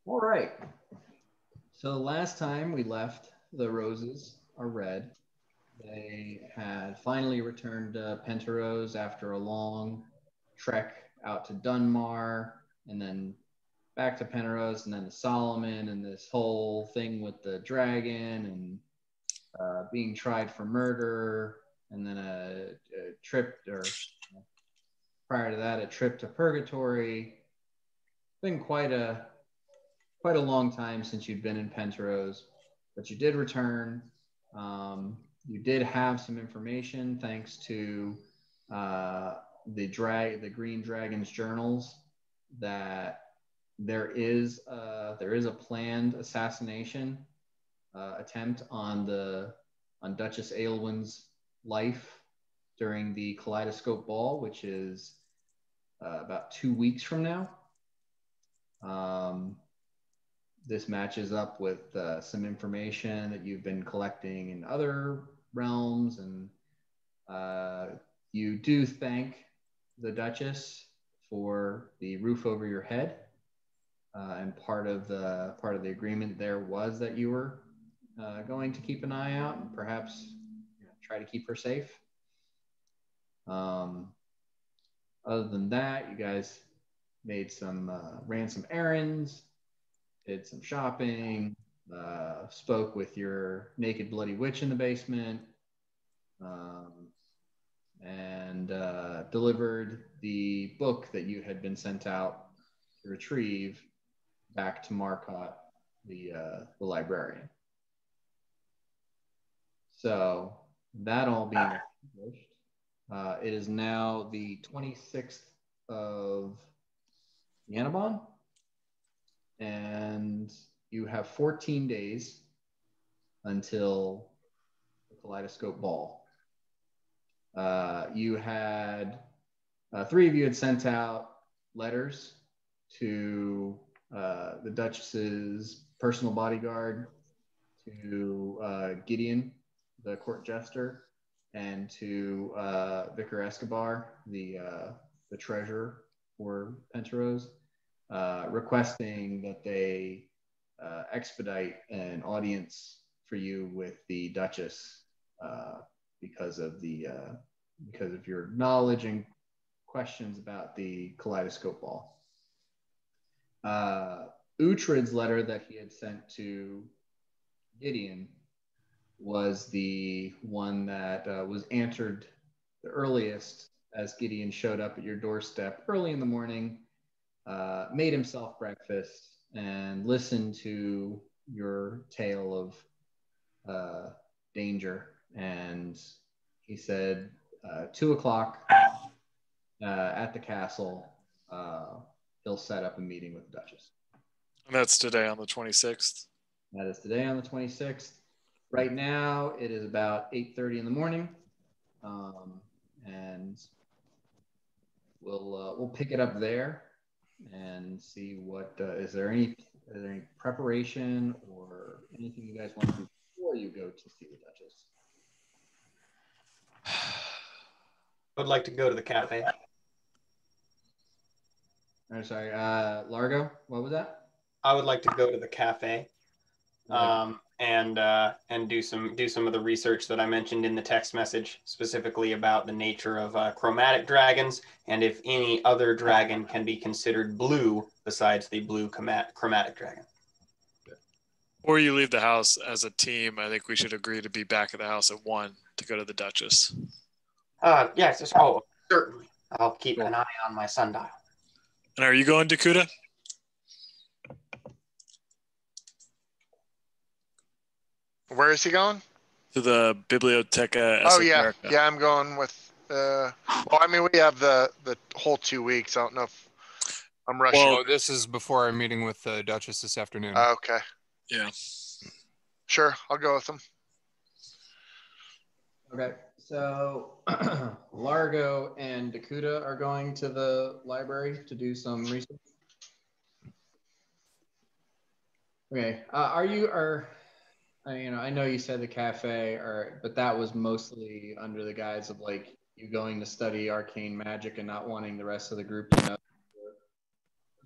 All right. So last time we left, the roses are red. They had finally returned to Pentarose after a long trek out to Dunmar and then back to Pentarose and then to Solomon and this whole thing with the dragon and being tried for murder and then a trip or prior to that a trip to Purgatory. Been quite a long time since you've been in Pentarose, but you did return. You did have some information thanks to the Green Dragon's journals that there is a planned assassination attempt on Duchess Aelwyn's life during the Kaleidoscope Ball, which is about 2 weeks from now. This matches up with some information that you've been collecting in other realms, and you do thank the Duchess for the roof over your head. And part of the agreement there was that you were going to keep an eye out and perhaps try to keep her safe. Other than that, you guys made ran some errands, did some shopping, spoke with your naked bloody witch in the basement, and delivered the book that you had been sent out to retrieve back to Marcotte, the librarian. So that all being accomplished, it is now the 26th of Yanabon, and you have 14 days until the Kaleidoscope Ball. You had three of you had sent out letters to the Duchess's personal bodyguard, to Gideon, the court jester, and to Vicar Escobar, the treasurer for Pentarose, requesting that they expedite an audience for you with the Duchess because of your knowledge and questions about the Kaleidoscope Ball. Uhtred's letter that he had sent to Gideon was the one that was answered the earliest, as Gideon showed up at your doorstep early in the morning, made himself breakfast, and listened to your tale of danger. And he said 2 o'clock at the castle, he'll set up a meeting with the Duchess. And that's today on the 26th? That is today on the 26th. Right now, it is about 8:30 in the morning, and we'll pick it up there and see what is there any preparation or anything you guys want to do before you go to see the Duchess? I would like to go to the cafe. I'm sorry, Largo, what was that? I would like to go to the cafe and do some of the research that I mentioned in the text message, specifically about the nature of chromatic dragons and if any other dragon can be considered blue besides the blue chromatic dragon. Before you leave the house as a team, I think we should agree to be back at the house at 1 to go to the Duchess. Yes, certainly. I'll keep an eye on my sundial. And are you going, Dakuta? Where is he going? To the Biblioteca Esoterica. Yeah, I'm going with. Well, I mean, we have the whole 2 weeks. I don't know if I'm rushing. Well, this is before our meeting with the Duchess this afternoon. Okay. Yeah. Sure, I'll go with him. Okay, so Largo and Dakuta are going to the library to do some research. Okay, I know you said the cafe, but that was mostly under the guise of like you going to study arcane magic and not wanting the rest of the group to know you're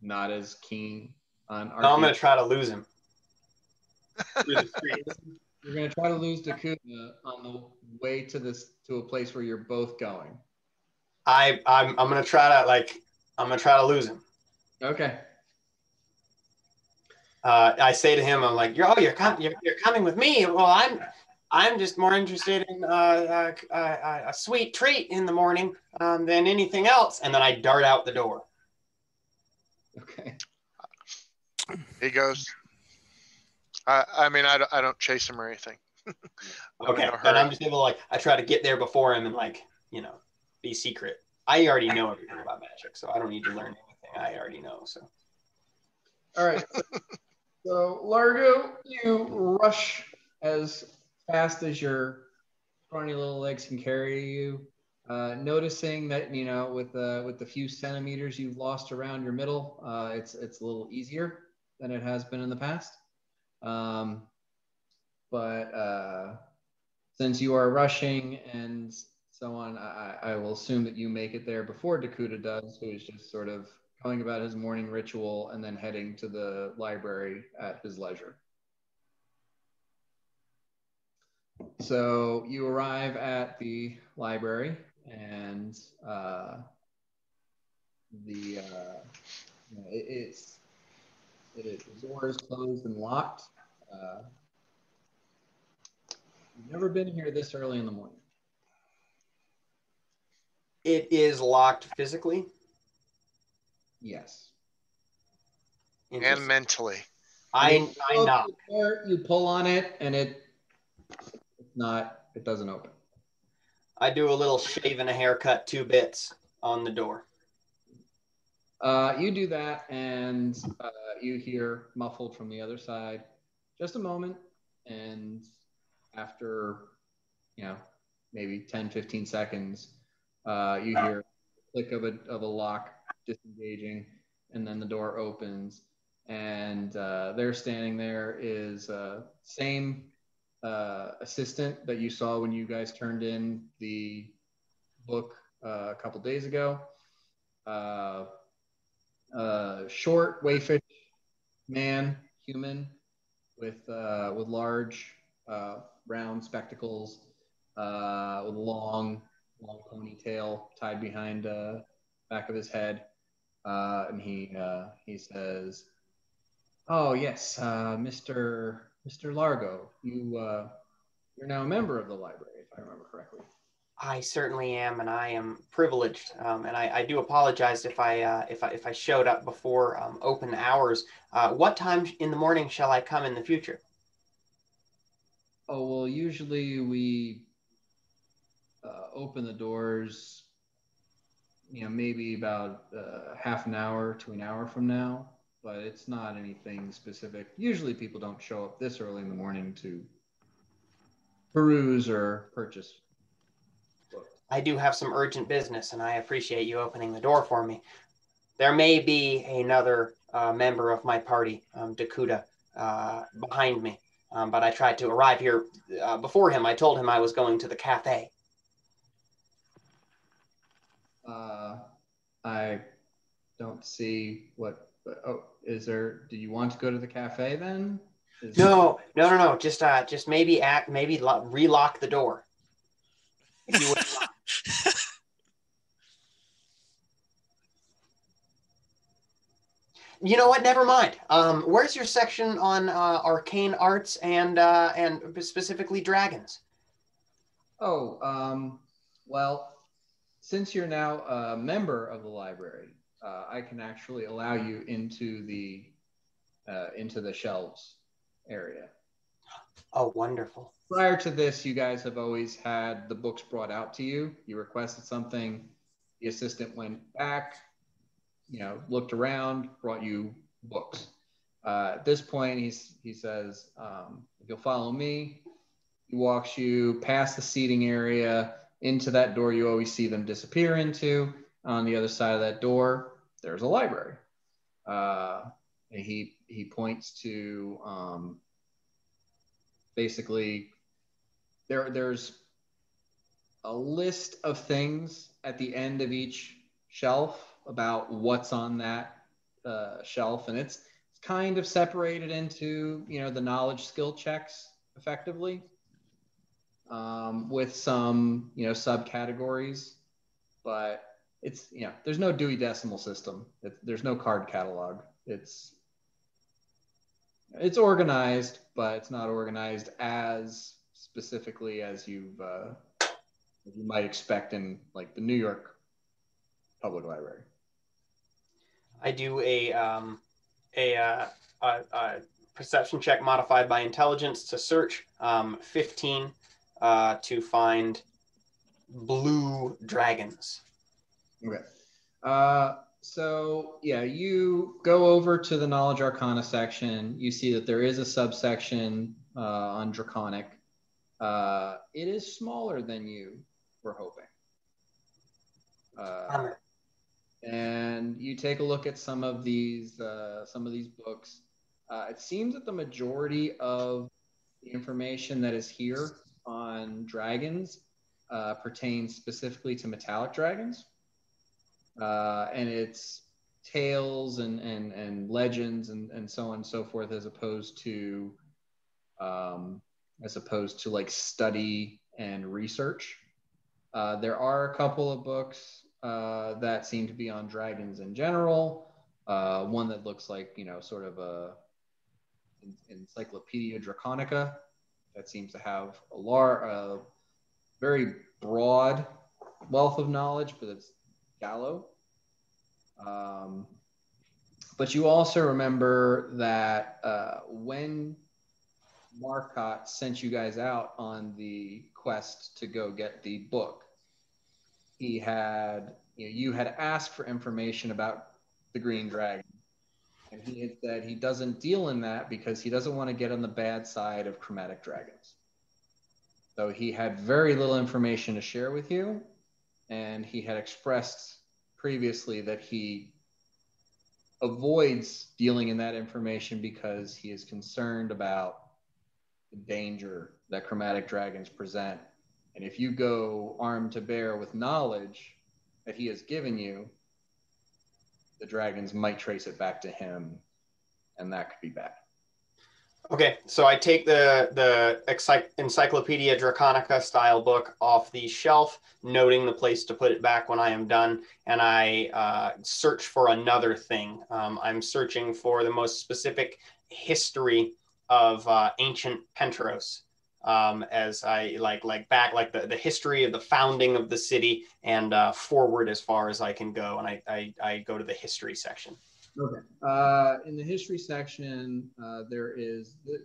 not as keen on No, I'm going Arcade. to try to lose him through the streets. You're going to try to lose Dakota on the way to a place where you're both going. I'm going to try to lose him. Okay. I say to him, I'm like, you're coming with me. Well, I'm just more interested in a sweet treat in the morning than anything else. And then I dart out the door. Okay. He goes. I mean, I don't chase him or anything. Okay, and I'm just able to I try to get there before him and be secret. I already know everything about magic, so I don't need to learn anything. I already know. So. All right. So Largo, you rush as fast as your scrawny little legs can carry you. Noticing that with the few centimeters you've lost around your middle, it's a little easier than it has been in the past. But since you are rushing and so on, I will assume that you make it there before Dakota does, who is just sort of going about his morning ritual and then heading to the library at his leisure. So you arrive at the library, and the door is closed and locked. You've never been here this early in the morning. It is locked physically? Yes. And mentally. I knock. You pull on it, and it doesn't open. I do a little shave and a haircut, 2 bits on the door. You do that, and you hear muffled from the other side, just a moment, and after, maybe 10, 15 seconds, you hear a click of a lock disengaging, and then the door opens, and there standing there is same assistant that you saw when you guys turned in the book a couple days ago. Short, wayfish man, human, with large, round spectacles, with a long ponytail tied behind back of his head, and he says, "Oh yes, Mr. Largo, you're now a member of the library, if I remember correctly." I certainly am, and I am privileged. And I do apologize if I showed up before open hours. What time in the morning shall I come in the future? Oh, well, usually we open the doors, maybe about half an hour to an hour from now, but it's not anything specific. Usually people don't show up this early in the morning to peruse or purchase books. I do have some urgent business, and I appreciate you opening the door for me. There may be another member of my party, Dakota, behind me, but I tried to arrive here before him. I told him I was going to the cafe. I don't see what. Oh, do you want to go to the cafe then? No. Just maybe relock the door. If you would. You know what? Never mind. Where's your section on arcane arts and specifically dragons? Oh, well, since you're now a member of the library, I can actually allow you into the shelves area. Oh, wonderful. Prior to this, you guys have always had the books brought out to you. You requested something, the assistant went back, looked around, brought you books. At this point, he says, if you'll follow me, he walks you past the seating area into that door you always see them disappear into. On the other side of that door, there's a library. And he points to basically there's a list of things at the end of each shelf about what's on that shelf, and it's kind of separated into, the knowledge skill checks effectively, with some, subcategories, but it's, there's no Dewey Decimal System. There's no card catalog. It's organized, but it's not organized as specifically as you might expect in like the New York Public Library. I do a perception check modified by intelligence to search, 15 to find blue dragons. Okay. So yeah, you go over to the Knowledge Arcana section. You see that there is a subsection on Draconic. It is smaller than you were hoping. And you take a look at some of these books. It seems that the majority of the information that is here on dragons pertains specifically to metallic dragons, and it's tales and legends and so on and so forth, as opposed to like study and research. There are a couple of books that seem to be on dragons in general. One that looks like, sort of a Encyclopedia Draconica that seems to have a very broad wealth of knowledge, but it's shallow. But you also remember that when Marcotte sent you guys out on the quest to go get the book, he had, you had asked for information about the Green Dragon, and he had said he doesn't deal in that because he doesn't want to get on the bad side of chromatic dragons. So he had very little information to share with you, and he had expressed previously that he avoids dealing in that information because he is concerned about the danger that chromatic dragons present. And if you go armed to bear with knowledge that he has given you, the dragons might trace it back to him, and that could be bad. Okay, so I take the Encyclopedia Draconica style book off the shelf, noting the place to put it back when I am done, and I search for another thing. I'm searching for the most specific history of ancient Penteros, as I like back the history of the founding of the city and forward as far as I can go, and I go to the history section. Okay. In the history section, there is, this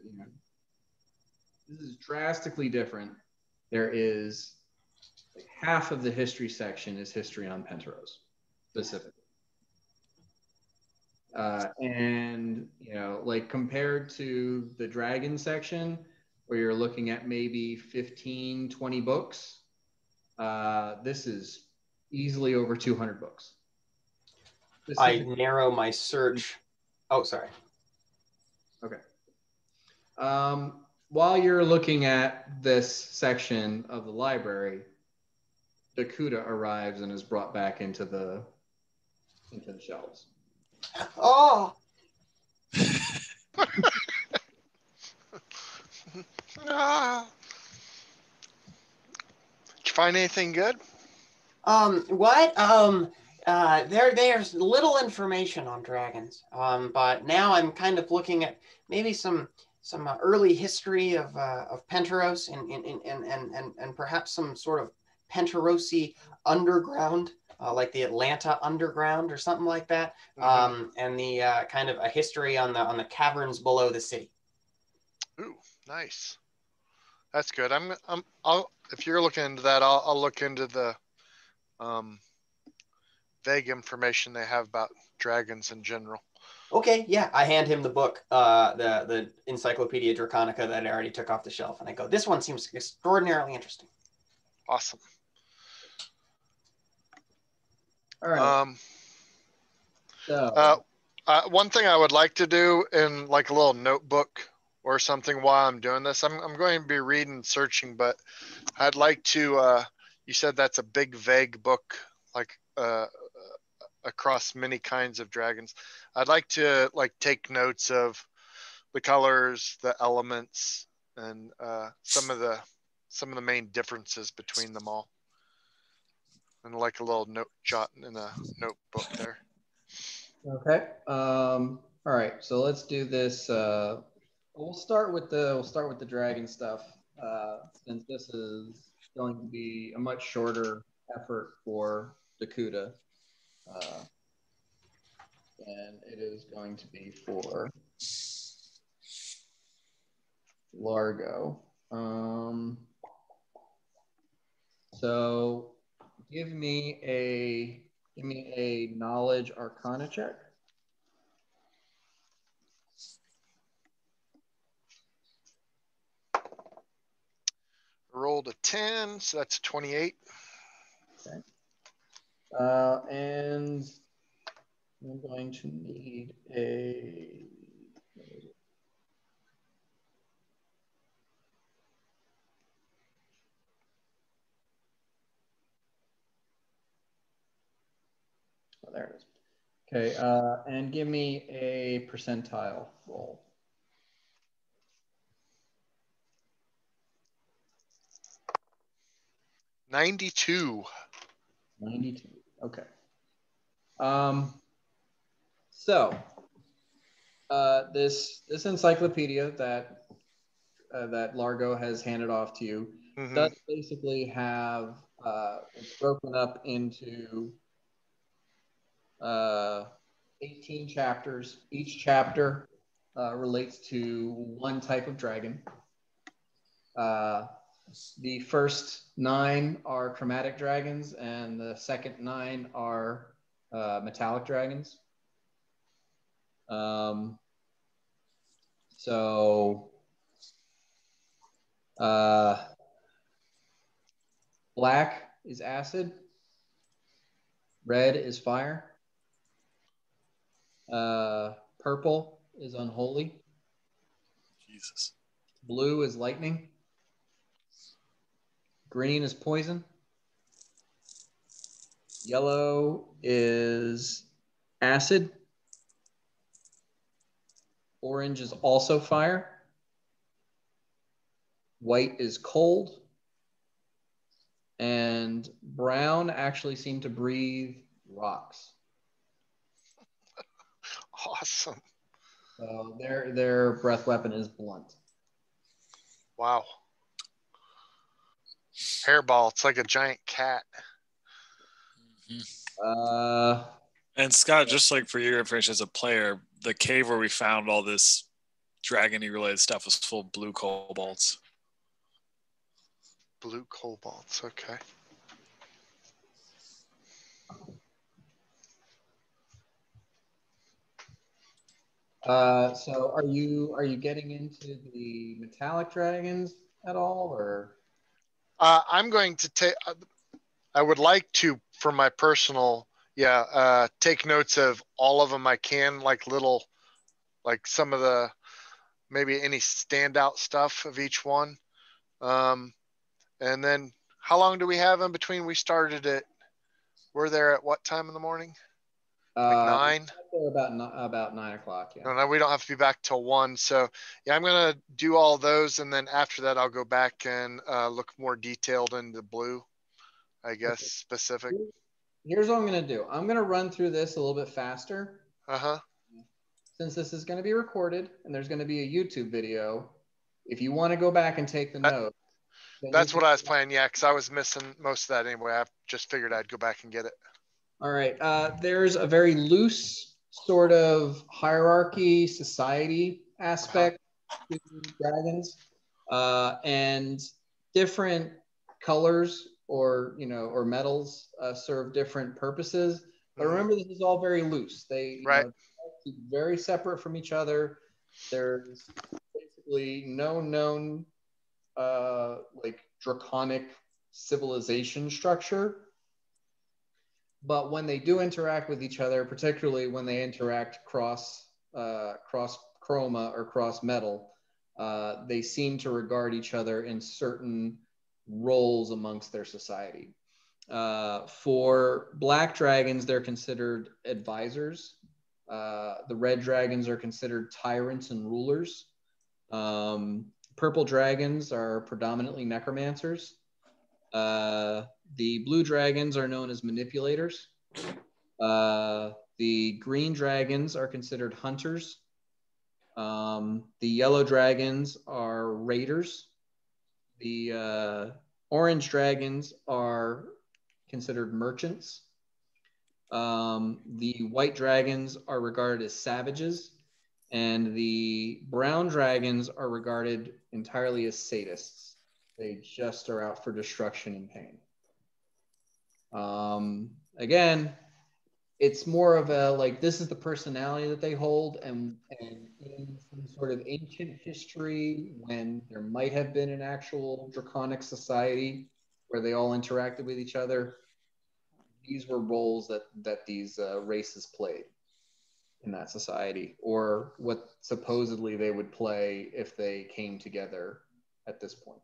is drastically different. There is like half of the history section is history on Penteros specifically. And, like compared to the dragon section, where you're looking at maybe 15, 20 books, this is easily over 200 books. I narrow my search. Oh, sorry. Okay. While you're looking at this section of the library, Dakuta arrives and is brought back into the shelves. Oh! Ah. Did you find anything good? What? There's little information on dragons. But now I'm kind of looking at maybe some early history of Penteros and perhaps some sort of Penterosi underground, like the Atlanta Underground or something like that. Mm-hmm. And the kind of a history on the caverns below the city. Ooh, nice. That's good. I'll if you're looking into that, I'll look into the vague information they have about dragons in general. Okay, yeah. I hand him the book, the Encyclopedia Draconica that I already took off the shelf, and I go, "This one seems extraordinarily interesting." Awesome. All right. One thing I would like to do in like a little notebook or something while I'm doing this, I'm going to be reading, searching, but I'd like to. You said that's a big, vague book, like across many kinds of dragons. I'd like to like take notes of the colors, the elements, and some of the main differences between them all, and like a little note jot in a notebook there. Okay. All right. So let's do this. We'll start with the dragon stuff, since this is going to be a much shorter effort for Dakuda, and it is going to be for Largo. So give me a knowledge arcana check. Rolled a 10, so that's 28. Okay. And I'm going to need a. Oh, there it is. Okay, and give me a percentile roll. 92. 92. Okay. So this encyclopedia that Largo has handed off to you does basically have it's broken up into 18 chapters. Each chapter relates to one type of dragon. The first 9 are chromatic dragons, and the second 9 are metallic dragons. So black is acid, red is fire, purple is unholy, Jesus. blue is lightning, green is poison, yellow is acid, orange is also fire, white is cold, and brown actually seem to breathe rocks. Awesome. So their breath weapon is blunt. Wow. Hairball, it's like a giant cat. And Scott, just like for your information as a player, the cave where we found all this dragony related stuff was full of blue cobalts. Blue cobalts, okay. So are you getting into the metallic dragons at all, or? I'm going to take. I would like to, for my personal, take notes of all of them I can, like some of the maybe any standout stuff of each one. And then, how long do we have in between? We started at. We're there at what time in the morning? Like 9. About 9 o'clock. Yeah. No, we don't have to be back till 1. So yeah, I'm gonna do all those, and then after that, I'll go back and look more detailed into blue, I guess, Okay. specific. Here's what I'm gonna do. I'm gonna run through this a little bit faster. Since this is gonna be recorded and there's gonna be a YouTube video, if you want to go back and take the notes. That's what I was planning. Yeah, because I was missing most of that anyway. I just figured I'd go back and get it. All right. There's a very loose sort of hierarchy, society aspect to dragons, and different colors or metals serve different purposes. But remember, this is all very loose. They keep very separate from each other. There's basically no known like draconic civilization structure. But when they do interact with each other, particularly when they interact cross chroma or cross metal, they seem to regard each other in certain roles amongst their society. For black dragons, they're considered advisors. The red dragons are considered tyrants and rulers. Purple dragons are predominantly necromancers. The blue dragons are known as manipulators. The green dragons are considered hunters. The yellow dragons are raiders. The orange dragons are considered merchants. The white dragons are regarded as savages, and the brown dragons are regarded entirely as sadists. They just are out for destruction and pain. Again, it's more of a like this is the personality that they hold, and in some sort of ancient history when there might have been an actual draconic society where they all interacted with each other, these were roles that these races played in that society, or what supposedly they would play if they came together at this point.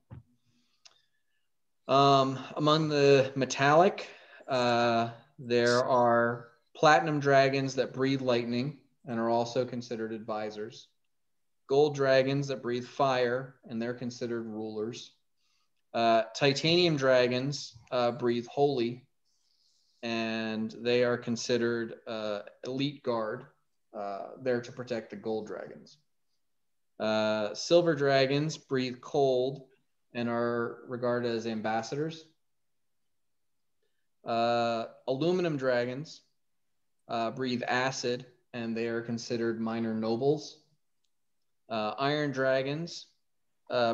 Among the metallic, there are platinum dragons that breathe lightning and are also considered advisors. Gold dragons that breathe fire, and they're considered rulers. Titanium dragons breathe holy, and they are considered elite guard, there to protect the gold dragons. Silver dragons breathe cold and are regarded as ambassadors. Aluminum dragons breathe acid, and they are considered minor nobles. Iron dragons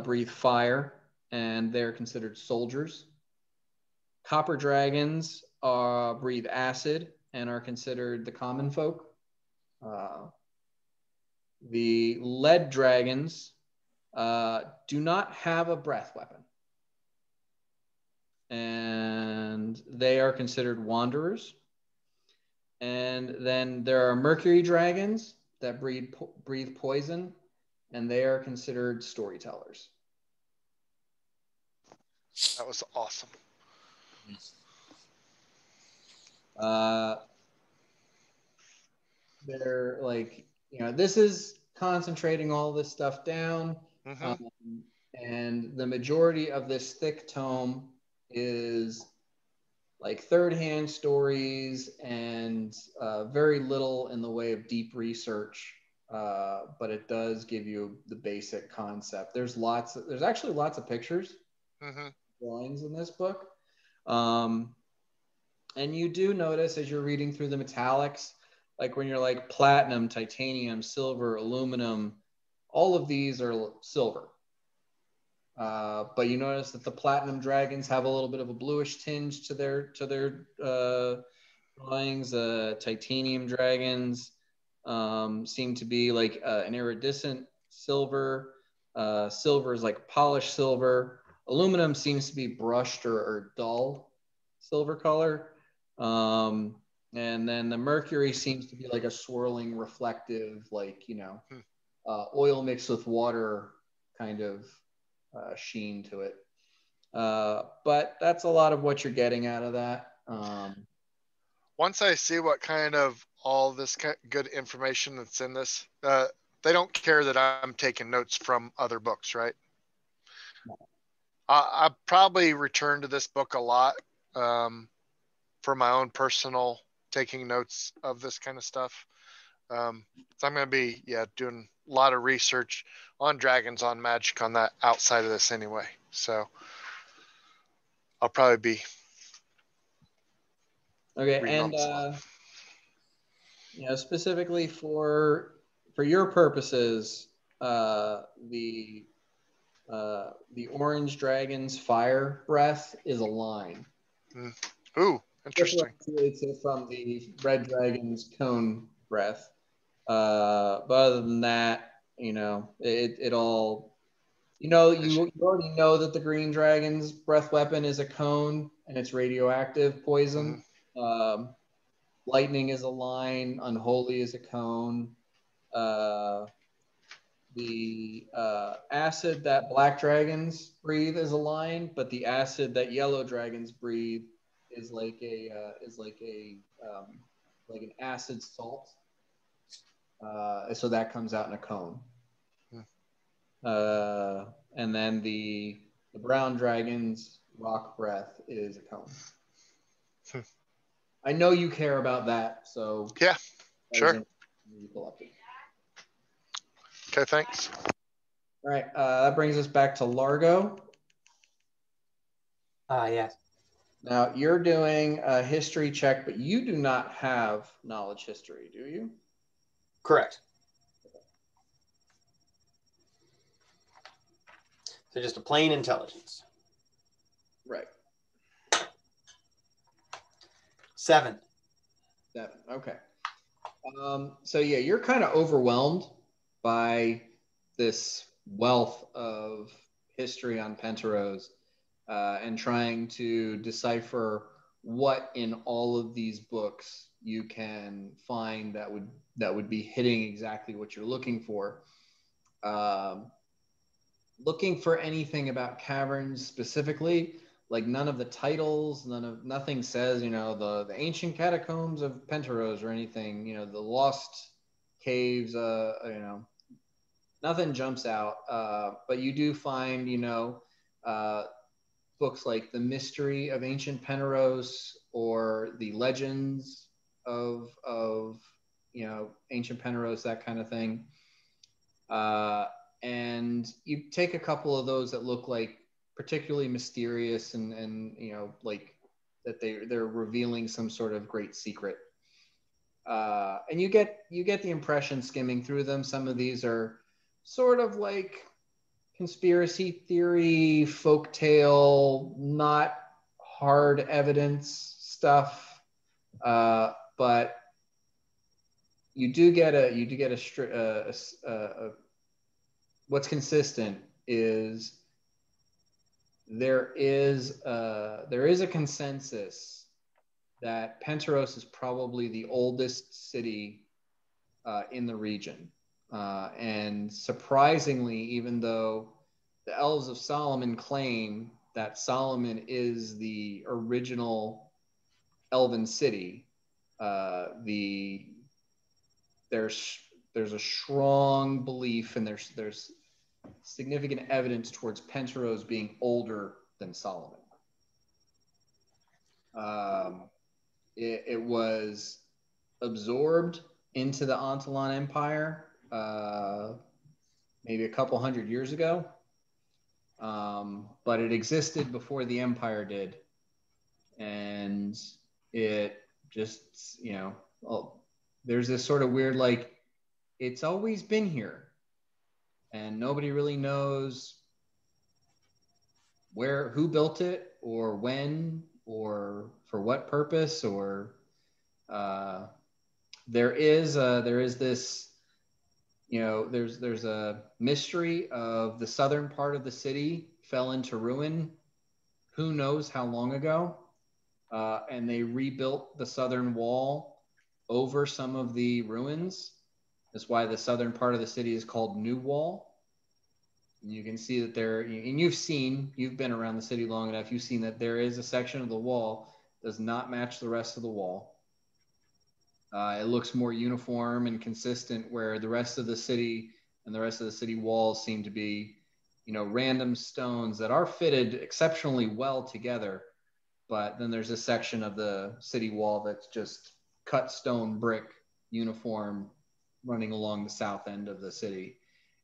breathe fire, and they're considered soldiers. Copper dragons breathe acid and are considered the common folk. The lead dragons do not have a breath weapon, and they are considered wanderers. And then there are mercury dragons that breathe poison, and they are considered storytellers. That was awesome. They're like, this is concentrating all this stuff down. Mm-hmm. And the majority of this thick tome is like third-hand stories and very little in the way of deep research, but it does give you the basic concept. There's actually lots of pictures, Mm-hmm. drawings in this book. And you do notice as you're reading through the metallics, like when you're like platinum, titanium, silver, aluminum, all of these are silver. But you notice that the platinum dragons have a little bit of a bluish tinge to their drawings. Titanium dragons seem to be like an iridescent silver. Silver is like polished silver. Aluminum seems to be brushed or dull silver color. And then the mercury seems to be like a swirling, reflective, like, oil mixed with water kind of sheen to it. But that's a lot of what you're getting out of that. Once I see what kind of all this good information that's in this, they don't care that I'm taking notes from other books, right? I probably return to this book a lot for my own personal taking notes of this kind of stuff. So I'm going to be, doing a lot of research on dragons, on magic, on that outside of this anyway. So I'll probably be Okay, and specifically for your purposes, the orange dragon's fire breath is a line. Ooh, interesting. Differentiates it from the red dragon's cone breath. But other than that, it all, you already know that the green dragon's breath weapon is a cone and it's radioactive poison. Mm-hmm. Lightning is a line. Unholy is a cone. The acid that black dragons breathe is a line, but the acid that yellow dragons breathe is like like an acid salt. So that comes out in a cone. And then the brown dragon's rock breath is a cone. I know you care about that, so Yeah, sure. You collected. Okay, thanks. All right, that brings us back to Largo. Yes. Now you're doing a history check, but you do not have knowledge history, do you? Correct. So just a plain intelligence. Right. 7. 7. Okay. So yeah, you're kind of overwhelmed by this wealth of history on Pentarose, and trying to decipher what in all of these books you can find that would be hitting exactly what you're looking for. Looking for anything about caverns specifically, like none of the titles, nothing says, the ancient catacombs of Pentarose or anything, the lost caves, nothing jumps out. But you do find, books like The Mystery of Ancient Pentarose or The Legends of Ancient Pentarose, that kind of thing. And you take a couple of those that look like particularly mysterious and like that they're revealing some sort of great secret. And you get the impression skimming through them, some of these are sort of like conspiracy theory, folktale, not hard evidence stuff, but you do get what's consistent is there is a consensus that Pentarose is probably the oldest city in the region. And surprisingly, even though the Elves of Solomon claim that Solomon is the original elven city, there's a strong belief, and there's significant evidence towards Pentarose being older than Solomon. It was absorbed into the Antlan Empire maybe a couple hundred years ago, but it existed before the Empire did, and it just there's this sort of weird, like, it's always been here, and nobody really knows who built it or when or for what purpose, or there is this, there's a mystery of the southern part of the city fell into ruin who knows how long ago, and they rebuilt the southern wall over some of the ruins. That's why the southern part of the city is called New Wall. And you can see that and you've been around the city long enough, you've seen that there is a section of the wall does not match the rest of the wall. It looks more uniform and consistent, where the rest of the city and the rest of the city walls seem to be, random stones that are fitted exceptionally well together. But then there's a section of the city wall that's just cut stone brick, uniform, running along the south end of the city.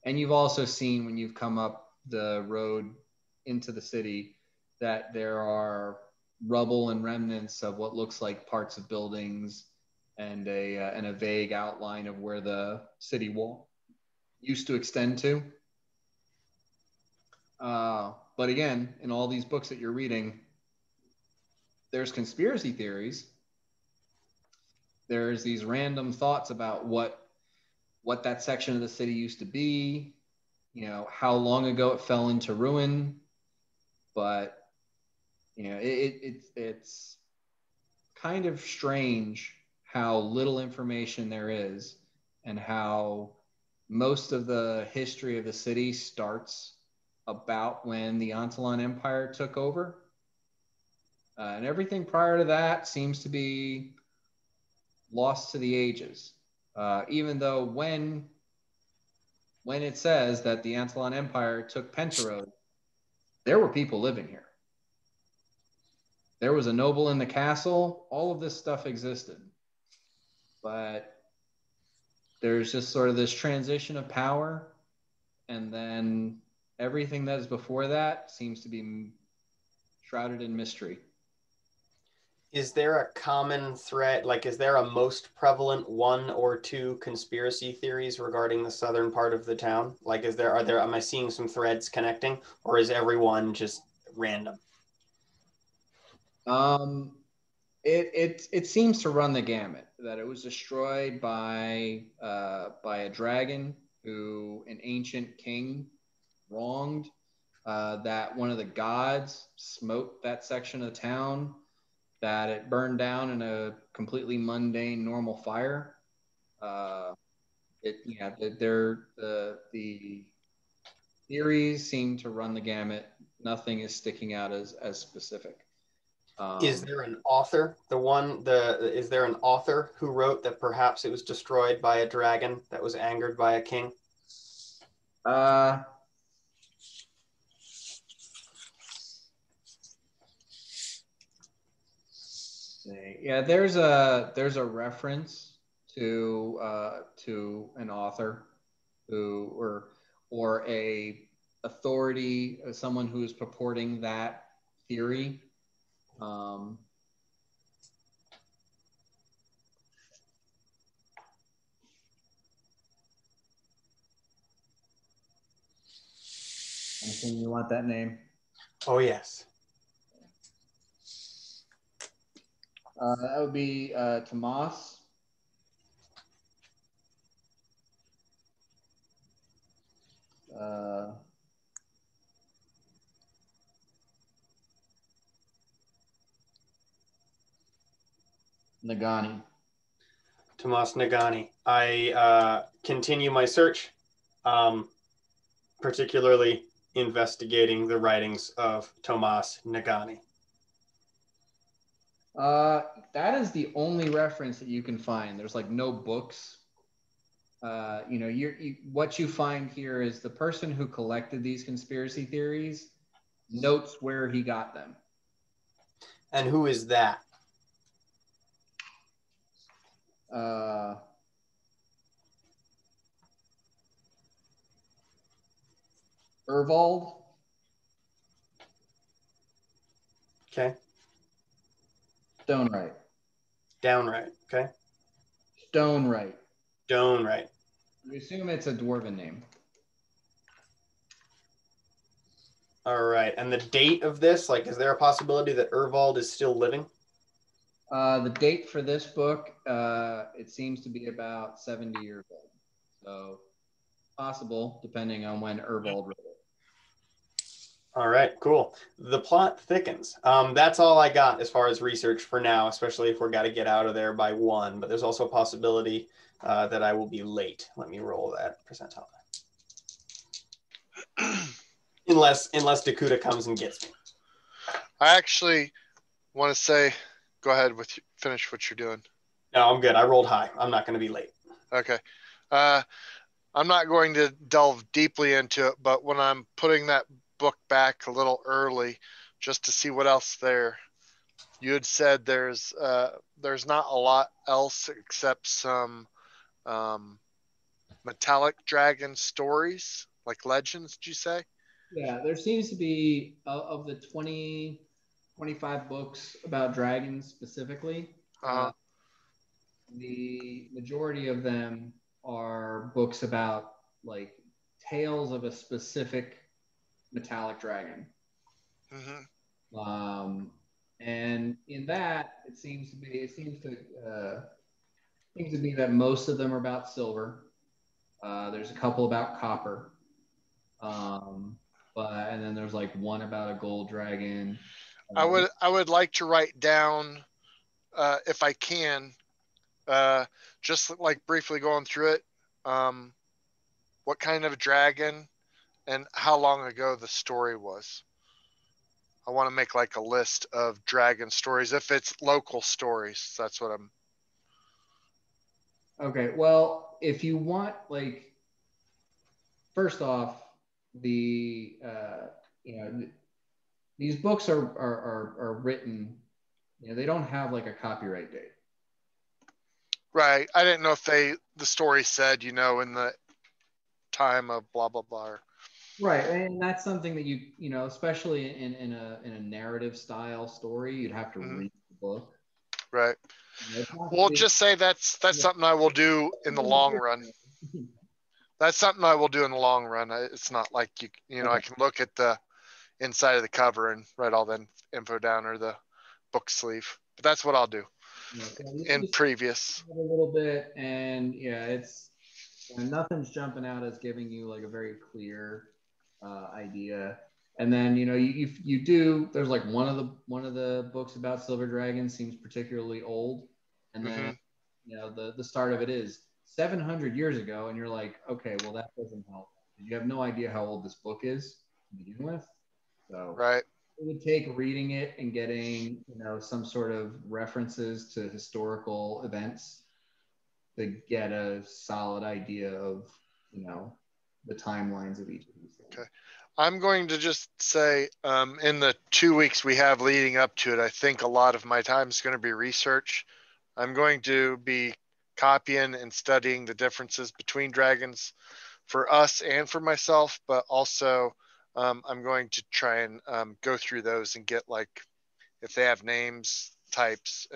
And you've also seen, when you've come up the road into the city, that there are rubble and remnants of what looks like parts of buildings, and a vague outline of where the city wall used to extend to. But again, in all these books that you're reading, there's conspiracy theories. There's these random thoughts about what that section of the city used to be, how long ago it fell into ruin. But it's kind of strange how little information there is, and how most of the history of the city starts about when the Antlan Empire took over. And everything prior to that seems to be lost to the ages. Even though when it says that the Antlion Empire took Pentarode, there were people living here. There was a noble in the castle. All of this stuff existed. But there's just sort of this transition of power, and then everything that is before that seems to be shrouded in mystery. Is there a common thread? Like, is there a most prevalent one or two conspiracy theories regarding the southern part of the town? Like, am I seeing some threads connecting, or is everyone just random? It seems to run the gamut. That it was destroyed by a dragon who an ancient king wronged. That one of the gods smote that section of town. That it burned down in a completely mundane, normal fire. The theories seem to run the gamut. Nothing is sticking out as specific. Is there an author? Is there an author who wrote that perhaps it was destroyed by a dragon that was angered by a king? Yeah, there's a reference to an author who or a authority, someone who's purporting that theory. Anything you want that name? Oh yes. That would be Tomas. Nagani. Tomas Nagani. I continue my search, particularly investigating the writings of Tomas Nagani. That is the only reference that you can find. There's like no books. What you find here is the person who collected these conspiracy theories notes where he got them. And who is that? Ervald. Okay. Stonewright. Downright. Okay. Stonewright. Downright. We assume it's a dwarven name. All right. And the date of this, like, is there a possibility that Ervald is still living? The date for this book, it seems to be about 70 years old. So possible, depending on when Ervald wrote it. All right, cool. The plot thickens. That's all I got as far as research for now, especially if we're got to get out of there by 1. But there's also a possibility that I will be late. Let me roll that percentile. unless Dakota comes and gets me. I actually want to say, go ahead with finish what you're doing. No, I'm good. I rolled high. I'm not going to be late. Okay. I'm not going to delve deeply into it, but when I'm putting that book back a little early just to see what else there, you had said there's not a lot else except some metallic dragon stories, like legends, did you say? Yeah, there seems to be, of the 25 books about dragons specifically, the majority of them are books about like tales of a specific metallic dragon. Mm-hmm. And in that, it seems to be that most of them are about silver. There's a couple about copper. And then there's like one about a gold dragon. I would like to write down, if I can, just like briefly going through it, what kind of dragon and how long ago the story was. I want to make like a list of dragon stories. If it's local stories, that's what I'm. Okay, well, if you want, like, first off, you know, these books are written, they don't have like a copyright date. Right. I didn't know if the story said, in the time of blah, blah, blah. Right, and that's something that especially in a narrative style story, you'd have to read the book. Right. It's not We'll gonna be- just say that's something I will do in the long run. That's something I will do in the long run. It's not like I can look at the inside of the cover and write all the info down or the book sleeve. But that's what I'll do in previous. a little bit, and it's nothing's jumping out as giving you like a very clear idea. And then you do. There's like one of the books about silver dragons seems particularly old, and then the start of it is 700 years ago, and you're like, okay, well that doesn't help. You have no idea how old this book is to begin with, so right. It would take reading it and getting some sort of references to historical events to get a solid idea of the timelines of each of these things. Okay. I'm going to just say in the 2 weeks we have leading up to it, I think a lot of my time is going to be research. I'm going to be copying and studying the differences between dragons for us and for myself, but also I'm going to try and go through those and get like if they have names, types,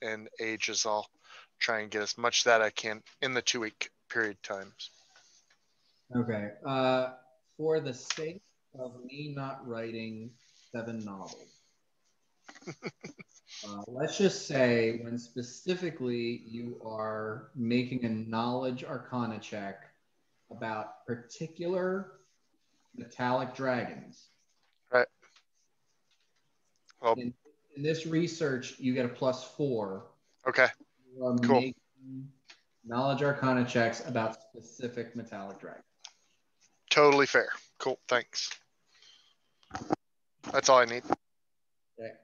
and ages. I'll try and get as much that I can in the 2 week period times. Okay. For the sake of me not writing 7 novels, let's just say when specifically you are making a knowledge arcana check about particular metallic dragons. Right. Well, in this research, you get a +4. Okay. You are cool. making knowledge arcana checks about specific metallic dragons. Totally fair. Cool. Thanks. That's all I need. Okay.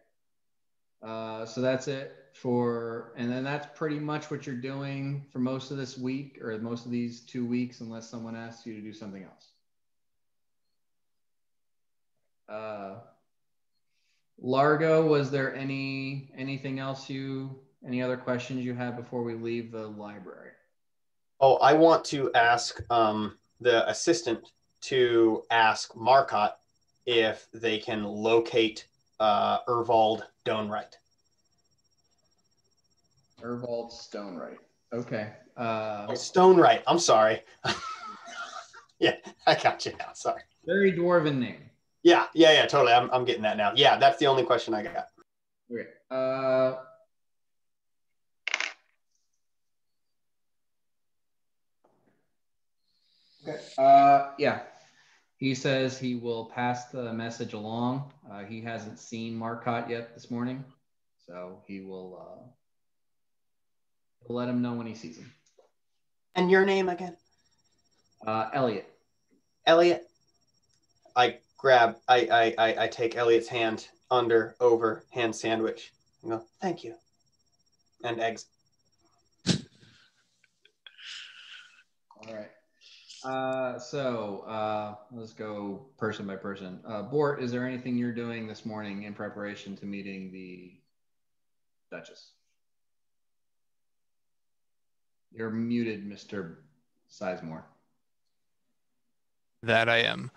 So that's it and then that's pretty much what you're doing for most of this week or most of these 2 weeks, unless someone asks you to do something else. Largo, was there anything else any other questions you had before we leave the library? Oh, I want to ask the assistant to ask Marcotte if they can locate Ervald Donewright. Ervald Stonewright. Okay. Stonewright. I'm sorry. Yeah, I got you now. Sorry. Very dwarven name. Yeah, totally. I'm getting that now. Yeah, that's the only question I got. Okay. Okay. Yeah. He says he will pass the message along. He hasn't seen Marcotte yet this morning, so he will let him know when he sees him. And your name again? Elliot. Elliot. I take Elliot's hand over hand sandwich and go, thank you. And eggs. All right. So let's go person by person. Bort, is there anything you're doing this morning in preparation to meeting the Duchess? You're muted, Mr. Sizemore. That I am.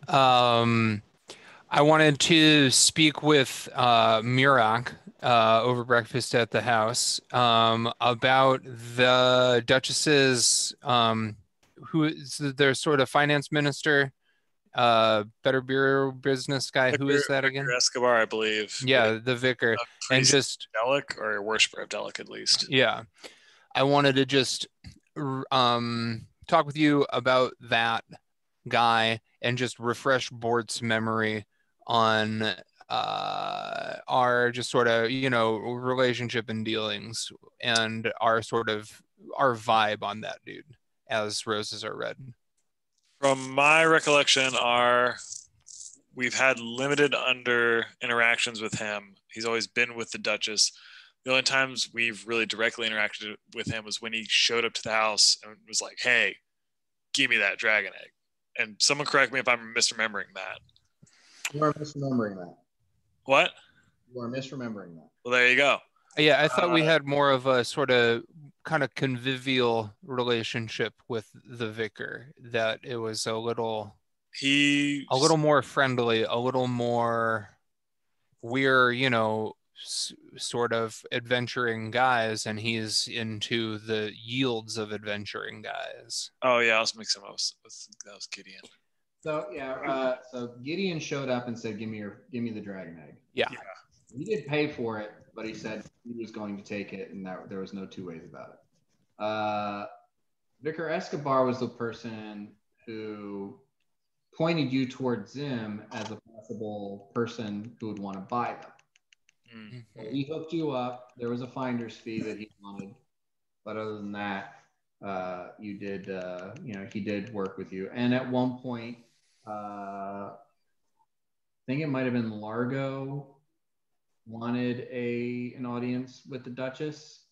I wanted to speak with Murak over breakfast at the house about the Duchess's, who is their sort of finance minister, better beer business guy. Who is that again? Vicar Escobar, I believe. Yeah, the vicar. And just Delic, or a worshiper of Delic at least. Yeah. I wanted to just talk with you about that guy and just refresh Bort's memory on our just sort of relationship and dealings and our vibe on that dude as roses are red. From my recollection, our we've had limited interactions with him. He's always been with the Duchess. The only times we've really directly interacted with him was when he showed up to the house and was like, "Hey, give me that dragon egg." And someone correct me if I'm misremembering that. You are misremembering that. What? You are misremembering that. Well, there you go. Yeah, I thought we had more of a sort of kind of convivial relationship with the vicar, that it was a little more friendly, a little more, we're, sort of adventuring guys, and he's into the yields of adventuring guys. Oh yeah, I was mixing up. That was Gideon. So yeah, so Gideon showed up and said, "Give me the dragon egg." Yeah. He did pay for it, but he said he was going to take it, and that there was no two ways about it. Vicar Escobar was the person who pointed you towards Zim as a possible person who would want to buy them. Mm-hmm. So he hooked you up. There was a finder's fee that he wanted, but other than that, you did, he did work with you. And at one point, I think it might have been Largo wanted an audience with the Duchess,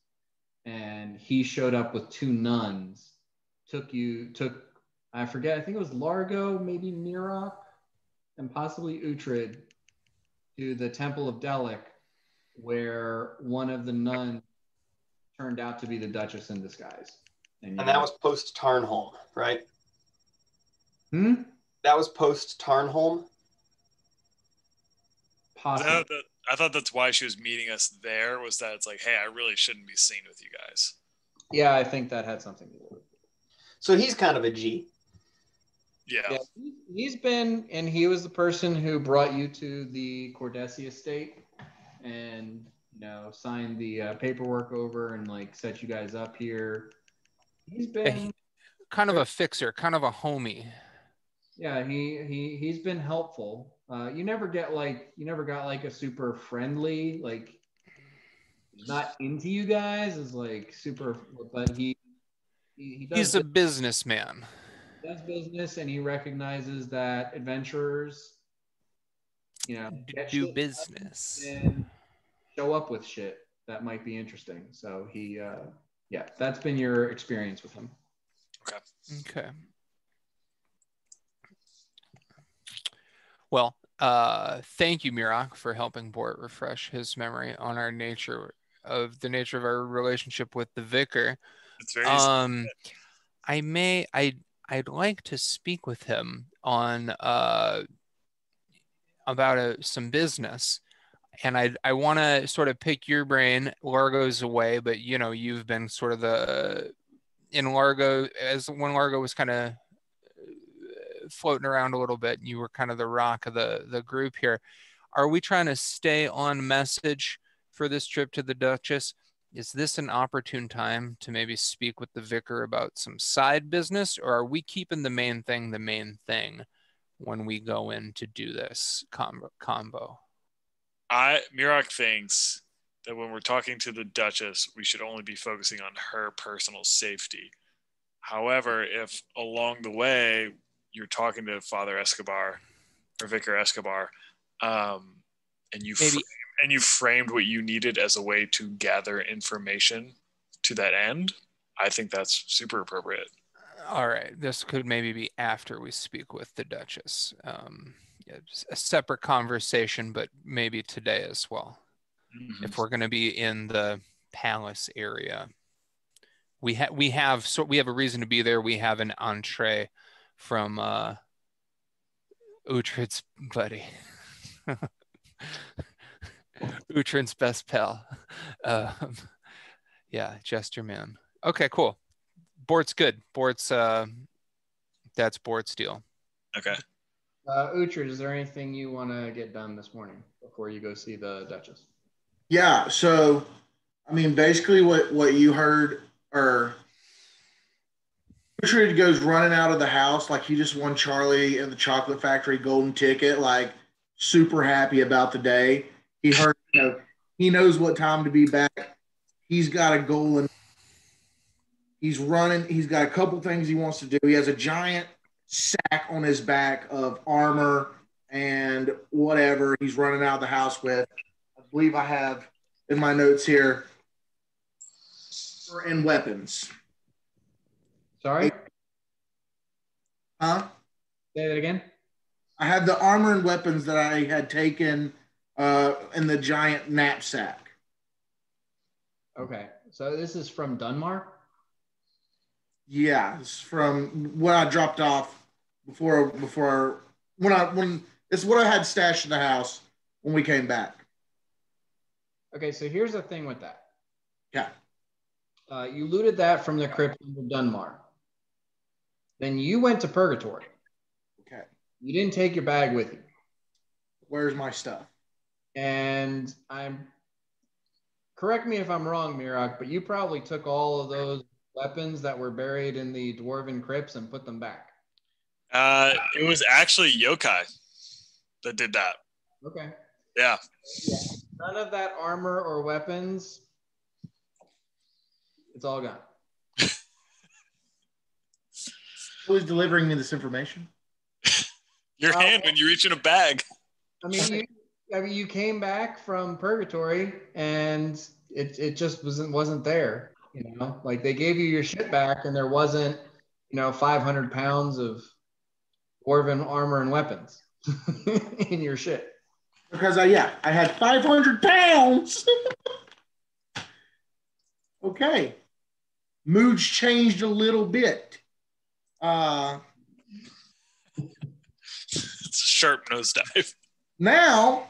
and he showed up with two nuns. I forget, I think it was Largo, maybe Mirok, and possibly Uhtred, to the Temple of Delic, where one of the nuns turned out to be the Duchess in disguise. And that was post Tarnholm, right? That was post Tarnholm? Possibly. I thought that's why she was meeting us there, was that it's like, hey, I really shouldn't be seen with you guys. Yeah, I think that had something to do with it. So he's kind of a G. Yeah. He's been, and he was the person who brought you to the Cordessi estate and, signed the paperwork over and set you guys up here. He's been kind of a fixer, kind of a homie. Yeah, he's been helpful. You never got a super friendly, he's not into you guys, is super, but he does. He's a businessman. He does business, and he recognizes that adventurers, do business and show up with shit that might be interesting. So that's been your experience with him. Okay. Well, thank you, Mirok, for helping Bort refresh his memory on the nature of our relationship with the vicar. It's very easy. I'd like to speak with him on about some business, and I want to sort of pick your brain. Largo's away, but you've been sort of in Largo, as when Largo was kind of floating around a little bit, you were kind of the rock of the group here. Are we trying to stay on message for this trip to the Duchess? Is this an opportune time to maybe speak with the vicar about some side business, or are we keeping the main thing when we go in to do this combo? Mirok thinks that when we're talking to the Duchess, we should only be focusing on her personal safety. However, if along the way you're talking to Father Escobar or Vicar Escobar, and you framed what you needed as a way to gather information to that end, I think that's super appropriate. All right, this could maybe be after we speak with the Duchess. A separate conversation, but maybe today as well. Mm-hmm. If we're going to be in the palace area, we have a reason to be there. We have an entree from Uhtred's buddy. Uhtred's best pal. Jester man. Okay, cool. Bort's good. That's Bort's deal. Okay. Uhtred, is there anything you want to get done this morning before you go see the Duchess? Yeah, so basically what you heard, or Uhtred goes running out of the house like he just won Charlie and the Chocolate Factory golden ticket, super happy about the day. He heard, he knows what time to be back. He's got a goal and he's running. He's got a couple things he wants to do. He has a giant sack on his back of armor and whatever he's running out of the house with. I believe I have in my notes here, and weapons. Sorry? Huh? Say that again? I have the armor and weapons that I had taken in the giant knapsack. Okay. So this is from Dunmar? Yeah, it's from what I dropped off before when it's what I had stashed in the house when we came back. Okay, so here's the thing with that. Yeah. You looted that from the crypt under Dunmar. Then you went to Purgatory. Okay. You didn't take your bag with you. Where's my stuff? And correct me if I'm wrong, Mirak, but you probably took all of those weapons that were buried in the dwarven crypts and put them back. It was actually Yokai that did that. Okay. Yeah. None of that armor or weapons. It's all gone. Who is delivering me this information? Your hand when you reach in a bag. I mean, you came back from Purgatory and it just wasn't there. You know, like they gave you your shit back and there wasn't, 500 pounds of dwarven armor and weapons in your shit. Because I had 500 pounds. Okay. Mood's changed a little bit. It's a sharp nosedive. Now,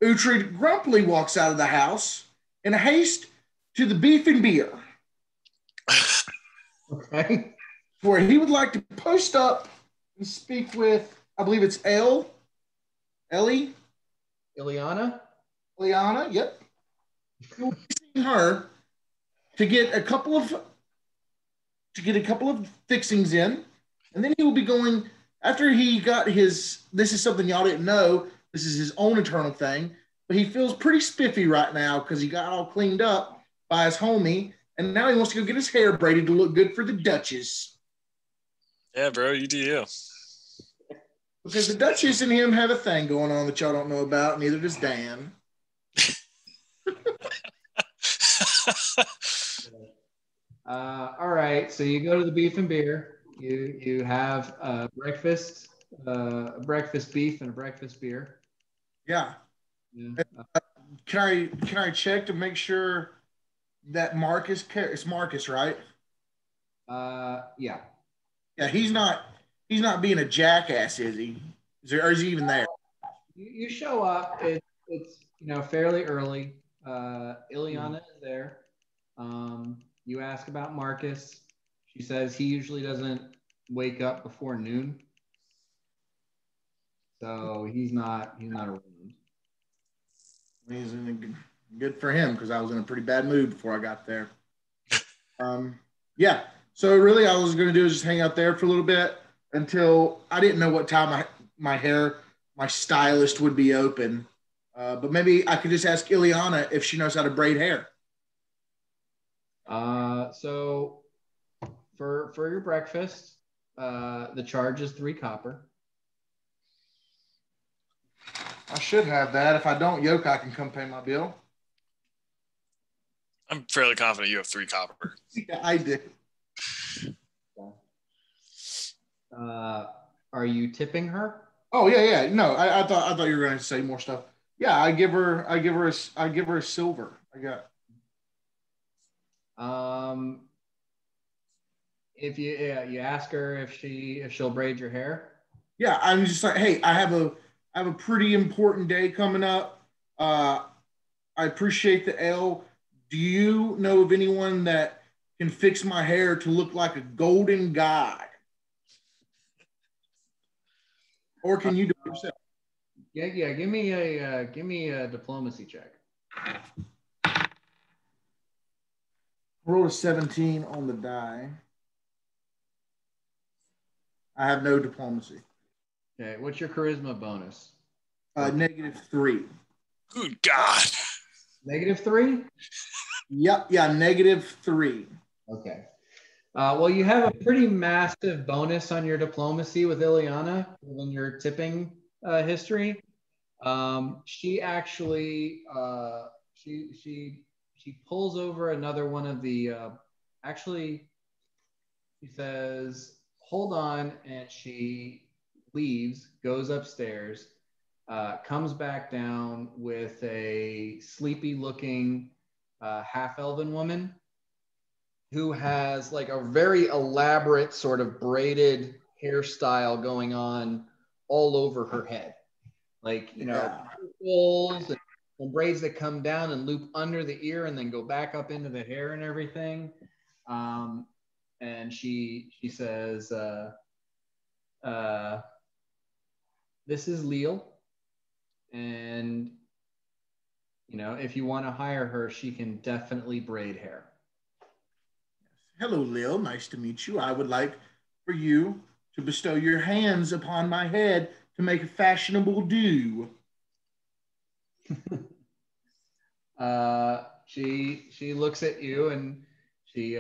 Uhtred grumpily walks out of the house in haste to the beef and beer. Okay. Where he would like to post up and speak with, I believe it's Ellie? Ileana, yep. He'll be seeing her to get a couple of fixings in, and then he will be going after he got his. This is something y'all didn't know. This is his own internal thing, but he feels pretty spiffy right now because he got all cleaned up by his homie, and now he wants to go get his hair braided to look good for the Duchess. Yeah, bro, you do you. Because the Duchess and him have a thing going on that y'all don't know about, neither does Dan. All right, so you go to the beef and beer. You have a breakfast beef and a breakfast beer. Yeah. Yeah. Can I check to make sure that it's Marcus, right? Yeah. Yeah, he's not being a jackass, is he? Or is he even there? You show up. It's fairly early. Ileana is there. You ask about Marcus. She says he usually doesn't wake up before noon, so he's not around. He's good for him because I was in a pretty bad mood before I got there. Yeah. So really, all I was going to do is just hang out there for a little bit until I didn't know what time my stylist would be open. But maybe I could just ask Ileana if she knows how to braid hair. So for your breakfast, the charge is 3 copper. I should have that. If I don't, Yokai can come pay my bill. I'm fairly confident you have 3 copper. Yeah, I did. Are you tipping her? Oh yeah. No, I thought you were going to say more stuff. Yeah, I give her a silver. I got. If you ask her if she'll braid your hair. Yeah, I'm just like, hey, I have a pretty important day coming up. I appreciate the L. Do you know of anyone that can fix my hair to look like a golden god? Or can you do it yourself? Yeah. Give me a diplomacy check. Roll a 17 on the die. I have no diplomacy. Okay, what's your charisma bonus? -3. Good God. -3? Yep, yeah, -3. Okay. Well, you have a pretty massive bonus on your diplomacy with Ileana when you're tipping history. She actually she pulls over another one of the actually she says, hold on, and she leaves, goes upstairs, comes back down with a sleepy looking half elven woman who has like a very elaborate sort of braided hairstyle going on all over her head. Like, you know, pulls and braids that come down and loop under the ear and then go back up into the hair and everything. And she says, this is Leal. And, you know, if you want to hire her, she can definitely braid hair. Hello, Lil. Nice to meet you. I would like for you to bestow your hands upon my head to make a fashionable do. She looks at you and she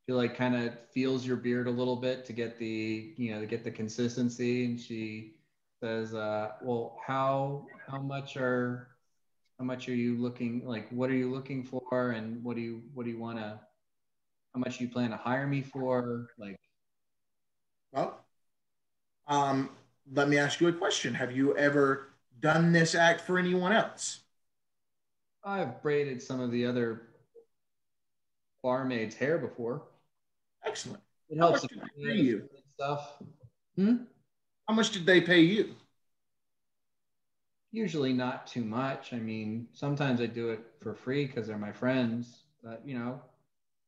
like kind of feels your beard a little bit to get the to get the consistency, and she says, well, how much are you looking, like what are you looking for, and what do you want to, how much do you plan to hire me for, like? Well, let me ask you a question. Have you ever done this act for anyone else? I've braided some of the other barmaid's hair before. Excellent. It How helps much did they pay you? Stuff. How much did they pay you? Usually not too much. I mean, sometimes I do it for free because they're my friends, but you know,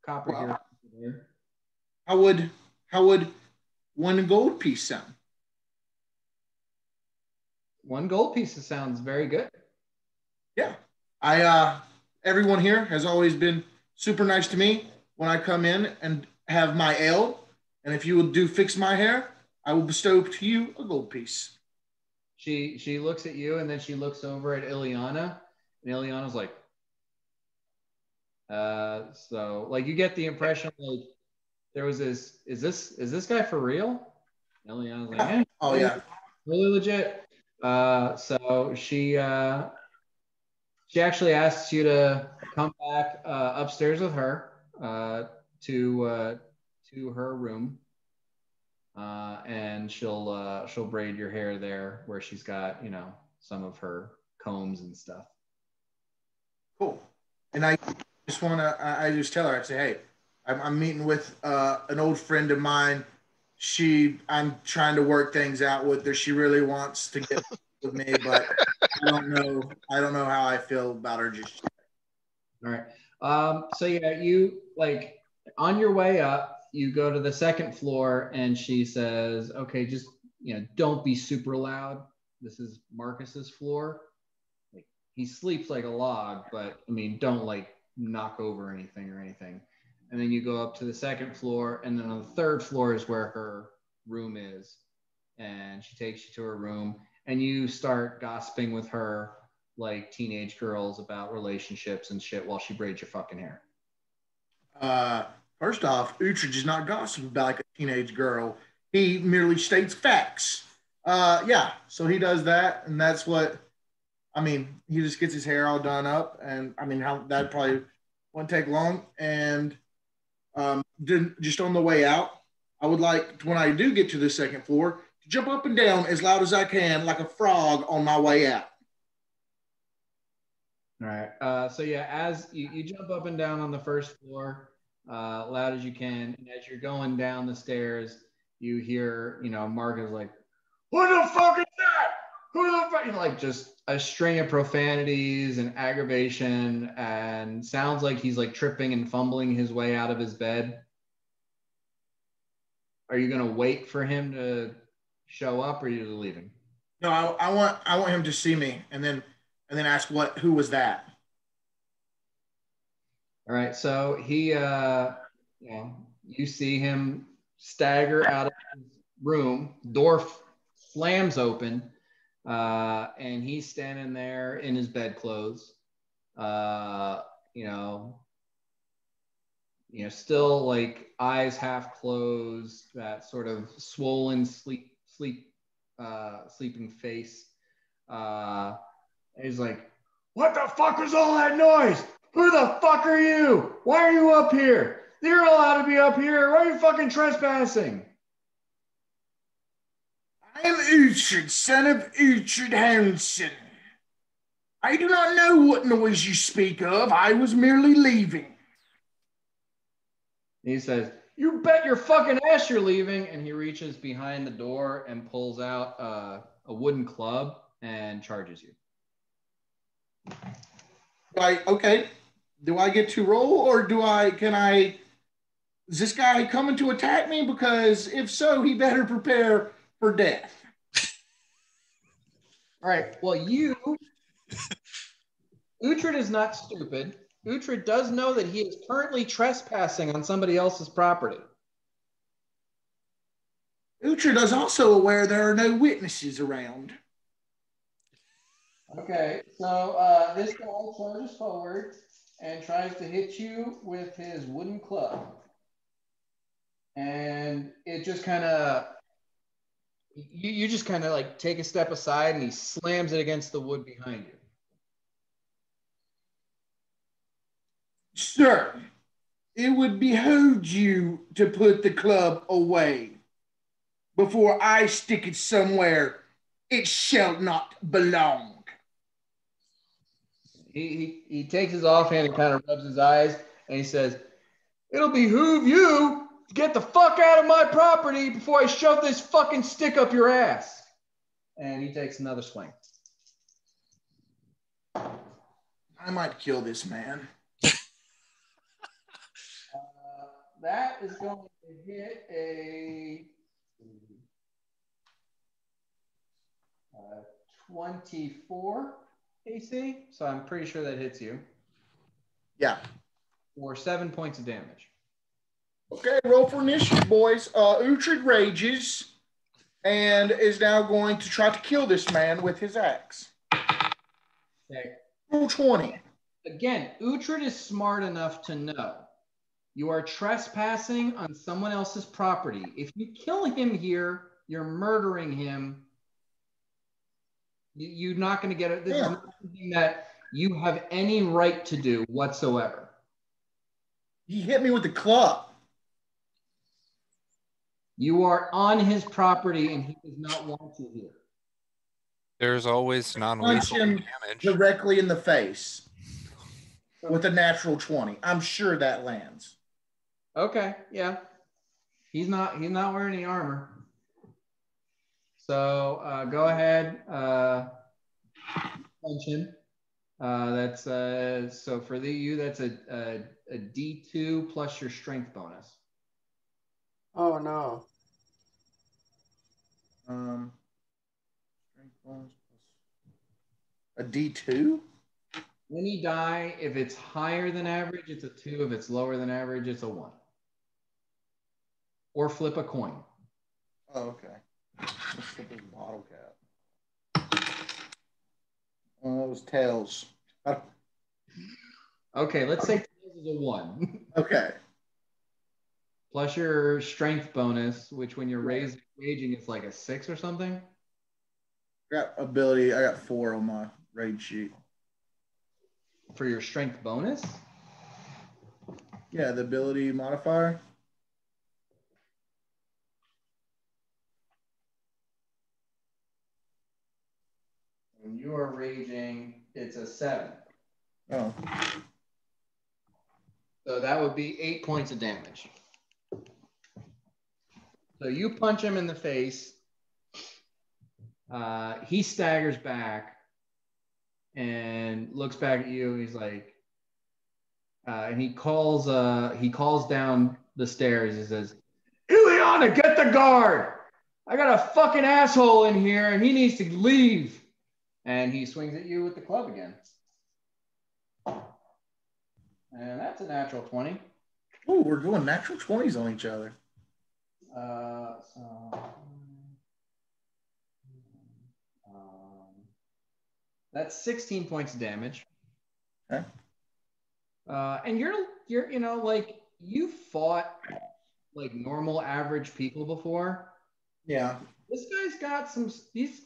copper here. How would one gold piece sound? One gold piece sounds very good. Yeah. Everyone here has always been super nice to me when I come in and have my ale. And if you will fix my hair, I will bestow to you a gold piece. She looks at you and then she looks over at Ileana, and Ileana's like, so like you get the impression like there was this, is this guy for real? And Ileana's like, yeah, oh yeah, really legit. So she actually asks you to come back upstairs with her to her room, and she'll braid your hair there where she's got, you know, some of her combs and stuff. Cool. And I just tell her, I say, hey, I'm meeting with an old friend of mine. I'm trying to work things out with her. She really wants to get with me, but I don't know how I feel about her just yet. All right. So yeah, you like on your way up, you go to the second floor, and she says, okay, just, you know, don't be super loud. This is Marcus's floor. Like, he sleeps like a log, but I mean, don't like knock over anything or anything. And then you go up to the second floor, and then on the third floor is where her room is. And she takes you to her room, and you start gossiping with her like teenage girls about relationships and shit while she braids your fucking hair. First off, Uhtred does not gossip about like a teenage girl. He merely states facts. Yeah, so he does that, and that's what, I mean, he just gets his hair all done up, and I mean, how that probably won't take long. And just on the way out, I would like, when I do get to the second floor, to jump up and down as loud as I can, like a frog on my way out. All right. So yeah, as you jump up and down on the first floor, loud as you can, and as you're going down the stairs, you hear, you know, Mark is like, "What the fuck is that? Who the fuck?" You know, like just a string of profanities and aggravation, and sounds like he's like tripping and fumbling his way out of his bed. Are you gonna wait for him to show up, or are you leaving? No, I want him to see me, and then ask who was that. All right, so he, you see him stagger out of his room, door slams open, and he's standing there in his bedclothes, you know, still like eyes half closed, that sort of swollen sleep sleeping face. He's like, "What the fuck was all that noise? Who the fuck are you? Why are you up here? You're allowed to be up here. Why are you fucking trespassing?" I am Uhtred, son of Uhtred Houndson. I do not know what noise you speak of. I was merely leaving. He says, "You bet your fucking ass you're leaving." And he reaches behind the door and pulls out a wooden club and charges you. Okay. Do I get to roll or is this guy coming to attack me? Because if so, he better prepare for death. All right. Well, Uhtred is not stupid. Uhtred does know that he is currently trespassing on somebody else's property. Uhtred is also aware there are no witnesses around. Okay, so this guy charges forward and tries to hit you with his wooden club. And it just kind of, you just kind of like take a step aside and he slams it against the wood behind you. Sir, it would behoove you to put the club away before I stick it somewhere it shall not belong. He takes his offhand and kind of rubs his eyes and he says, "It'll behoove you to get the fuck out of my property before I shove this fucking stick up your ass." And he takes another swing. I might kill this man. That is going to hit a 24 AC. So I'm pretty sure that hits you. Yeah. For 7 points of damage. Okay, roll for initiative, boys. Uhtred rages and is now going to try to kill this man with his axe. Okay. Roll 20. Again, Uhtred is smart enough to know you are trespassing on someone else's property. If you kill him here, you're murdering him. You're not going to get it. This is not something that you have any right to do whatsoever. He hit me with the club. You are on his property and he does not want you here. There's always non-lethal Punch him damage. directly in the face with a natural 20. I'm sure that lands. Okay, yeah. He's not wearing any armor. So go ahead, punch him. That's so for you that's a D2 plus your strength bonus. Oh no. Strength bonus plus a D2? Any die, if it's higher than average, it's a 2. If it's lower than average, it's a 1. Or flip a coin. Oh, okay. Let's flip this bottle cap. Oh, it was tails. Okay, let's say tails is a 1. Okay. Plus your strength bonus, which when you're raging, it's like a 6 or something. I got 4 on my raid sheet. For your strength bonus? Yeah, the ability modifier. When you are raging, it's a 7. Oh. So that would be 8 points of damage. So you punch him in the face. He staggers back and looks back at you. He's like, and he calls down the stairs. He says, "Ileana, get the guard. I got a fucking asshole in here and he needs to leave." And he swings at you with the club again. And that's a natural 20. Oh, we're doing natural 20s on each other. That's 16 points of damage. Okay. And you're like you fought like normal average people before. Yeah. This guy's got some. He's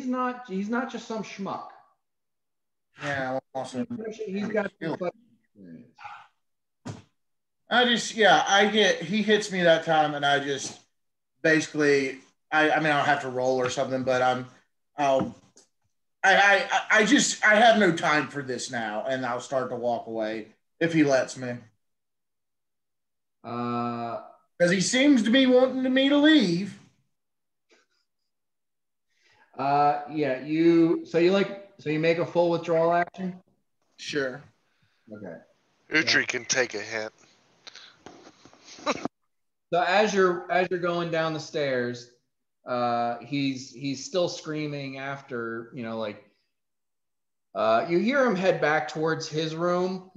not just some schmuck. Yeah. Also, He's got some fucking experience. he hits me that time, and I just basically, I mean, I'll have to roll or something, but I'll, I have no time for this now, and I'll start to walk away if he lets me. Because he seems to be wanting me to leave. Yeah, so you make a full withdrawal action? Sure. Okay. Utri can take a hint. So as you're going down the stairs, he's still screaming after, you hear him head back towards his room,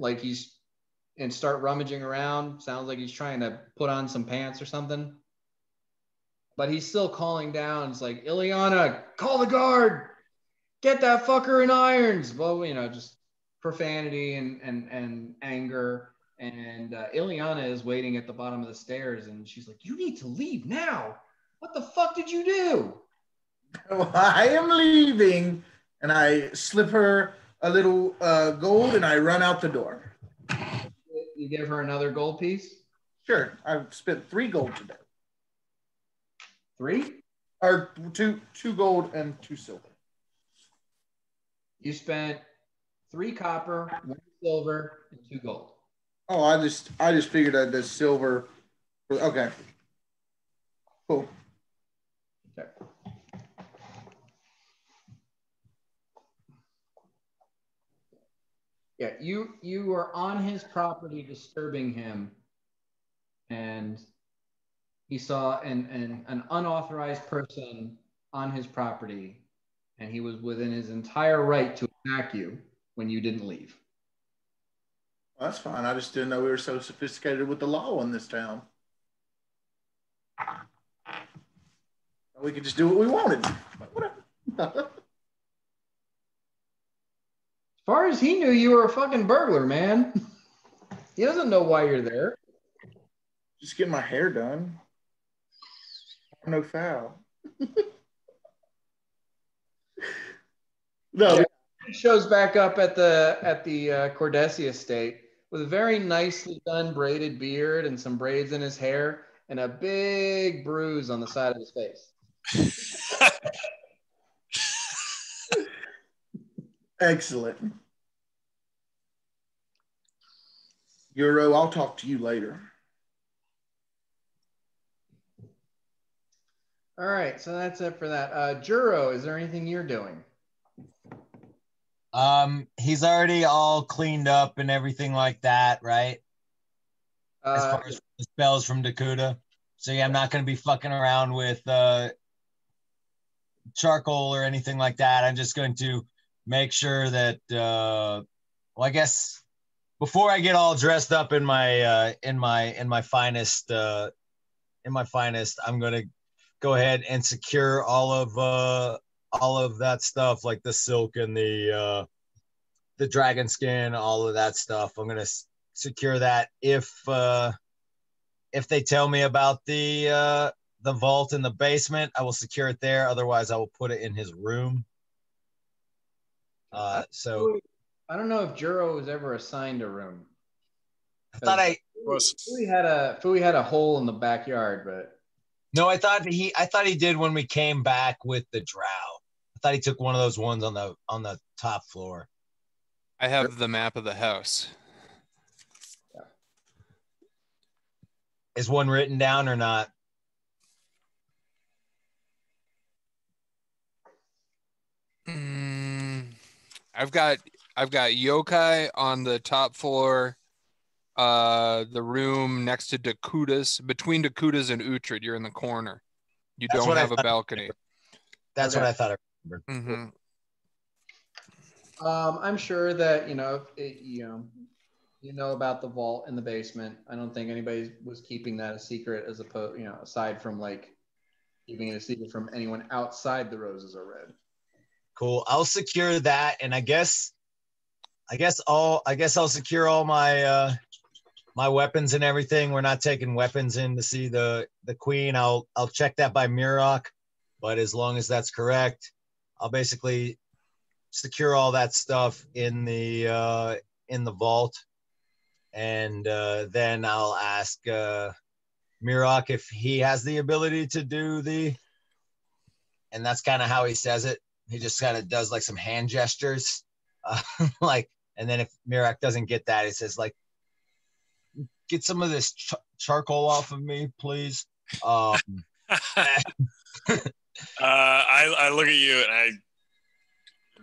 and start rummaging around. Sounds like he's trying to put on some pants or something. But he's still calling down. It's like, Ileana, call the guard. Get that fucker in irons. Well, just profanity and anger. And Ileana is waiting at the bottom of the stairs, and she's like, you need to leave now. What the fuck did you do? Well, I am leaving, and I slip her a little gold, and I run out the door. You give her another gold piece? Sure. I've spent 3 gold today. 3? Or two gold and 2 silver. You spent 3 copper, 1 silver, and 2 gold. Oh, I just figured that the silver. Okay. Cool. Okay. Yeah, you were on his property disturbing him, and he saw an unauthorized person on his property, and he was within his entire right to attack you when you didn't leave. Well, that's fine. I just didn't know we were so sophisticated with the law in this town. We could just do what we wanted. Whatever. As far as he knew, you were a fucking burglar, man. He doesn't know why you're there. Just getting my hair done. No foul. No. Yeah. He shows back up at the Cordesi estate with a very nicely done braided beard and some braids in his hair and a big bruise on the side of his face. Excellent. Euro, I'll talk to you later. All right, so that's it for that. Juro, is there anything you're doing? He's already all cleaned up and everything like that, right? As far as the spells from Dakota. So yeah, I'm not going to be fucking around with charcoal or anything like that. I'm just going to make sure that well, I guess before I get all dressed up in my finest I'm going to go ahead and secure all of that stuff, like the silk and the dragon skin, all of that stuff. I'm going to secure that. If they tell me about the vault in the basement, I will secure it there. Otherwise, I will put it in his room. So I don't know if Juro was ever assigned a room. I thought Fui had a hole in the backyard, but no, I thought he did when we came back with the drow. I thought he took one of those ones on the top floor. I have the map of the house. Yeah. Is one written down or not? I've got yokai on the top floor. The room next to Dakota's, between Dakota's and Uhtred, you're in the corner. You don't have a balcony. That's what I thought I remembered. Mm-hmm. I'm sure that you know about the vault in the basement. I don't think anybody was keeping that a secret, as opposed, aside from like keeping it a secret from anyone outside the Roses Are Red. Cool. I'll secure that, and I guess I'll secure all my my weapons and everything. We're not taking weapons in to see the queen. I'll check that by Mirok, but as long as that's correct, I'll basically secure all that stuff in the vault, and then I'll ask Mirok if he has the ability to do and that's kind of how he says it. He just kind of does like some hand gestures, like, and then if Mirok doesn't get that, he says like, get some of this charcoal off of me, please. I look at you and I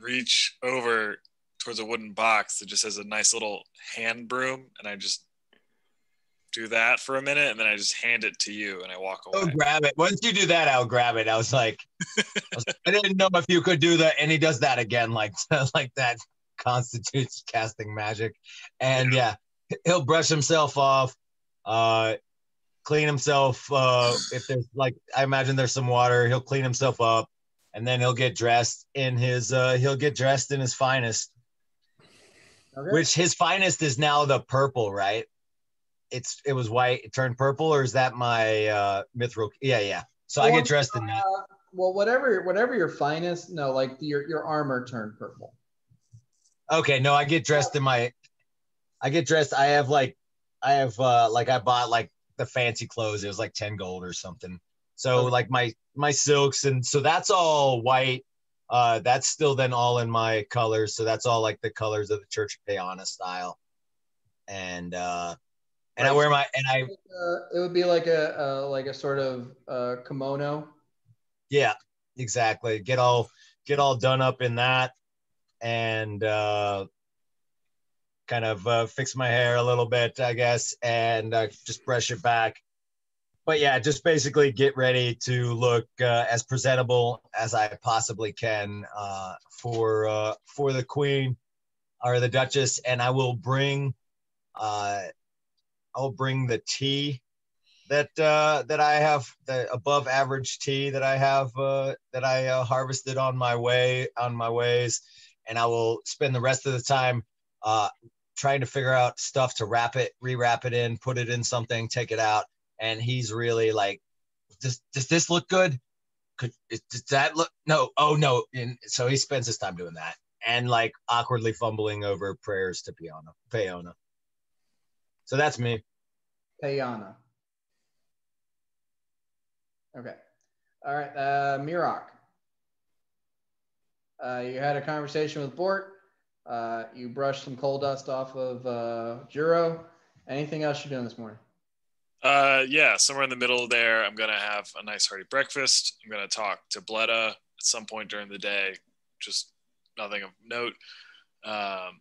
reach over towards a wooden box that just has a nice little hand broom, and I just do that for a minute, and then I just hand it to you, and I walk away. Oh, grab it. Once you do that, I'll grab it. I was like, I didn't know if you could do that, and he does that again, like that constitutes casting magic, and yeah, he'll brush himself off, clean himself. If there's like, I imagine there's some water, he'll clean himself up, and then he'll get dressed in his finest. Okay. Which his finest is now the purple, right? It was white, it turned purple, or is that my mithril? Yeah. So I get dressed in that. Well, whatever your finest, no, like your armor turned purple. Okay, no, I get dressed in my. I get dressed. I bought like the fancy clothes. It was like 10 gold or something. So like my silks, and so that's all white. That's still then all in my colors. So that's all like the colors of the Church of Payana style. And I wear my, and I. It would be like a sort of kimono. Yeah, exactly. Get all done up in that, and kind of fix my hair a little bit, I guess, and just brush it back. But yeah, just basically get ready to look as presentable as I possibly can for the queen or the Duchess, and I will bring the tea that I have, the above average tea that I have that I harvested on my ways, and I will spend the rest of the time trying to figure out stuff to rewrap it in, put it in something, take it out. And he's really like, does this look good? Does that look? No. Oh no. And so he spends his time doing that and like awkwardly fumbling over prayers to Payona. So that's me. Payana. Okay. All right. Mirok. You had a conversation with Bort. You brushed some coal dust off of Juro. Anything else you're doing this morning? Yeah, somewhere in the middle there, I'm gonna have a nice hearty breakfast. I'm gonna talk to Bletta at some point during the day, just nothing of note. I'm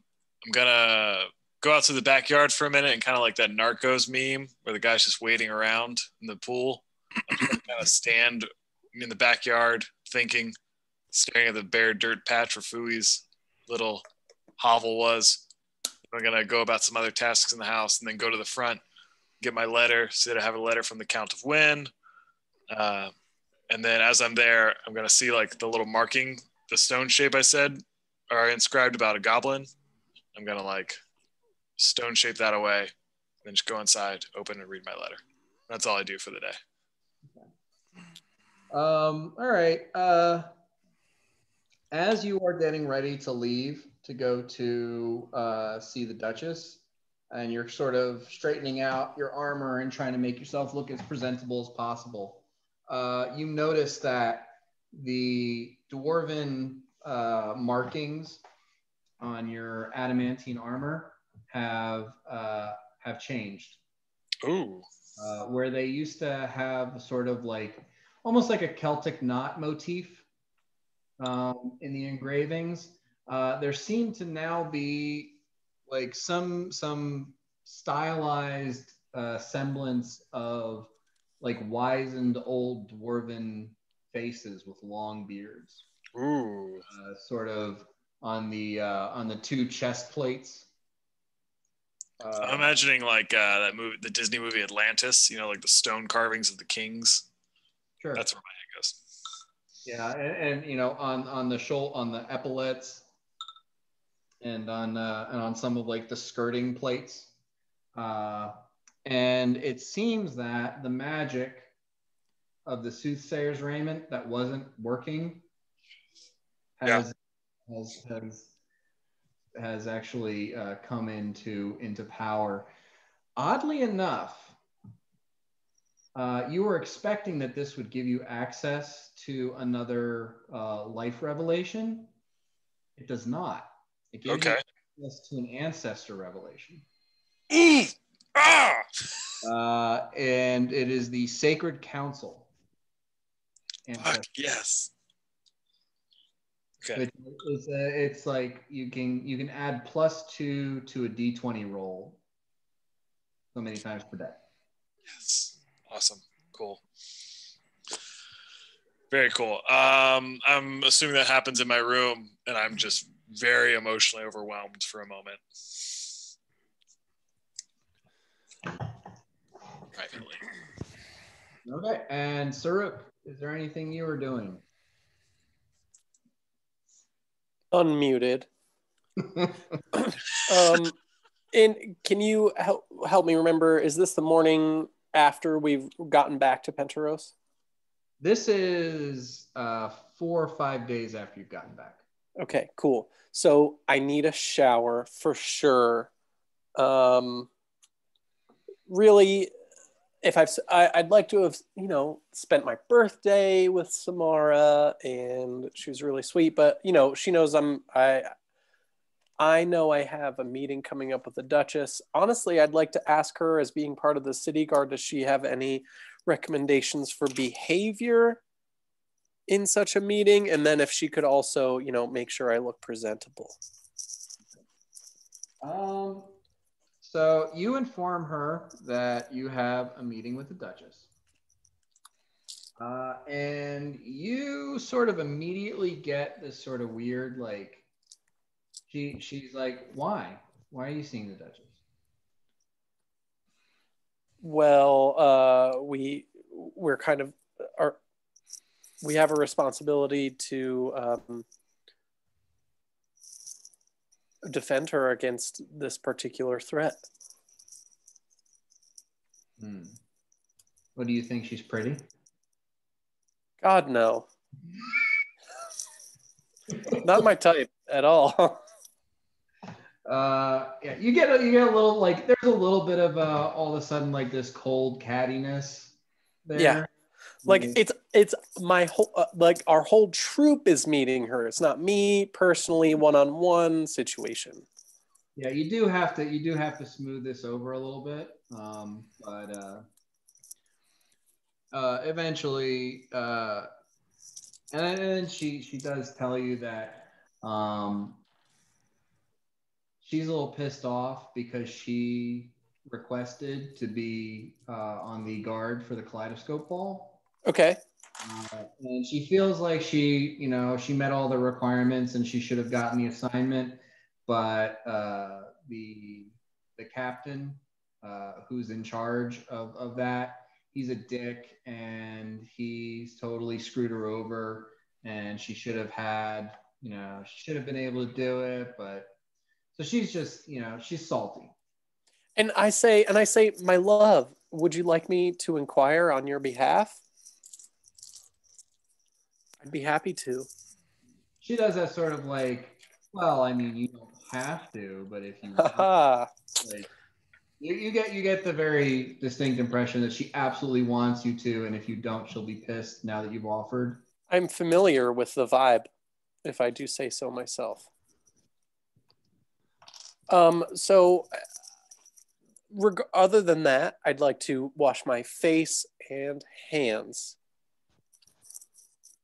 gonna go out to the backyard for a minute and kind of like that Narcos meme where the guy's just waiting around in the pool. I'm just gonna kind of stand in the backyard thinking, staring at the bare dirt patch where Fui's little hovel was. I'm gonna go about some other tasks in the house and then go to the front, get my letter, see that I have a letter from the Count of Wynn. And then as I'm there, I'm going to see like the little marking, the stone shape I said, are inscribed about a goblin. I'm going to like stone shape that away, then just go inside, open and read my letter. That's all I do for the day. Okay. All right. As you are getting ready to leave to go to see the Duchess, and you're sort of straightening out your armor and trying to make yourself look as presentable as possible, you notice that the dwarven markings on your adamantine armor have changed. Ooh. Where they used to have sort of like almost like a Celtic knot motif in the engravings, there seem to now be like some stylized semblance of like wizened old dwarven faces with long beards. Ooh. Sort of on the two chest plates. I'm imagining like that movie, the Disney movie Atlantis. You know, like the stone carvings of the kings. Sure. That's where my head goes. Yeah, and you know, on the epaulets, and on some of like the skirting plates, And it seems that the magic of the soothsayer's raiment that wasn't working has actually come into power. Oddly enough, you were expecting that this would give you access to another life revelation. It does not. It gives you access to an ancestor revelation. And it is the Sacred Council. Fuck yes. Okay. It's like you can add +2 to a D20 roll so many times per day. Yes. Awesome. Cool. Very cool. I'm assuming that happens in my room, and I'm just very emotionally overwhelmed for a moment. Privately. Okay. And Saruk, is there anything you were doing? Unmuted. And can you help me remember, is this the morning after we've gotten back to Penteros? This is 4 or 5 days after you've gotten back. Okay, cool. So I need a shower for sure. Really, if I'd like to have, spent my birthday with Samara, and she was really sweet, but she knows I know I have a meeting coming up with the Duchess. Honestly, I'd like to ask her, as being part of the city guard, does she have any recommendations for behavior in such a meeting? And then if she could also, make sure I look presentable. So you inform her that you have a meeting with the Duchess. And you sort of immediately get this sort of weird, like, she's like, why? Why are you seeing the Duchess? Well, we're kind of we have a responsibility to defend her against this particular threat. What do you think? She's pretty? God, no. Not my type at all. Yeah, you get a little, like, there's a little bit of all of a sudden, like, this cold cattiness there. Yeah, like it's my whole like our whole troop is meeting her. It's not me personally, one-on-one situation. Yeah, you do have to smooth this over a little bit, but eventually, and then she does tell you that she's a little pissed off because she requested to be on the guard for the Kaleidoscope Ball. Okay. And she feels like she met all the requirements and she should have gotten the assignment, but the captain who's in charge of that, he's a dick and he's totally screwed her over, and she should have had, she should have been able to do it, but so she's just, she's salty. And I say, my love, would you like me to inquire on your behalf? I'd be happy to. She does that sort of like, well, I mean, you don't have to, but if you want, like, you get the very distinct impression that she absolutely wants you to, and if you don't, she'll be pissed now that you've offered. I'm familiar with the vibe, if I do say so myself. So other than that, I'd like to wash my face and hands,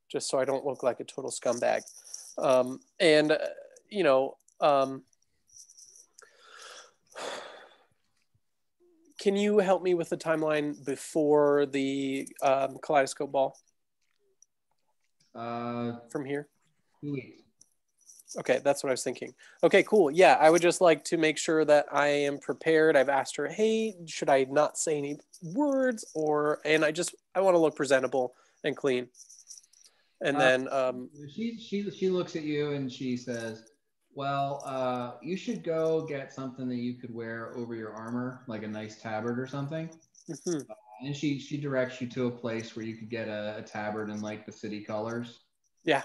just so I don't look like a total scumbag. Can you help me with the timeline before the Kaleidoscope Ball? From here? 2 weeks. Okay, that's what I was thinking. Okay, cool. Yeah, I would just like to make sure that I am prepared. I've asked her, hey, should I not say any words? And I want to look presentable and clean. And then she looks at you and she says, Well, you should go get something that you could wear over your armor, like a nice tabard or something. Mhm. And she directs you to a place where you could get a tabard in like the city colors. Yeah.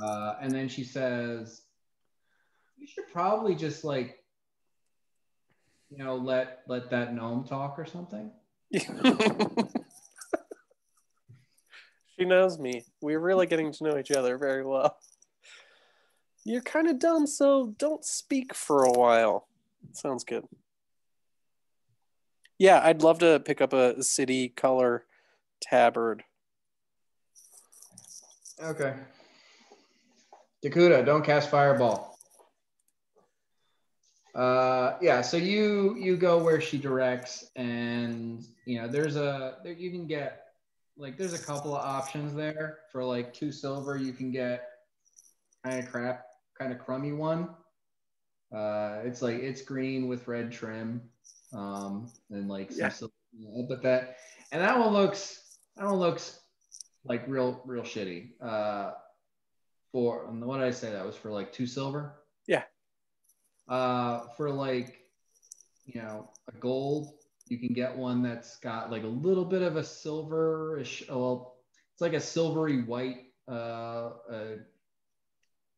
And then she says, you should probably just like, let that gnome talk or something. She knows me. We're really getting to know each other very well. You're kind of dumb, so don't speak for a while. Sounds good. Yeah, I'd love to pick up a city color tabard. Okay. Dakuda, don't cast fireball. Yeah, so you go where she directs, and there's you can get there's a couple of options there for like 2 silver. You can get kind of crummy one. It's green with red trim, and like some silver, but that one looks like real shitty. What did I say? That was for like 2 silver. Yeah. For like a gold, you can get one that's got like a little bit of a silverish. Well, it's like a silvery white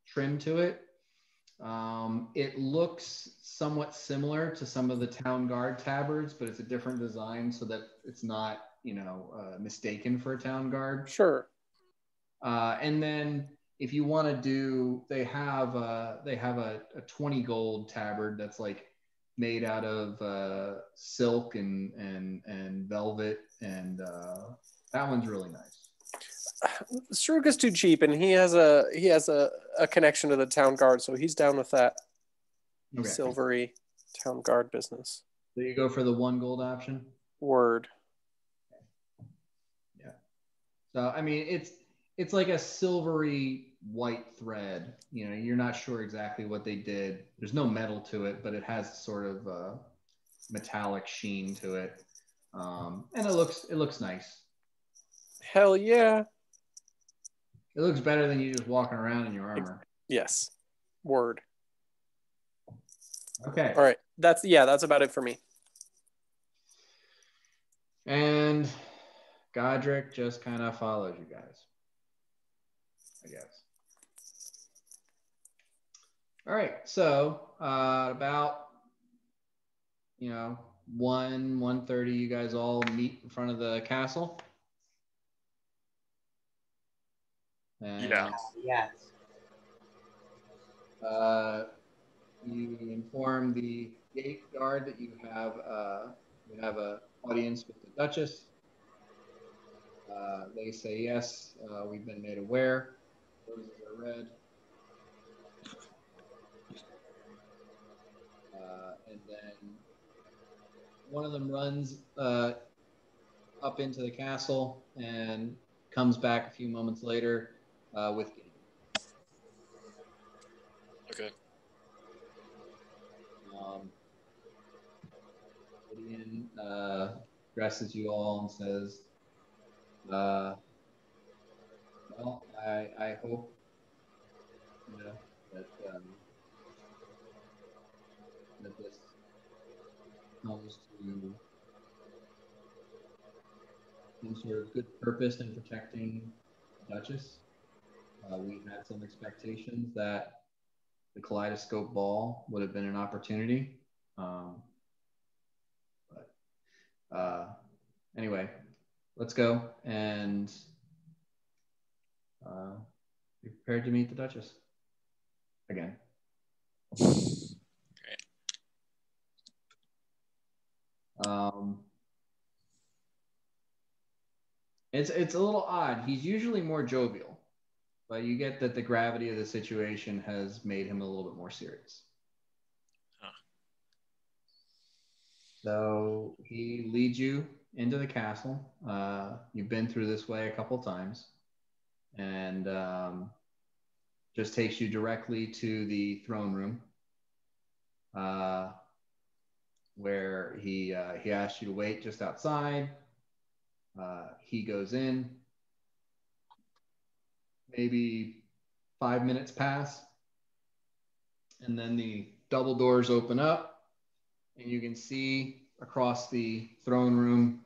trim to it. It looks somewhat similar to some of the town guard tabards, but it's a different design so that it's not mistaken for a town guard. Sure. And then if you want to do, they have a 20 gold tabard that's like made out of silk and velvet, and that one's really nice. Strug is too cheap, and he has a connection to the town guard, so he's down with that silvery town guard business. So you go for the 1 gold option? Word. Yeah. So I mean, it's like a silvery white thread. You're not sure exactly what they did. There's no metal to it, but it has sort of a metallic sheen to it, and it looks nice. Hell yeah. It looks better than you just walking around in your armor. Yes. Word. Okay. All right. That's about it for me. And Godric just kind of follows you guys, I guess. All right. So about 1:30, you guys all meet in front of the castle. And, Yes. you inform the gate guard that you have a audience with the Duchess. They say yes. We've been made aware. Roses are red. And then one of them runs up into the castle and comes back a few moments later with Gideon. Okay. Gideon addresses you all and says, well, I hope that this comes to some sort of good purpose in protecting the Duchess. We had some expectations that the Kaleidoscope Ball would have been an opportunity. But anyway, let's go and be prepared to meet the Duchess again. It's a little odd. He's usually more jovial, but you get that the gravity of the situation has made him a little bit more serious. Huh. So he leads you into the castle. You've been through this way a couple times, and just takes you directly to the throne room, where he asks you to wait just outside. He goes in. Maybe 5 minutes pass, And then the double doors open up, and you can see across the throne room,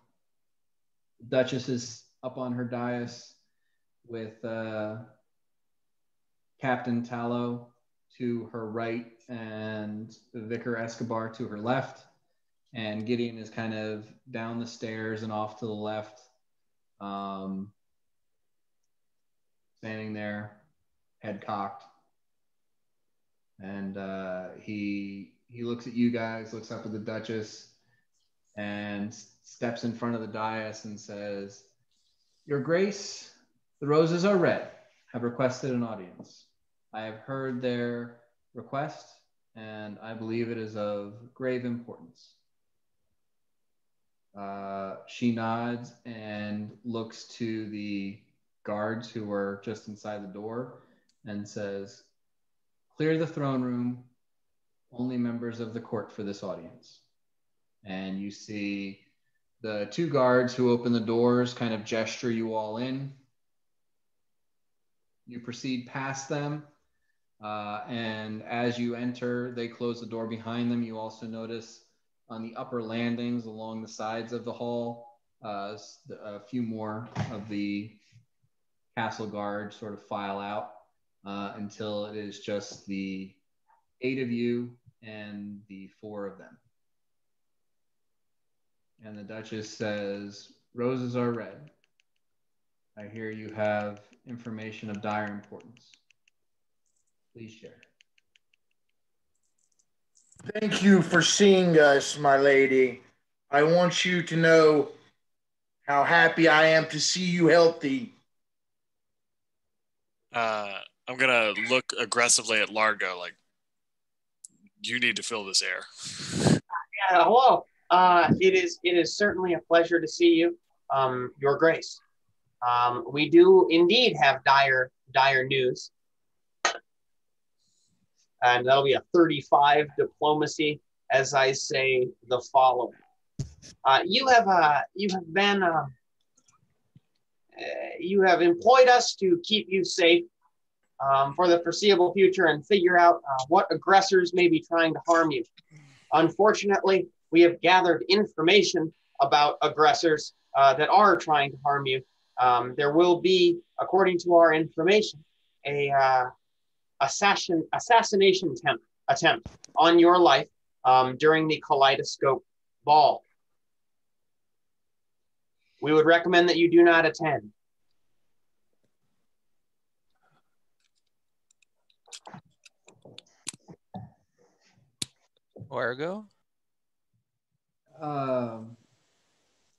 the Duchess is up on her dais with Captain Tallow to her right and Vicar Escobar to her left. And Gideon is kind of down the stairs and off to the left, standing there, head cocked. And he looks at you guys, looks up at the Duchess, and steps in front of the dais and says, "Your Grace, the Roses are red, have requested an audience. I have heard their request, and I believe it is of grave importance." She nods and looks to the guards who are just inside the door and says, "Clear the throne room, only members of the court for this audience." And you see the two guards who open the doors kind of gesture you all in. You proceed past them, and as you enter, they close the door behind them. You also notice on the upper landings along the sides of the hall, a few more of the castle guard sort of file out until it is just the 8 of you and the 4 of them. And the Duchess says, "Roses are red. I hear you have information of dire importance. Please share." Thank you for seeing us, my lady. I want you to know how happy I am to see you healthy. I'm gonna look aggressively at Largo, like, you need to fill this air. Yeah, hello. It is certainly a pleasure to see you, Your Grace. We do indeed have dire news, and that'll be a 35 diplomacy as I say the following. You have employed us to keep you safe for the foreseeable future and figure out what aggressors may be trying to harm you. Unfortunately, we have gathered information about aggressors that are trying to harm you. There will be, according to our information, a assassination attempt on your life during the Kaleidoscope Ball. We would recommend that you do not attend. Largo?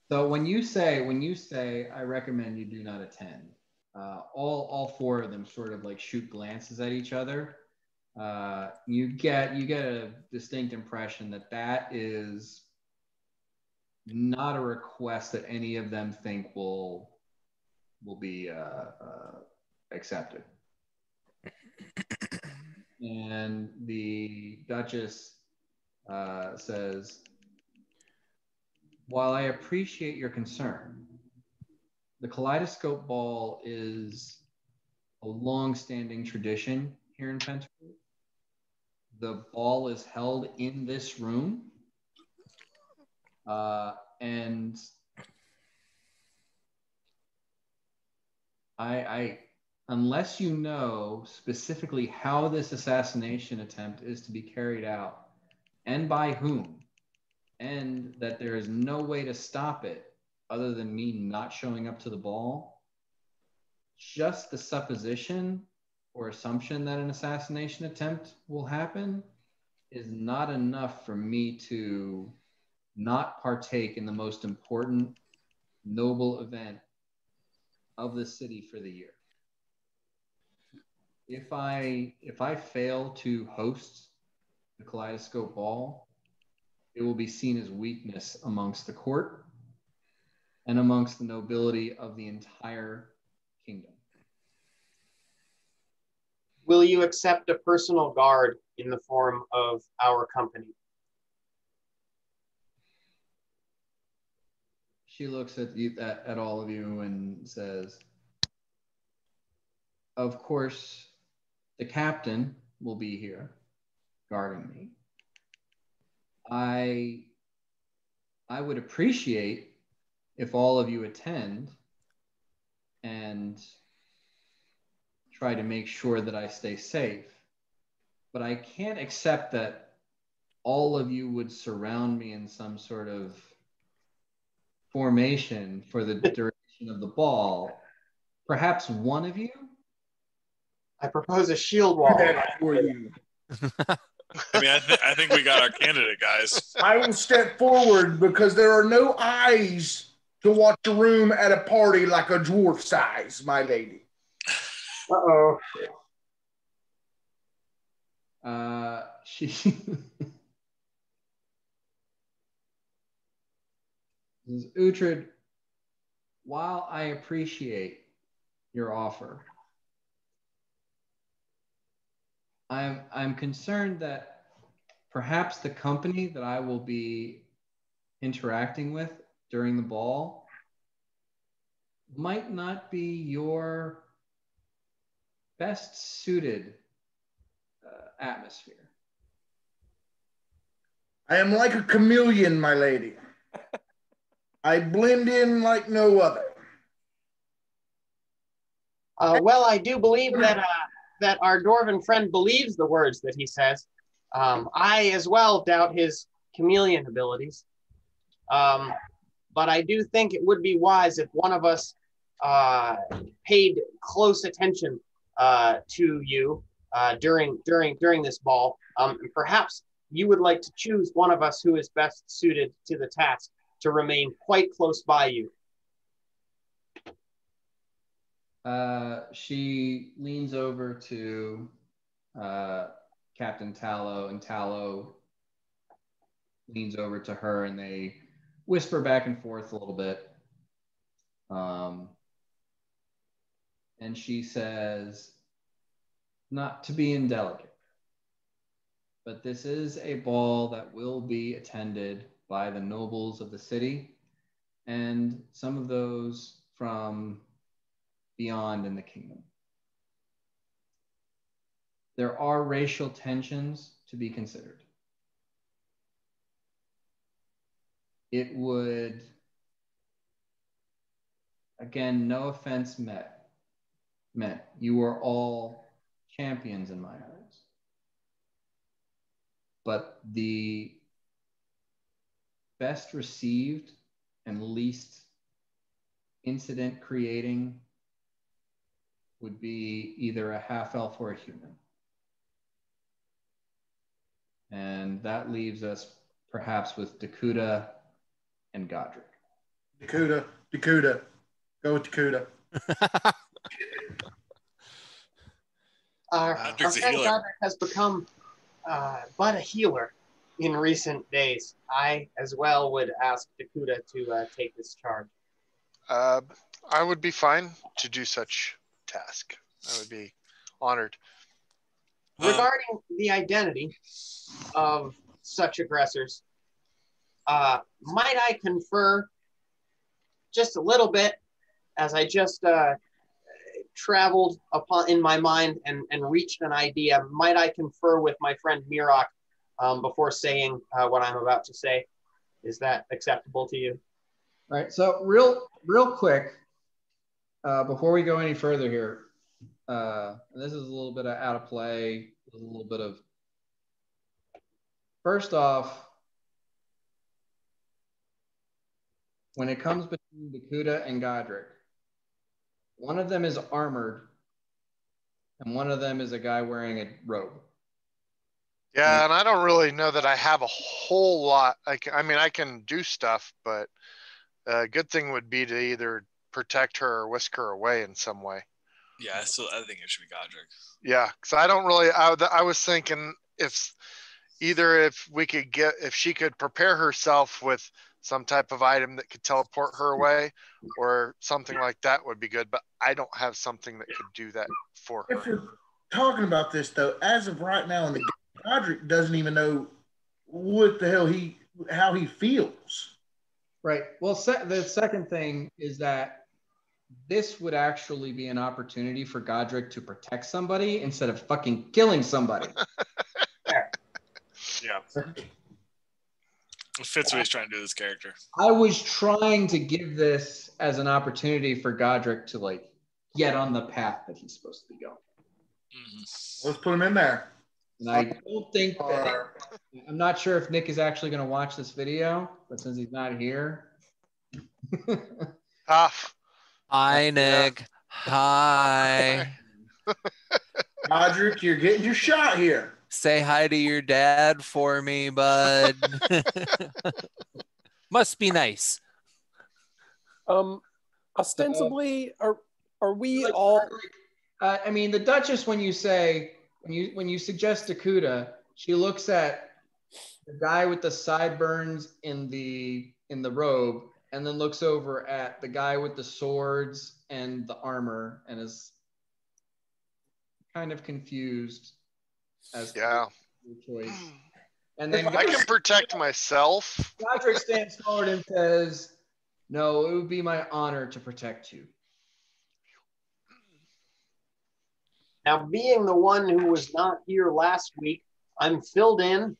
So when you say I recommend you do not attend, all 4 of them sort of like shoot glances at each other. You get a distinct impression that is not a request that any of them think will be accepted. And the Duchess says, "While I appreciate your concern, the Kaleidoscope Ball is a long-standing tradition here in Pennsylvania. The ball is held in this room, and I unless you know specifically how this assassination attempt is to be carried out and by whom, and that there is no way to stop it other than me not showing up to the ball, just the supposition or assumption that an assassination attempt will happen is not enough for me to not partake in the most important, noble event of the city for the year. If I fail to host the Kaleidoscope Ball, it will be seen as weakness amongst the court and amongst the nobility of the entire kingdom." Will you accept a personal guard in the form of our company? She looks at all of you and says, "Of course, the captain will be here, guarding me. I would appreciate if all of you attend and try to make sure that I stay safe. But I can't accept that all of you would surround me in some sort of formation for the duration of the ball. Perhaps one of you? I propose a shield wall. That for you. I mean, I think we got our candidate, guys. I will step forward because there are no eyes to watch a room at a party like a dwarf size, my lady. Uh-oh. She Mrs. Uhtred, while I appreciate your offer, I'm concerned that perhaps the company that I will be interacting with during the ball might not be your best suited atmosphere. I am like a chameleon, my lady. I blend in like no other. Well, I do believe that our dwarven friend believes the words that he says. I as well doubt his chameleon abilities. But I do think it would be wise if one of us paid close attention to you during this ball. And perhaps you would like to choose one of us who is best suited to the task to remain quite close by you. She leans over to Captain Tallow, and Tallow leans over to her, and they whisper back and forth a little bit. And she says, not to be indelicate, but this is a ball that will be attended by the nobles of the city and some of those from beyond in the kingdom. There are racial tensions to be considered. It would, again, no offense meant. You are all champions in my eyes. But the best received and least incident creating would be either a half-elf or a human. And that leaves us perhaps with Dakuda and Godric. Dakuda. Go with Dakuda. Our Godric's a friend healer. Godric has become but a healer in recent days. I as well would ask Dakuda to take this charge. I would be fine to do such task. I would be honored. Regarding the identity of such aggressors, might I confer just a little bit as I just traveled upon in my mind and reached an idea? Might I confer with my friend Mirok before saying what I'm about to say? Is that acceptable to you? All right, so real quick, before we go any further here, this is a little bit of out of play, a little bit of, first off, when it comes between Dakuda and Godric, one of them is armored and one of them is a guy wearing a robe. Yeah, and I don't really know that I have a whole lot. I mean, I can do stuff, but a good thing would be to either protect her or whisk her away in some way. Yeah, I think it should be Godric. Yeah, because I don't really. I was thinking if she could prepare herself with some type of item that could teleport her away, or something like that would be good. But I don't have something that could do that for her. If we're talking about this, though, as of right now in the game, Godric doesn't even know what the hell how he feels. Right. Well, the second thing is that this would actually be an opportunity for Godric to protect somebody instead of fucking killing somebody. Yeah. It fits what he's trying to do with this character. I was trying to give this as an opportunity for Godric to like get on the path that he's supposed to be going. Mm-hmm. Let's put him in there. And I don't think that I'm not sure if Nick is actually going to watch this video, but since he's not here. Tough. Hi, Nick. Hi. Roderick, you're getting your shot here. Say hi to your dad for me, bud. Must be nice. Ostensibly, are we Like, all? I mean, the Duchess, when you suggest Dakuta, she looks at the guy with the sideburns in the robe, and then looks over at the guy with the swords and the armor, and is kind of confused as to your choice. And then I can protect myself. Godric stands forward and says, "No, it would be my honor to protect you." Now, being the one who was not here last week, I'm filled in.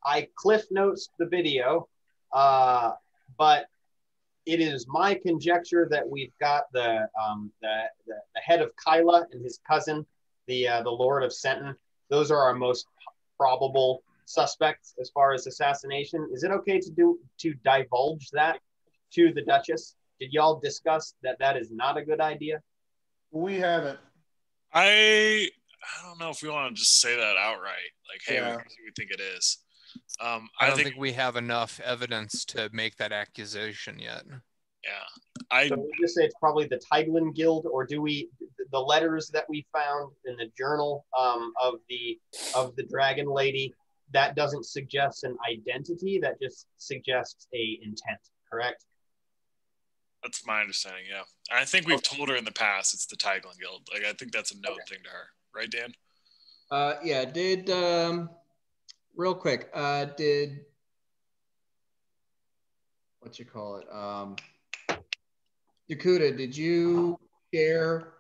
I cliff notes the video, but it is my conjecture that we've got the head of Kyla and his cousin, the Lord of Senton. Those are our most probable suspects as far as assassination. Is it okay to divulge that to the Duchess? Did y'all discuss that is not a good idea? We haven't. I don't know if we want to just say that outright. Like, hey, Yeah. we think it is. I don't think we have enough evidence to make that accusation yet. Yeah. So we just say it's probably the Tiglin Guild, or do we the letters that we found in the journal of the Dragon Lady, that doesn't suggest an identity, that just suggests a intent, correct? That's my understanding, yeah. I think we've told her in the past it's the Tiglin Guild. Like, I think that's a known thing to her. Right, Dan? Yeah, did real quick, did what you call it? Dakuta, did you share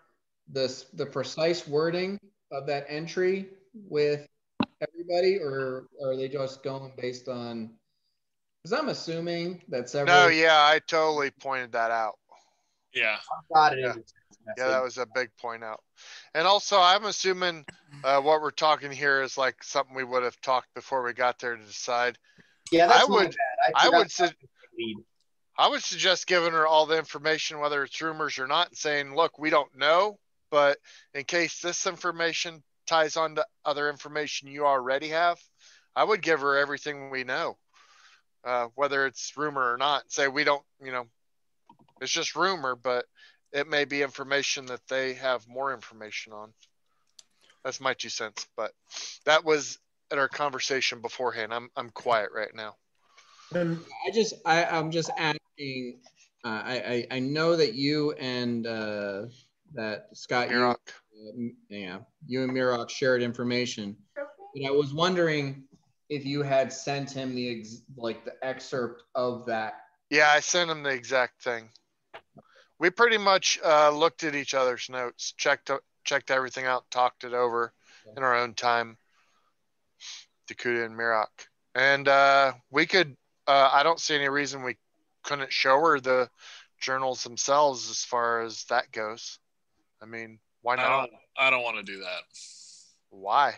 the precise wording of that entry with everybody, or are they just going based on? Because I'm assuming that several. No, yeah, I totally pointed that out. Yeah. I've got it in the text message. Yeah, that was a big point out. And also, I'm assuming what we're talking here is like something we would have talked before we got there to decide. Yeah, that's I would- my bad. I would suggest giving her all the information, whether it's rumors or not, and saying, look, we don't know, but in case this information ties on to other information you already have, I would give her everything we know, whether it's rumor or not. Say we don't, it's just rumor, but it may be information that they have more information on. That's my 2 cents, but that was at our conversation beforehand. I'm quiet right now. And I'm just asking. I know that you and that Scott, Mirok. you and Mirok shared information, but I was wondering if you had sent him the excerpt of that. Yeah, I sent him the exact thing. We pretty much looked at each other's notes, checked everything out, talked it over in our own time, Dakuta and Mirok. And we could, I don't see any reason we couldn't show her the journals themselves as far as that goes. I mean, why not? I don't want to do that. Why?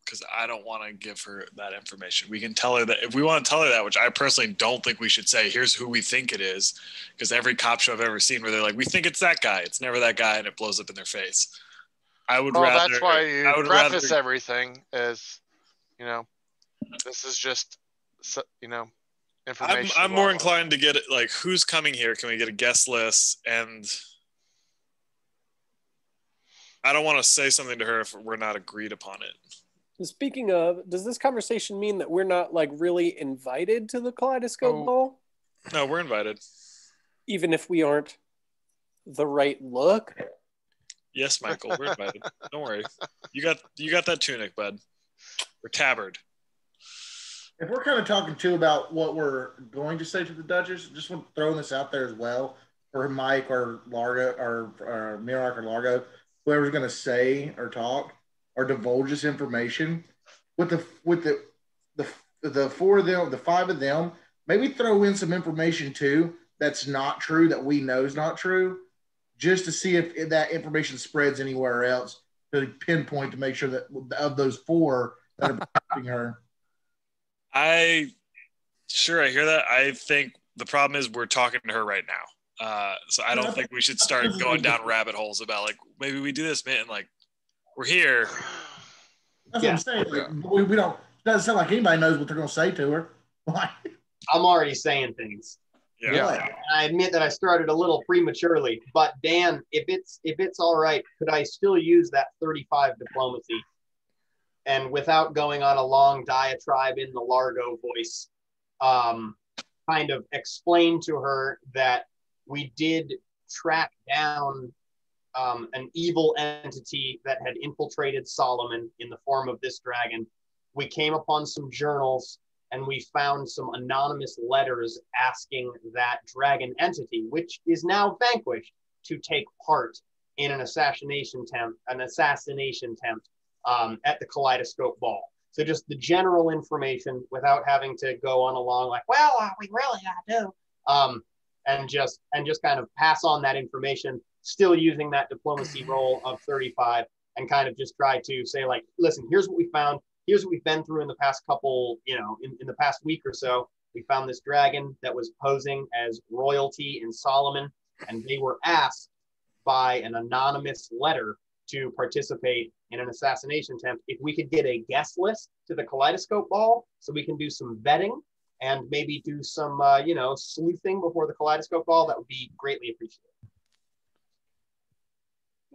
Because I don't want to give her that information. We can tell her that if we want to tell her that, which I personally don't think we should say, here's who we think it is. Because every cop show I've ever seen where they're like, we think it's that guy. It's never that guy. And it blows up in their face. I would rather. That's why you preface everything as, this is just, information. I'm more inclined to get it like, who's coming here? Can we get a guest list? And I don't want to say something to her if we're not agreed upon it. Speaking of, does this conversation mean that we're not like really invited to the Kaleidoscope Ball? No, we're invited. Even if we aren't the right look? Yes, Michael, we're invited. Don't worry. You got that tunic, bud. Or tabard. if we're kind of talking too about what we're going to say to the Duchess, just want to throw this out there as well for Mike or Largo or Mirok or Largo, whoever's going to say or talk or divulge this information. with the four of them, the five of them, maybe throw in some information too that's not true, that we know is not true, just to see if that information spreads anywhere else, to pinpoint, to make sure that of those four that are protecting her. I hear that. I think the problem is we're talking to her right now. So I don't think we should start going down rabbit holes about like, maybe we do this, man. And like, we're here. That's what I'm saying. Like, we don't, it doesn't sound like anybody knows what they're going to say to her. I'm already saying things. Yeah. I admit that I started a little prematurely, but Dan, if it's all right, could I still use that 35 diplomacy, and without going on a long diatribe in the Largo voice, kind of explain to her that we did track down an evil entity that had infiltrated Solomon in the form of this dragon. We came upon some journals, and we found some anonymous letters asking that dragon entity, which is now vanquished, to take part in an assassination attempt at the Kaleidoscope Ball. So just the general information without having to go on along like, well, we really gotta do, and just kind of pass on that information, still using that diplomacy roll of 35, and kind of just try to say like, listen, here's what we found. Here's what we've been through in the past couple, in the past week or so. We found this dragon that was posing as royalty in Solomon, and they were asked by an anonymous letter to participate in an assassination attempt. If we could get a guest list to the Kaleidoscope Ball, so we can do some vetting and maybe do some, sleuthing before the Kaleidoscope Ball, that would be greatly appreciated.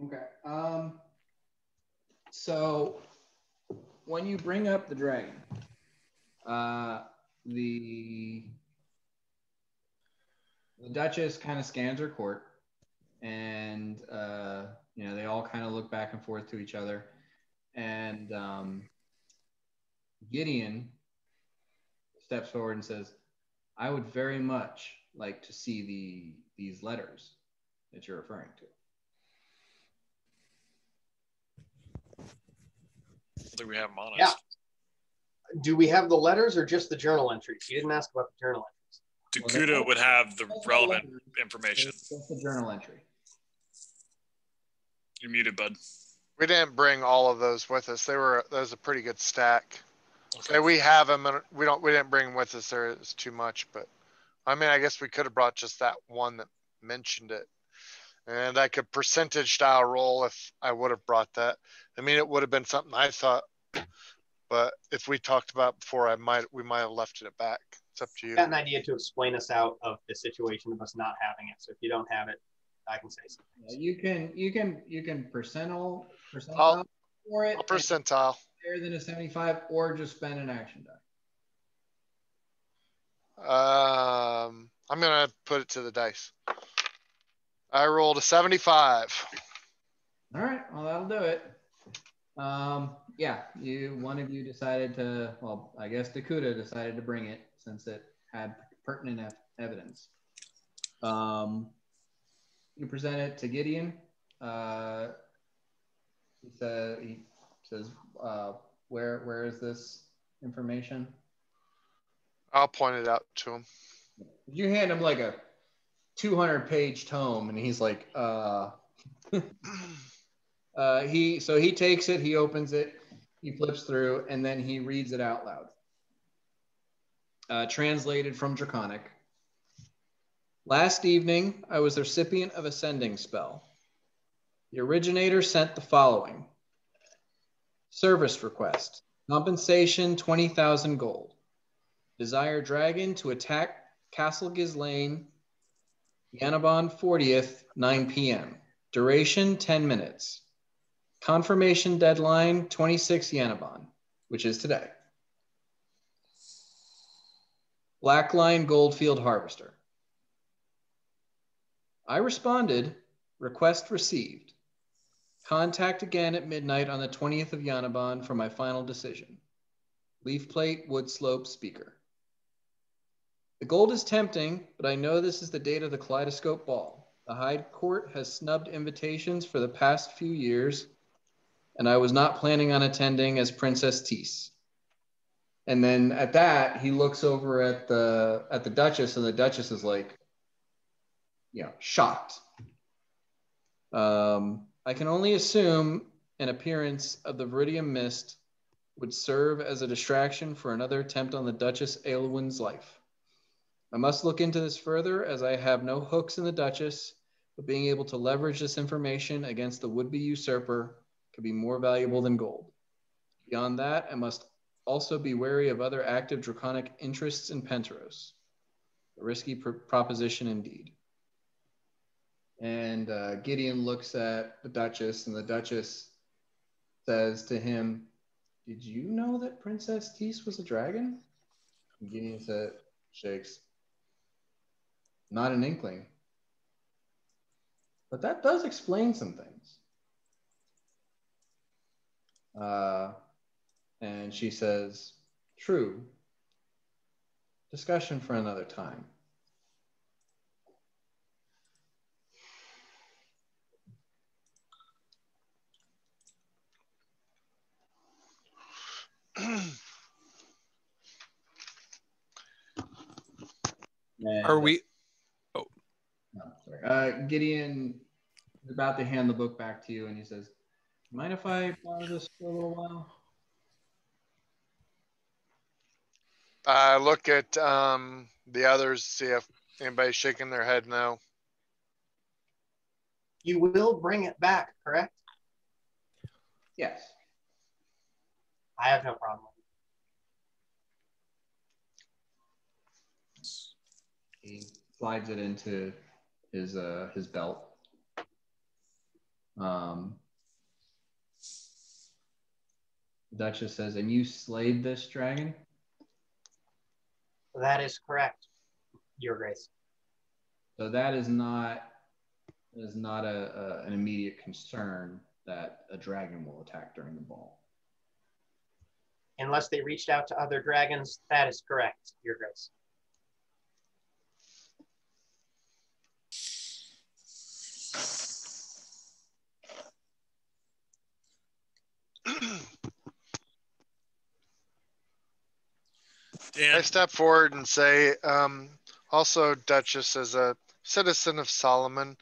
Okay. So when you bring up the dragon, the Duchess kind of scans her court, and they all kind of look back and forth to each other, and Gideon steps forward and says, "I would very much like to see these letters that you're referring to." I think we have them on us. Yeah. Do we have the letters or just the journal entries? You didn't ask about the journal entries. Dakuda would have the relevant information. It's just the journal entry. You're muted, bud. We didn't bring all of those with us. That was a pretty good stack. Okay. So we have them, and we didn't bring them with us. There is too much, but I mean, I guess we could have brought just that one that mentioned it, and I could percentage style roll if I would have brought that. I mean, it would have been something I thought, but if we talked about it before, we might have left it back. It's up to you. Got an idea to explain us out of the situation of us not having it. So if you don't have it, I can say something. You can percentile I'll for it. Percentile. Higher than a 75, or just spend an action die. I'm gonna put it to the dice. I rolled a 75. All right, well that'll do it. One of you decided to. Well, I guess Dakuda decided to bring it since it had pertinent evidence. You present it to Gideon. He says, where is this information? I'll point it out to him. You hand him like a 200-page tome, and he's like, he takes it, he opens it, he flips through, and then he reads it out loud. Translated from Draconic. Last evening, I was the recipient of a sending spell. The originator sent the following. Service request. Compensation 20,000 gold. Desire dragon to attack Castle Ghislaine, Yanabon 40th, 9 p.m. Duration 10 minutes. Confirmation deadline 26 Yanabon, which is today. Blackline Goldfield Harvester. I responded, request received. Contact again at midnight on the 20th of Yanabon for my final decision. Leaf plate, wood slope, speaker. The gold is tempting, but I know this is the date of the Kaleidoscope Ball. The Hyde Court has snubbed invitations for the past few years, and I was not planning on attending as Princess Teese. And then at that, he looks over at the Duchess, and the Duchess is like, shocked. I can only assume an appearance of the Viridian Mist would serve as a distraction for another attempt on the Duchess Aelwyn's life. I must look into this further, as I have no hooks in the Duchess, but being able to leverage this information against the would-be usurper could be more valuable than gold. Beyond that, I must also be wary of other active draconic interests in Penteros. A risky proposition indeed. And Gideon looks at the Duchess, and the Duchess says to him, "Did you know that Princess Teese was a dragon?" And Gideon shakes. "Not an inkling. But that does explain some things." And she says, "True. Discussion for another time." Are we? Oh, sorry. Gideon is about to hand the book back to you, and he says, "Mind if I borrow this for a little while?" I look at the others, see if anybody's shaking their head no. You will bring it back, correct? Yes. I have no problem. He slides it into his belt. The Duchess says, "And you slayed this dragon?" That is correct, Your Grace. So that is not an immediate concern that a dragon will attack during the ball. Unless they reached out to other dragons, that is correct, Your Grace. Dan, I step forward and say, also, Duchess, as a citizen of Solomon,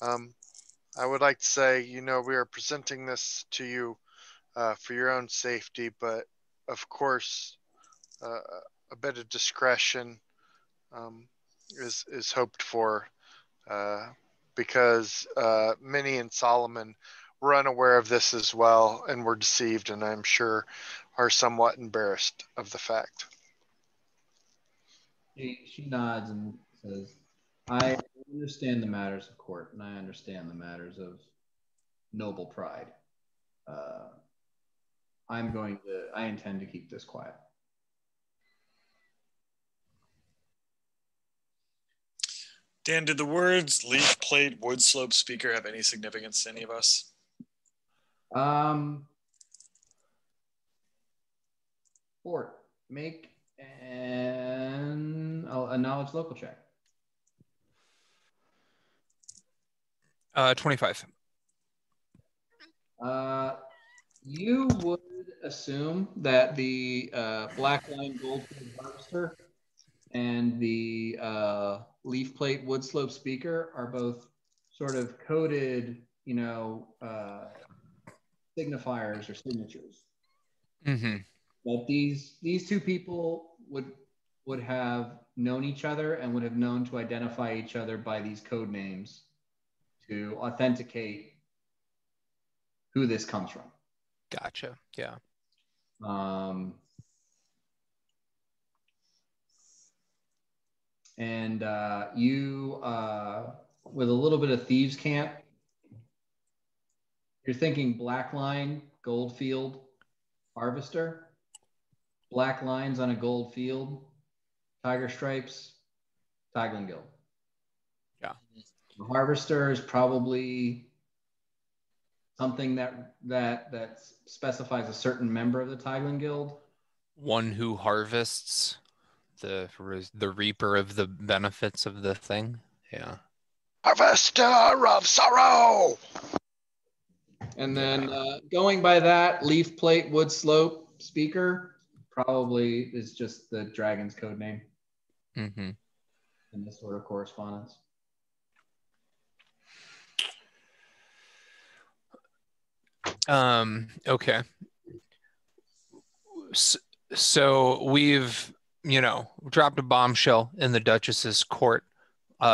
I would like to say, we are presenting this to you for your own safety, but of course, a bit of discretion is hoped for, because many in Solomon were unaware of this as well and were deceived, and I'm sure are somewhat embarrassed of the fact. She nods and says, "I understand the matters of court, and I understand the matters of noble pride. I intend to keep this quiet." Dan, did the words leaf plate wood slope speaker have any significance to any of us? Fort, make a knowledge local check. 25. You would assume that the black line goldfield harvester and the leaf plate wood slope speaker are both sort of coded, signifiers or signatures. Mm-hmm. That these two people would have known each other and would have known to identify each other by these code names to authenticate who this comes from. Gotcha. Yeah. And you, with a little bit of thieves' camp, you're thinking black line, gold field, harvester, black lines on a gold field, tiger stripes, Tiglin Guild. Yeah. The harvester is probably something that specifies a certain member of the Tiglin Guild. One who harvests, the reaper of the benefits of the thing. Yeah. Harvester of sorrow. And then going by that, leaf plate, wood slope speaker, probably is just the dragon's code name Mm-hmm. in this sort of correspondence. Okay. So we've, dropped a bombshell in the Duchess's court.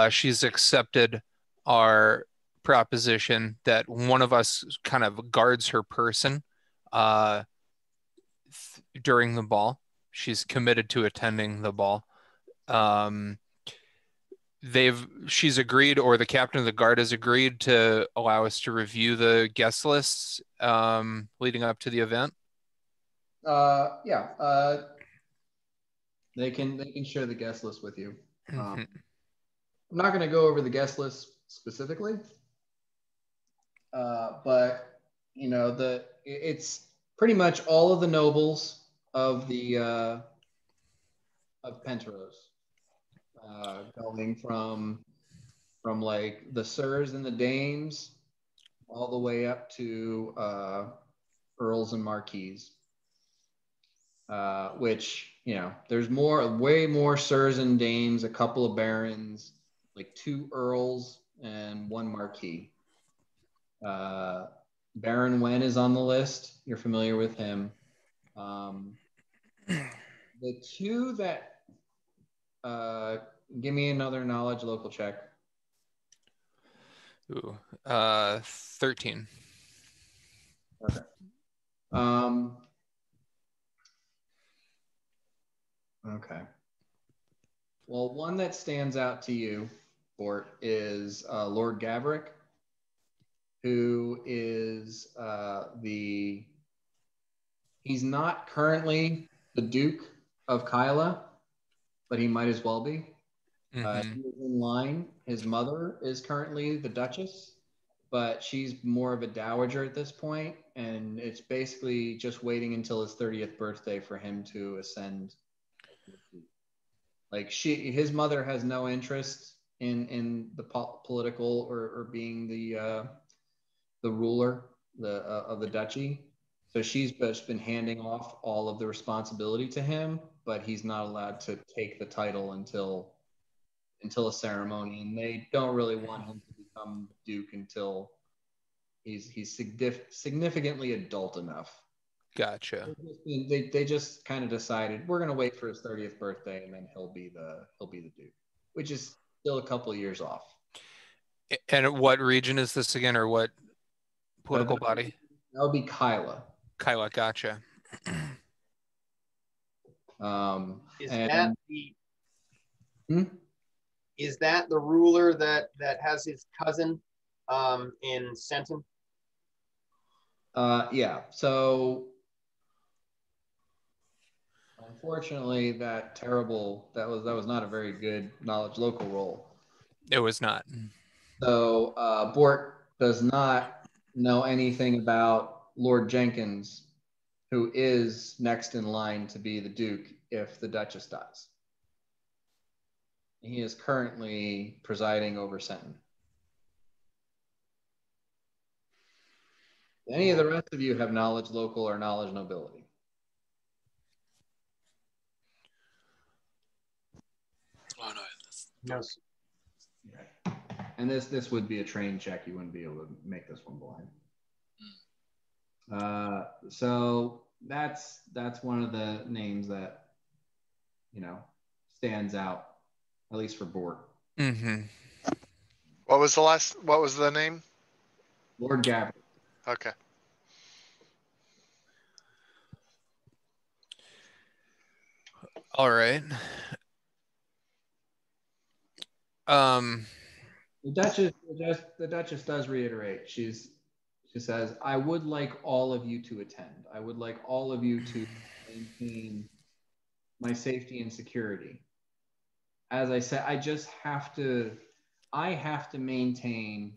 She's accepted our proposition that one of us kind of guards her person uh, during the ball. She's committed to attending the ball. She's agreed, or the captain of the guard has agreed to allow us to review the guest lists leading up to the event. Yeah. They can share the guest list with you. Mm-hmm. I'm not going to go over the guest list specifically, but it's pretty much all of the nobles of the of Penteros, going from like the sirs and the dames all the way up to earls and marquises. Which, there's way more sirs and dames, a couple of barons, like 2 earls and 1 marquis. Baron Wen is on the list. You're familiar with him. The 2 that give me another knowledge local check. Ooh, 13. Okay. Okay. Well, one that stands out to you, Bort, is Lord Gaverick, who is he's not currently the Duke of Kyla, but he might as well be. Mm-hmm. He is in line. His mother is currently the Duchess, but she's more of a dowager at this point, and it's basically just waiting until his 30th birthday for him to ascend. Like his mother has no interest in the political or being the ruler of the duchy, so she's just been handing off all of the responsibility to him, but he's not allowed to take the title until a ceremony, and they don't really want him to become duke until he's significantly adult enough. Gotcha. They just kind of decided we're going to wait for his 30th birthday and then he'll be the duke, which is still a couple of years off. And what region is this again, or what political body? That would be Kyla. Kyla, gotcha. Is that the ruler that has his cousin in Senton? Yeah. So unfortunately, that was not a very good knowledge local roll. It was not. So Bort does not know anything about Lord Jenkins, who is next in line to be the Duke if the Duchess dies. He is currently presiding over Senton. Any of the rest of you have knowledge local or knowledge nobility? Oh no. No. Okay. And this would be a train check. You wouldn't be able to make this one blind. So that's one of the names that stands out, at least for Bort. Mm-hmm. What was the name? Lord Gabbard. Okay. All right. The Duchess does reiterate. She says, "I would like all of you to attend. I would like all of you to maintain my safety and security. As I said, I have to maintain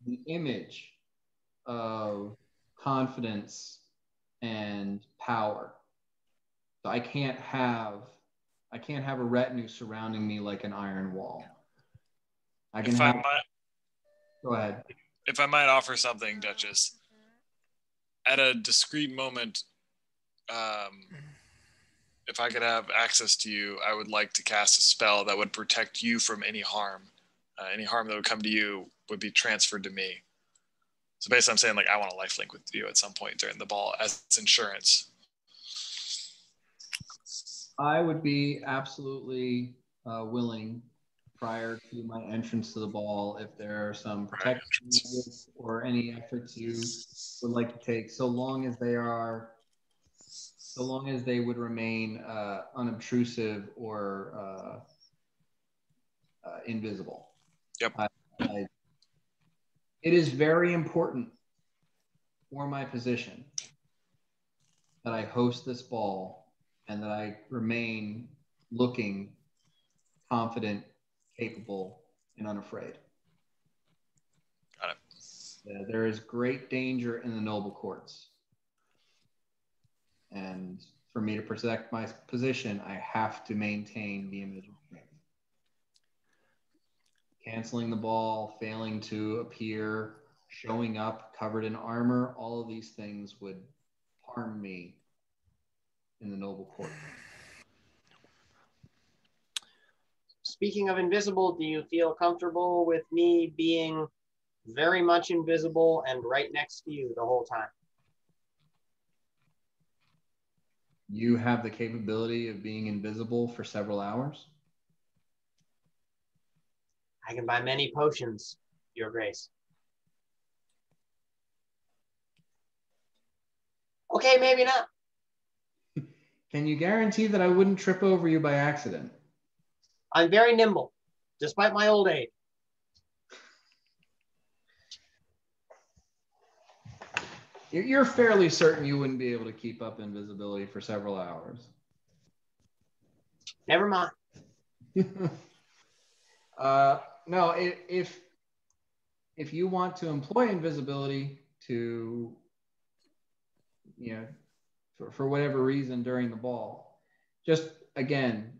the image of confidence and power. So I can't have a retinue surrounding me like an iron wall. Go ahead. If I might offer something, Duchess, at a discrete moment, if I could have access to you, I would like to cast a spell that would protect you from any harm. Any harm that would come to you would be transferred to me. So basically, I'm saying like I want a lifelink with you at some point during the ball as insurance. I would be absolutely willing prior to my entrance to the ball if there are some protection or any efforts you would like to take, so long as they would remain unobtrusive or invisible. Yep. It is very important for my position that I host this ball and that I remain looking confident, capable, and unafraid. Got it. There is great danger in the noble courts. And for me to protect my position, I have to maintain the image of strength. Canceling the ball, failing to appear, showing up covered in armor, all of these things would harm me in the noble court. Speaking of invisible, do you feel comfortable with me being very much invisible and right next to you the whole time? You have the capability of being invisible for several hours? I can buy many potions, Your Grace. Okay, maybe not. Can you guarantee that I wouldn't trip over you by accident? I'm very nimble, despite my old age. You're fairly certain you wouldn't be able to keep up invisibility for several hours. Never mind. No, if you want to employ invisibility to, for whatever reason during the ball, just again,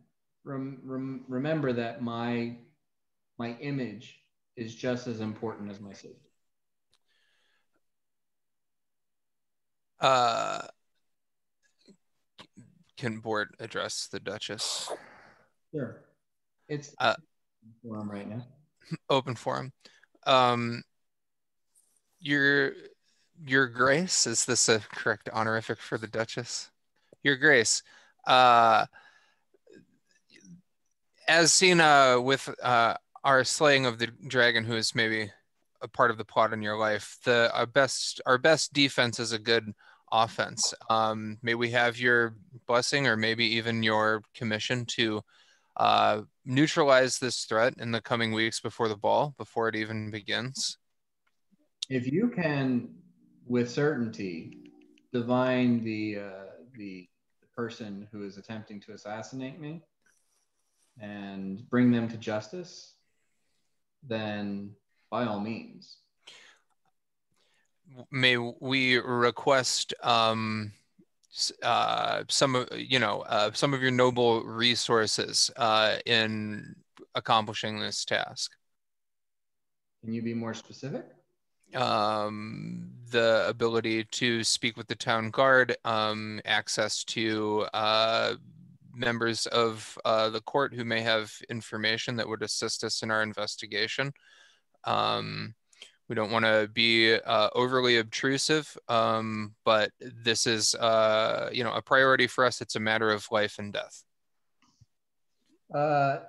remember that my image is just as important as my safety. Can board address the Duchess? Sure. It's forum right now. Open forum. Your Grace, is this a correct honorific for the Duchess? Your Grace, as seen with our slaying of the dragon, who is maybe a part of the plot in your life, our best defense is a good offense. May we have your blessing, or maybe even your commission, to neutralize this threat in the coming weeks before the ball, before it even begins? If you can, with certainty, divine the person who is attempting to assassinate me and bring them to justice, then by all means. May we request some of your noble resources in accomplishing this task? Can you be more specific? The ability to speak with the town guard, access to members of the court who may have information that would assist us in our investigation. We don't want to be overly obtrusive, but this is a priority for us. It's a matter of life and death.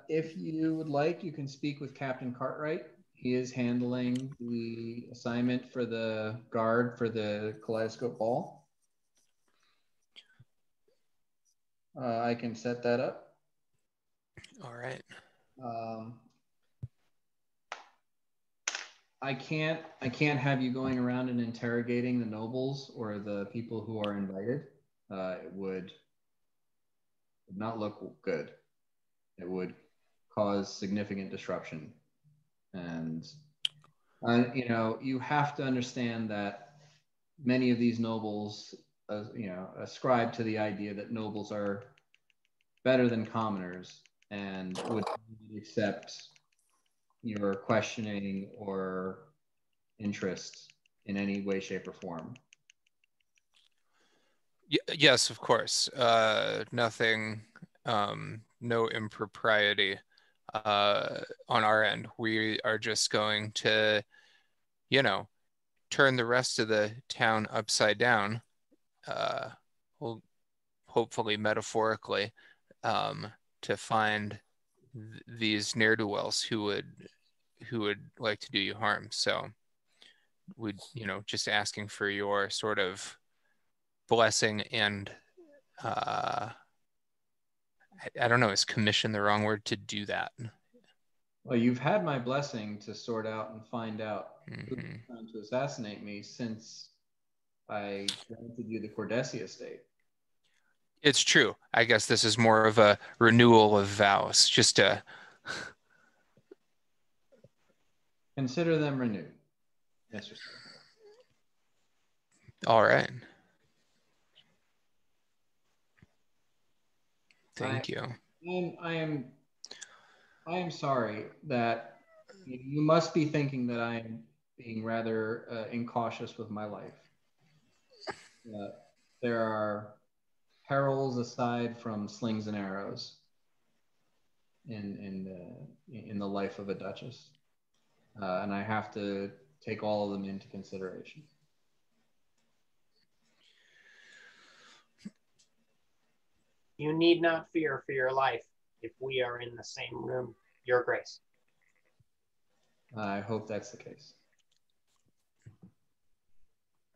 If you would like, you can speak with Captain Cartwright. He is handling the assignment for the guard for the Kaleidoscope Ball. I can set that up. All right. I can't have you going around and interrogating the nobles or the people who are invited. It would not look good. It would cause significant disruption. And, you have to understand that many of these nobles, ascribe to the idea that nobles are better than commoners and would accept your questioning or interest in any way, shape, or form. Yes, of course. Nothing, no impropriety on our end. We are just going to, turn the rest of the town upside down. Well, hopefully metaphorically, to find these ne'er-do-wells who would like to do you harm. So would, just asking for your sort of blessing and I don't know, is commission the wrong word to do that? Well, you've had my blessing to sort out and find out who's Mhm. trying to assassinate me since I granted you the Cordessi estate. It's true. I guess this is more of a renewal of vows, just to. Consider them renewed, Mr. Smith. All right. Thank you. I am sorry that you must be thinking that I am being rather incautious with my life. There are perils aside from slings and arrows in the life of a duchess, and I have to take all of them into consideration. You need not fear for your life if we are in the same room, Your Grace. I hope that's the case.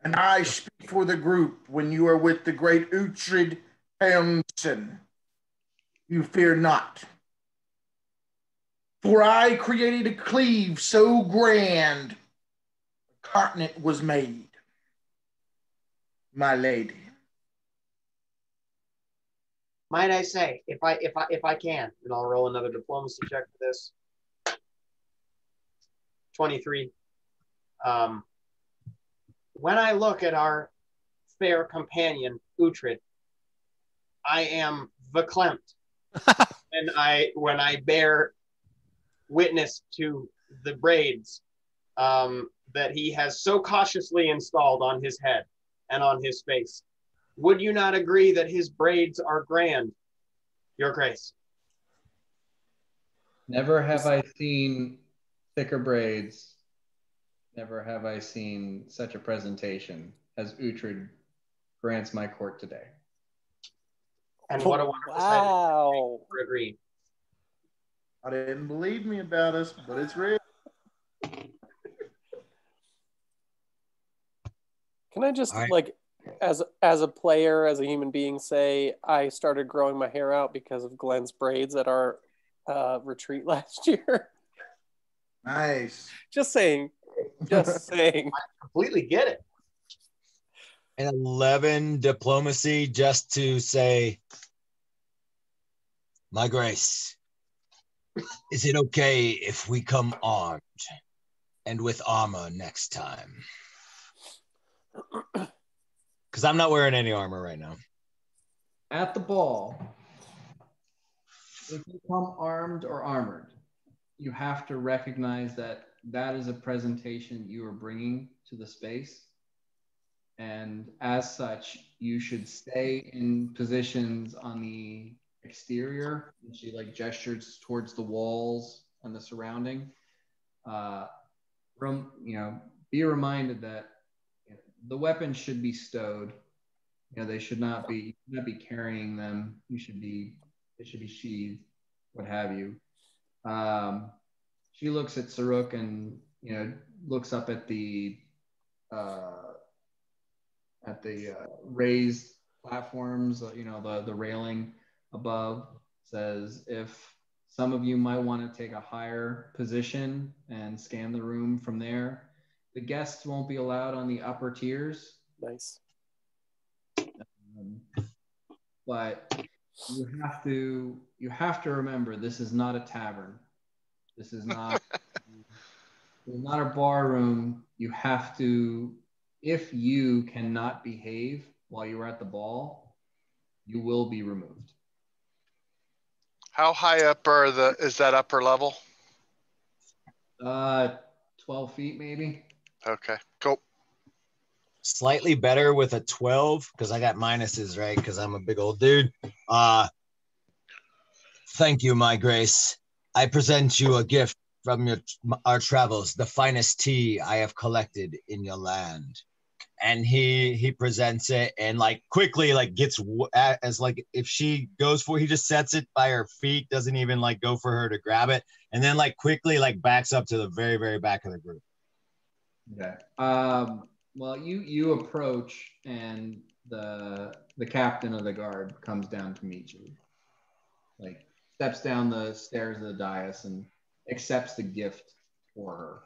And I speak for the group when you are with the great Uhtred Helmsson. You fear not. For I created a cleave so grand, a continent was made. My lady. Might I say, if I can, and I'll roll another diplomacy check for this. 23. When I look at our fair companion, Uhtred, I am verklempt. And when I bear witness to the braids that he has so cautiously installed on his head and on his face. Would you not agree that his braids are grand, Your Grace? Never have I seen thicker braids. Never have I seen such a presentation as Uhtred grants my court today. And what a wonderful Wow. sight. Agreed. I didn't believe me about us, but it's real. Can I just All right. like as a player, as a human being, say I started growing my hair out because of Glenn's braids at our retreat last year? Nice. Just saying. Just saying. I completely get it. An 11 diplomacy just to say, My Grace, is it okay if we come armed and with armor next time? Because I'm not wearing any armor right now. At the ball, if you come armed or armored, you have to recognize that that is a presentation you are bringing to the space. And as such, you should stay in positions on the exterior. And she like gestures towards the walls and the surrounding. Be reminded that the weapons should be stowed. They should not be carrying them. It should be sheathed, what have you. She looks at Saruk and looks up at the raised platforms, the railing above. Says, if some of you might want to take a higher position and scan the room from there, the guests won't be allowed on the upper tiers. Nice. But you have to remember, this is not a tavern. This is not a bar room. You have to, if you cannot behave while you're at the ball, you will be removed. How high up is that upper level? 12 feet maybe. Okay, cool. slightly better with a 12 because I got minuses, right? Because I'm a big old dude. Thank you, my grace. I present you a gift from our travels, the finest tea I have collected in your land. And he presents it and like quickly like gets as like if she goes for, he just sets it by her feet, doesn't even like go for her to grab it, and then like quickly like backs up to the very, very back of the group. Okay. Well, you approach, and the captain of the guard comes down to meet you. Like steps down the stairs of the dais and accepts the gift for her.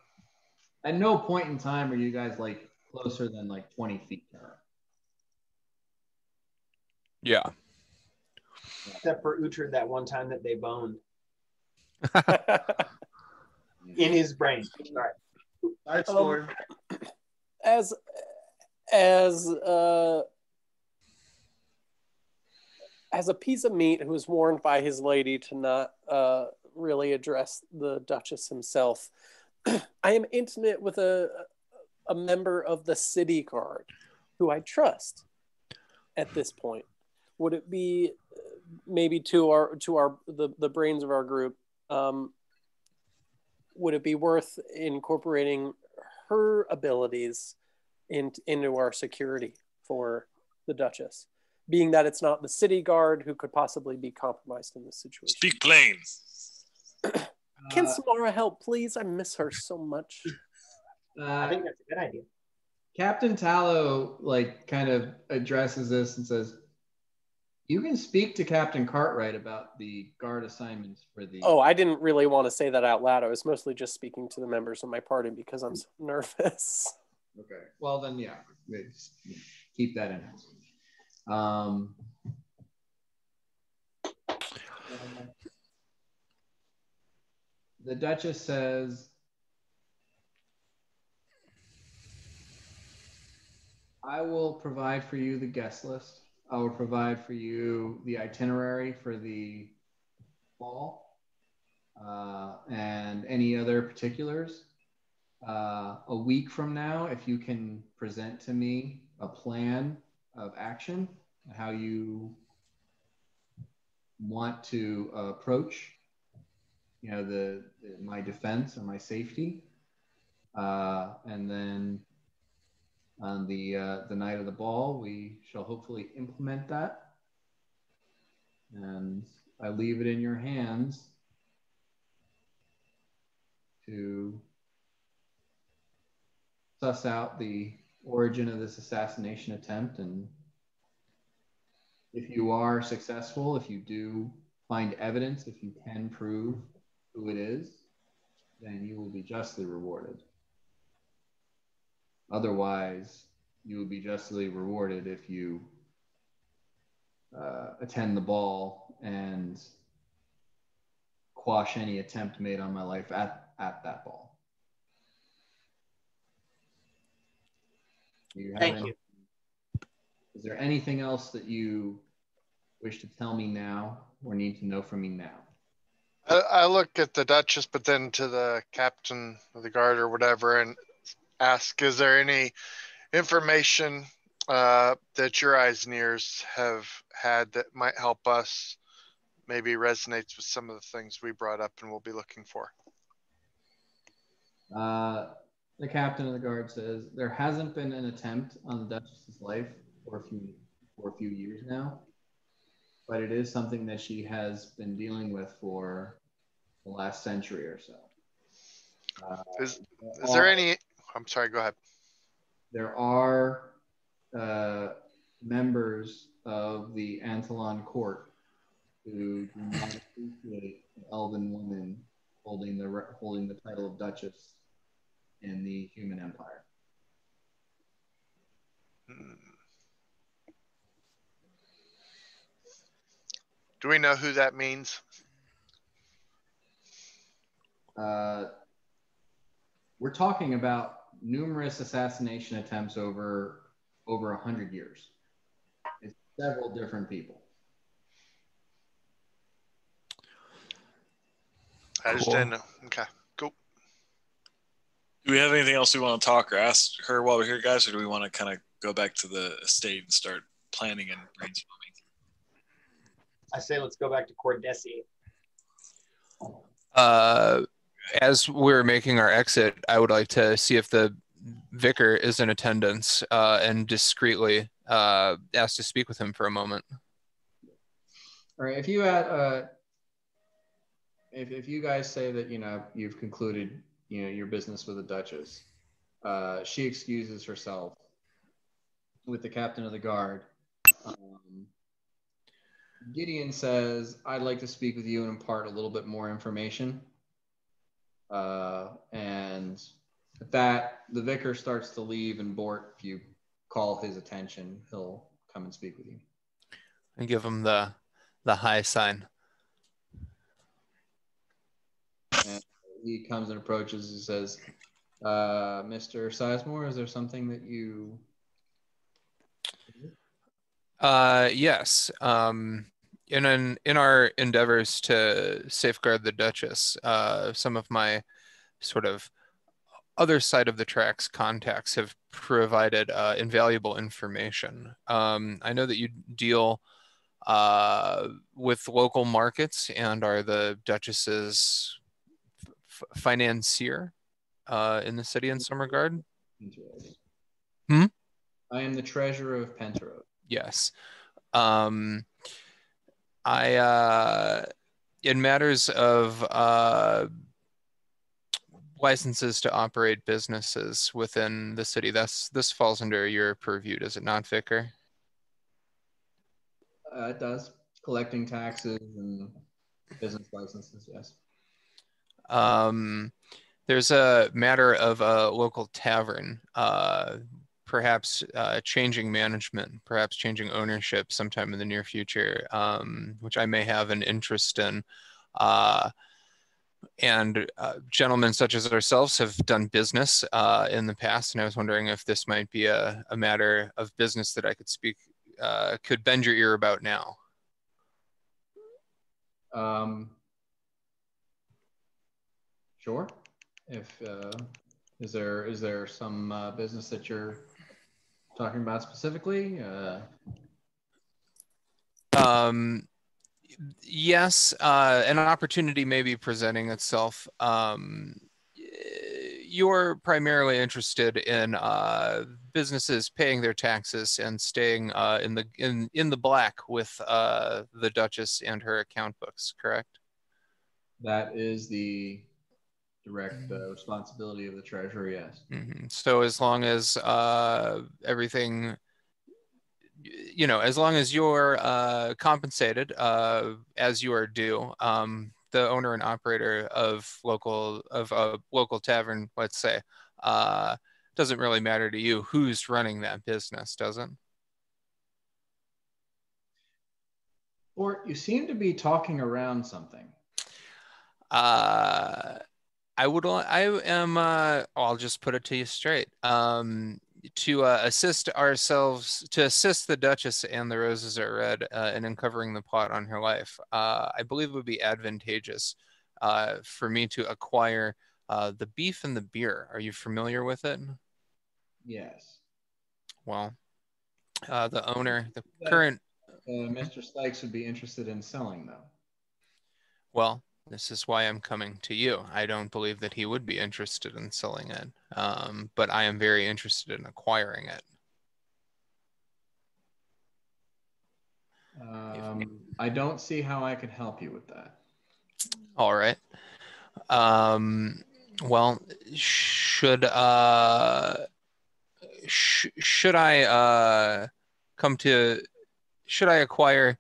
At no point in time are you guys like closer than like 20 feet to her. Yeah. Except for Uhtred that one time that they boned. In his brain. Sorry. Side story. As a piece of meat who was warned by his lady to not really address the Duchess himself, I am intimate with a member of the city guard who I trust at this point. Would it be maybe to the brains of our group, would it be worth incorporating her abilities into our security for the Duchess, being that it's not the city guard who could possibly be compromised in this situation? Speak plain. Can Samara help, please? I miss her so much. I think that's a good idea. Captain Tallow like kind of addresses this and says, "You can speak to Captain Cartwright about the guard assignments for the." Oh, I didn't really want to say that out loud. I was mostly just speaking to the members of my party because I'm so nervous. Okay. Well, then, yeah, just keep that in. The Duchess says, "I will provide for you the guest list. I will provide for you the itinerary for the ball and any other particulars. A week from now, if you can present to me a plan of action, how you want to approach, my defense or my safety, and then on the night of the ball, we shall hopefully implement that. And I leave it in your hands to suss out the origin of this assassination attempt. And if you are successful, if you do find evidence, if you can prove who it is, then you will be justly rewarded. Otherwise, you will be justly rewarded if you attend the ball and quash any attempt made on my life at that ball." Thank you. Is there anything else that you wish to tell me now or need to know from me now? I look at the Duchess, but then to the captain of the guard or whatever, and ask, is there any information that your eyes and ears have had that might help us, maybe resonates with some of the things we brought up and we'll be looking for? The captain of the guard says there hasn't been an attempt on the Duchess's life for a few years now, but it is something that she has been dealing with for the last century or so. Is there any? I'm sorry. Go ahead. There are members of the Antolon court who do not appreciate an elven woman holding the title of Duchess in the human empire. Do we know who that means? We're talking about numerous assassination attempts over 100 years. It's several different people. I just didn't know. Okay, cool. Do we have anything else we want to talk or ask her while we're here, guys, or do we want to kind of go back to the estate and start planning and brainstorming? I say let's go back to Cordesi. As we're making our exit, I would like to see if the vicar is in attendance and discreetly ask to speak with him for a moment. All right. If you guys say that you've concluded your business with the Duchess, she excuses herself with the captain of the guard. Gideon says, "I'd like to speak with you and impart a little bit more information." And at that, the vicar starts to leave, and Bort, if you call his attention, he'll come and speak with you. And give him the high sign. And he comes and approaches. He says, "Mr. Sizemore, is there something that you?" Yes. In our endeavors to safeguard the Duchess, some of my sort of other side of the tracks contacts have provided invaluable information. I know that you deal with local markets and are the Duchess's financier in the city in some regard. Hmm? I am the treasurer of Penteros. Yes. In matters of licenses to operate businesses within the city, this falls under your purview, does it not, Vicar? It does. Collecting taxes and business licenses, yes. There's a matter of a local tavern, perhaps changing management, perhaps changing ownership sometime in the near future, which I may have an interest in. And gentlemen such as ourselves have done business in the past, and I was wondering if this might be a matter of business that I could bend your ear about now. Sure. If is there some business that you're talking about specifically? Yes, an opportunity may be presenting itself. You're primarily interested in businesses paying their taxes and staying in the black with the Duchess and her account books, correct? That is the direct responsibility of the treasurer, yes. Mm-hmm. So as long as everything, as long as you're compensated as you are due, the owner and operator of a local tavern, let's say, doesn't really matter to you who's running that business, does it? Or you seem to be talking around something. I'll just put it to you straight. To assist the Duchess and the Roses Are Red in uncovering the plot on her life, I believe it would be advantageous for me to acquire the beef and the beer. Are you familiar with it? Yes. Well, the owner, the current... Mr. Sykes would be interested in selling, though. Well, this is why I'm coming to you. I don't believe that he would be interested in selling it, but I am very interested in acquiring it. I don't see how I could help you with that. All right. Well, should I acquire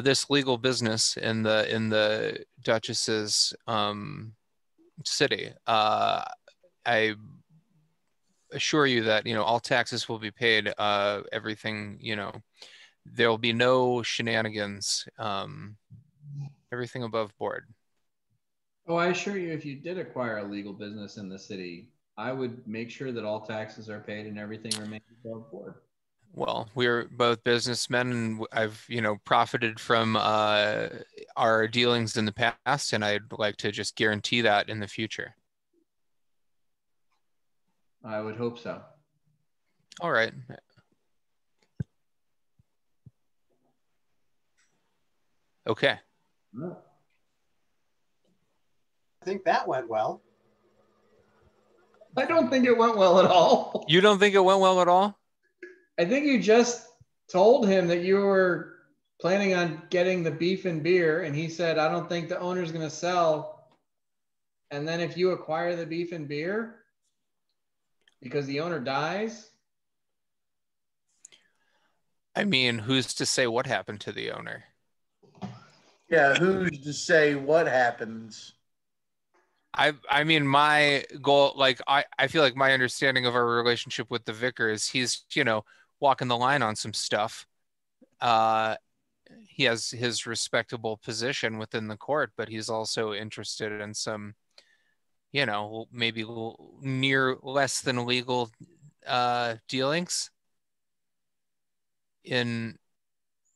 this legal business in the Duchess's city? I assure you that all taxes will be paid. Everything, there will be no shenanigans. Everything above board. Oh, I assure you, if you did acquire a legal business in the city, I would make sure that all taxes are paid and everything remains above board. Well, we're both businessmen, and I've, profited from our dealings in the past, and I'd like to just guarantee that in the future. I would hope so. All right. Okay. I think that went well. I don't think it went well at all. You don't think it went well at all? I think you just told him that you were planning on getting the beef and beer, and he said, I don't think the owner's going to sell. And then if you acquire the beef and beer because the owner dies. I mean, who's to say what happened to the owner? Yeah, who's to say what happens? I mean, my goal, like, I feel like my understanding of our relationship with the vicar is he's, walking the line on some stuff. He has his respectable position within the court, but he's also interested in some, maybe near less than legal dealings in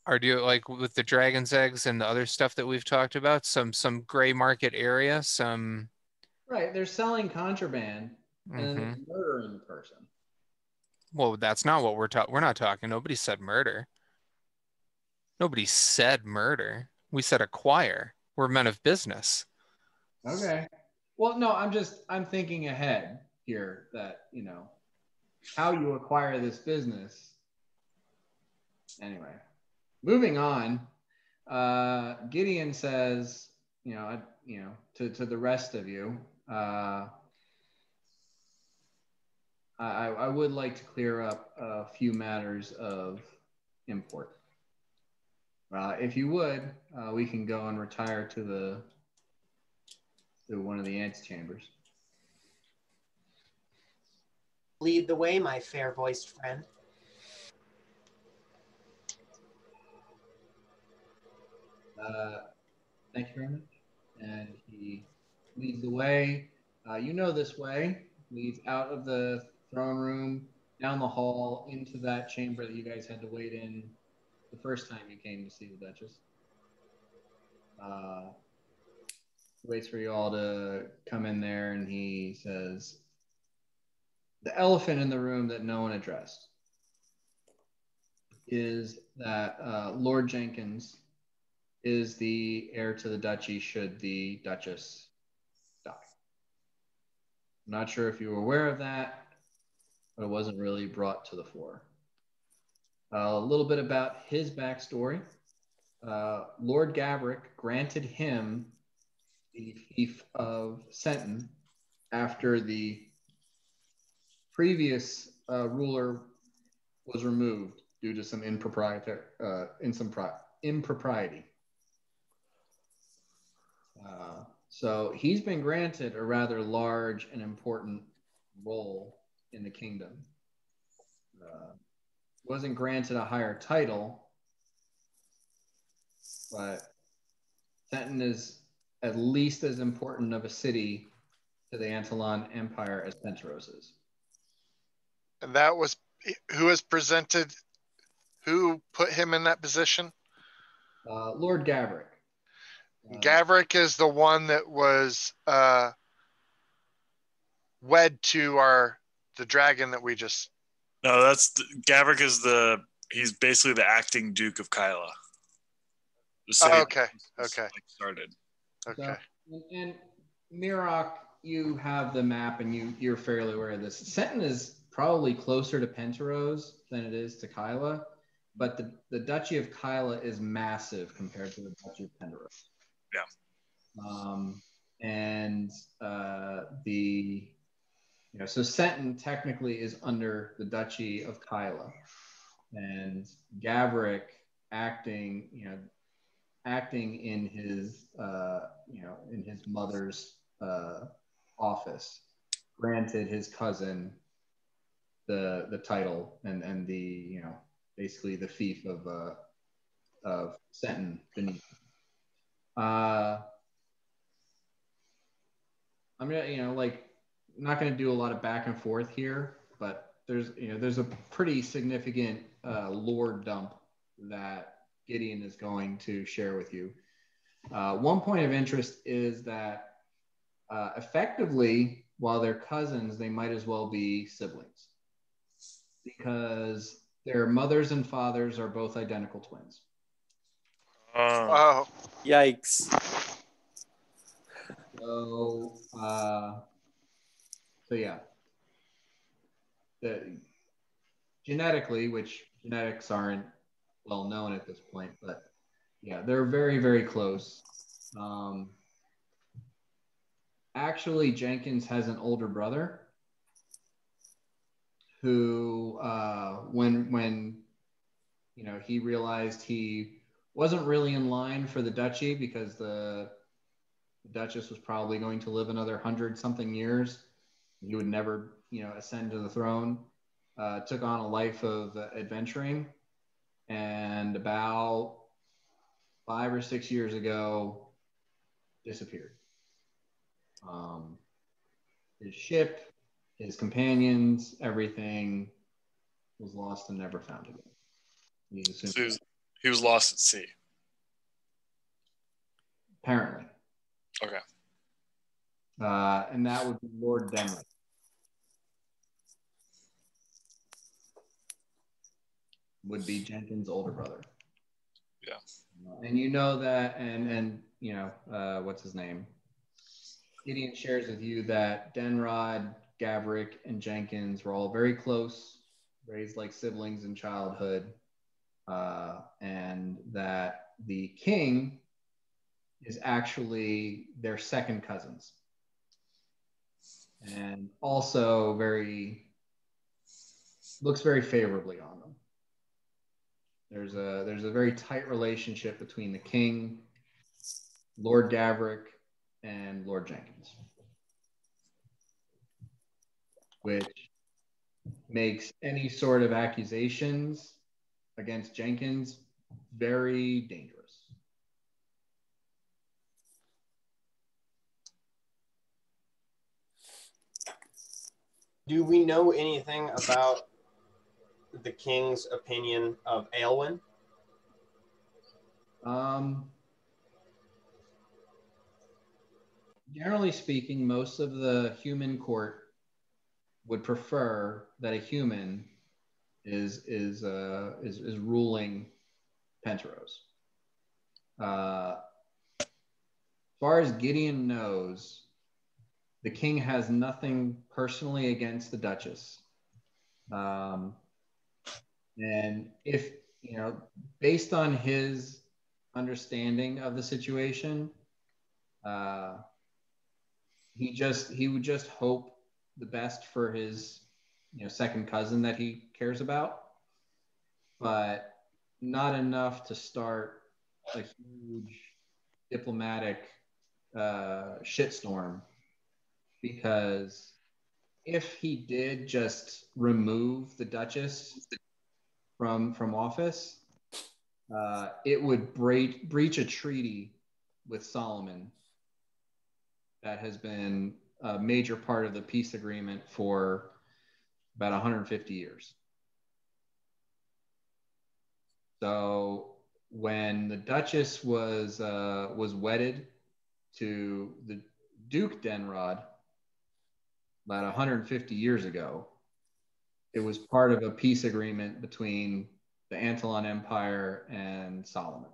our deal, like with the dragon's eggs and the other stuff that we've talked about, some gray market area, some. Right, they're selling contraband and then they're murdering the person. Well, that's not what we're talking. We're not talking. Nobody said murder. Nobody said murder. We said acquire. We're men of business. Okay. Well, no, I'm thinking ahead here that, how you acquire this business. Anyway, moving on. Gideon says, to the rest of you, I would like to clear up a few matters of import. If you would, we can go and retire to one of the antechambers. Lead the way, my fair-voiced friend. Thank you very much. And he leads the way. This way leads out of the throne room, down the hall, into that chamber that you guys had to wait in the first time you came to see the Duchess. Waits for you all to come in there, and he says, the elephant in the room that no one addressed is that Lord Jenkins is the heir to the duchy should the Duchess die. I'm not sure if you were aware of that, but it wasn't really brought to the fore. A little bit about his backstory. Lord Gavrick granted him the fief of Senton after the previous ruler was removed due to some impropriety. So he's been granted a rather large and important role in the kingdom. Wasn't granted a higher title, but Senton is at least as important of a city to the Antillon Empire as Penteros is. And that was who was presented, who put him in that position? Lord Gavrick. Gavrick is the one that was wed to the dragon that we just. No, Gavrick is he's basically the acting Duke of Kyla. Okay. Started. Okay. So, and Mirok, you have the map and you're fairly aware of this. Senton is probably closer to Penteros than it is to Kyla, but the Duchy of Kyla is massive compared to the Duchy of Penteros. Yeah. So Senton technically is under the Duchy of Kyla, and Gavrick acting in his mother's office, granted his cousin the title and the basically the fief of Senton beneath. I'm not gonna do a lot of back and forth here, but there's a pretty significant lore dump that Gideon is going to share with you. One point of interest is that effectively while they're cousins, they might as well be siblings because their mothers and fathers are both identical twins. Oh, Yikes. So yeah, genetically, which genetics aren't well known at this point, but yeah, they're very, very close. Actually, Jenkins has an older brother who, when he realized he wasn't really in line for the duchy because the Duchess was probably going to live another 100-something years. He would never, ascend to the throne. Took on a life of adventuring, and about 5 or 6 years ago, disappeared. His ship, his companions, everything was lost and never found again. So he was lost at sea. Apparently. Okay. And that would be Lord Denry. Would be Jenkins' older brother. Yeah. And you know that, and what's his name? Gideon shares with you that Denrod, Gavrick, and Jenkins were all very close, raised like siblings in childhood, and that the king is actually their second cousins, and also looks very favorably on them. There's a very tight relationship between the king, Lord Gavrick, and Lord Jenkins, which makes any sort of accusations against Jenkins very dangerous. Do we know anything about the king's opinion of Aelwyn? Generally speaking, most of the human court would prefer that a human is ruling Penteros. As far as Gideon knows, the king has nothing personally against the Duchess. And if, based on his understanding of the situation, he would just hope the best for his, second cousin that he cares about, but not enough to start a huge diplomatic shitstorm, because if he did just remove the Duchess from office, it would breach a treaty with Solomon that has been a major part of the peace agreement for about 150 years. So when the Duchess was wedded to the Duke Denrod about 150 years ago, it was part of a peace agreement between the Antlion Empire and Solomon.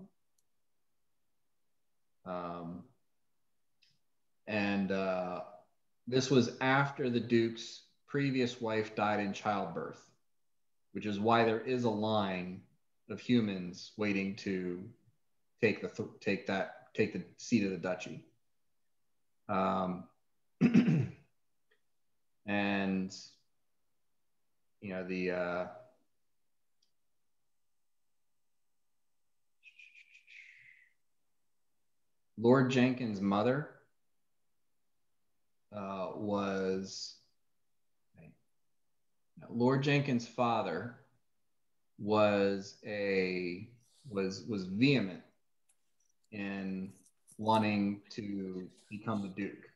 This was after the Duke's previous wife died in childbirth, which is why there is a line of humans waiting to take the seat of the duchy. And the Lord Jenkins' mother Lord Jenkins' father was vehement in wanting to become the Duke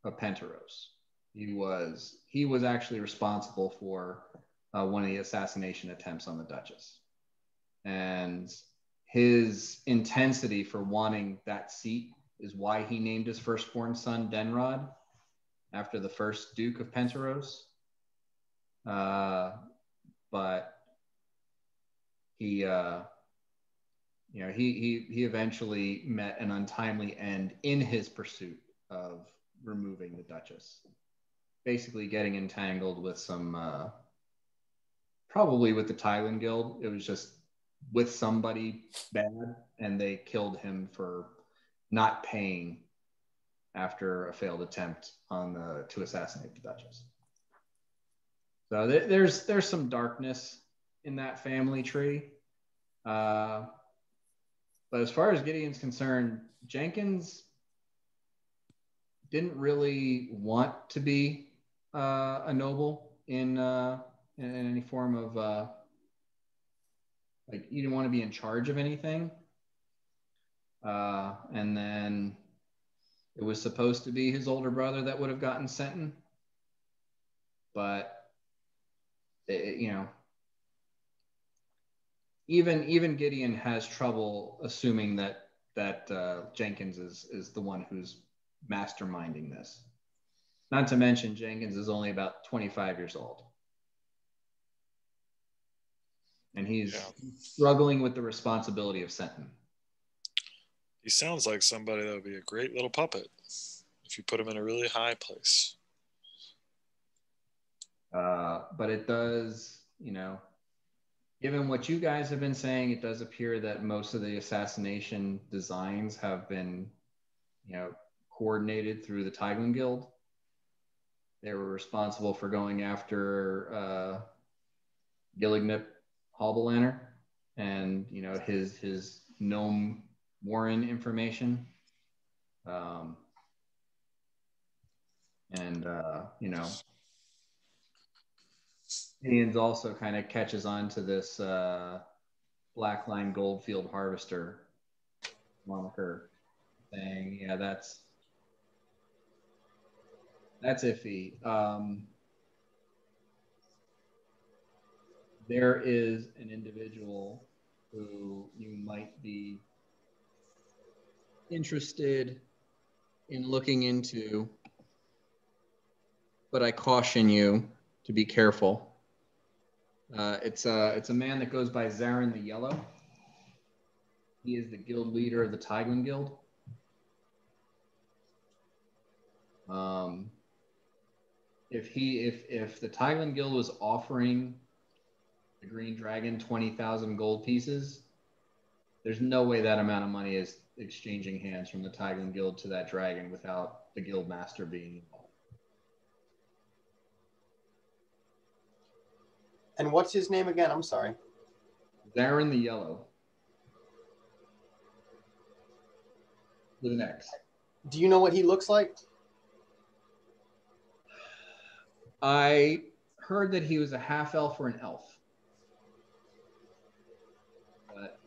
of Penteros. He was actually responsible for one of the assassination attempts on the Duchess, and his intensity for wanting that seat is why he named his firstborn son Denrod. after the first Duke of Penteros. But he eventually met an untimely end in his pursuit of removing the Duchess, basically getting entangled with some probably with the Thailand Guild. It was just with somebody bad, and they killed him for not paying after a failed attempt to assassinate the Duchess. So there's some darkness in that family tree. But as far as Gideon's concerned, Jenkins didn't really want to be a noble in any form of like, he didn't want to be in charge of anything. And then it was supposed to be his older brother that would have gotten sent, but even Gideon has trouble assuming that Jenkins is the one who's masterminding this. Not to mention, Jenkins is only about 25 years old, and he's struggling with the responsibility of Senton. He sounds like somebody that would be a great little puppet if you put him in a really high place. But it does, given what you guys have been saying, it does appear that most of the assassination designs have been, coordinated through the Thailand Guild. They were responsible for going after Gillignip Halbalaner and, his gnome Warren information. Gideon's also kind of catches on to this Blackline Goldfield Harvester moniker, saying, yeah, that's iffy. There is an individual who you might be interested in looking into, but I caution you to be careful. It's a man that goes by Zarin the Yellow. He is the guild leader of the Tiglan Guild. If the Tiglan Guild was offering the Green Dragon 20,000 gold pieces, there's no way that amount of money is exchanging hands from the Tiglan Guild to that dragon without the guild master being involved. And what's his name again? I'm sorry. Zarin the Yellow. With an X. Do you know what he looks like? I heard that he was a half elf or an elf. But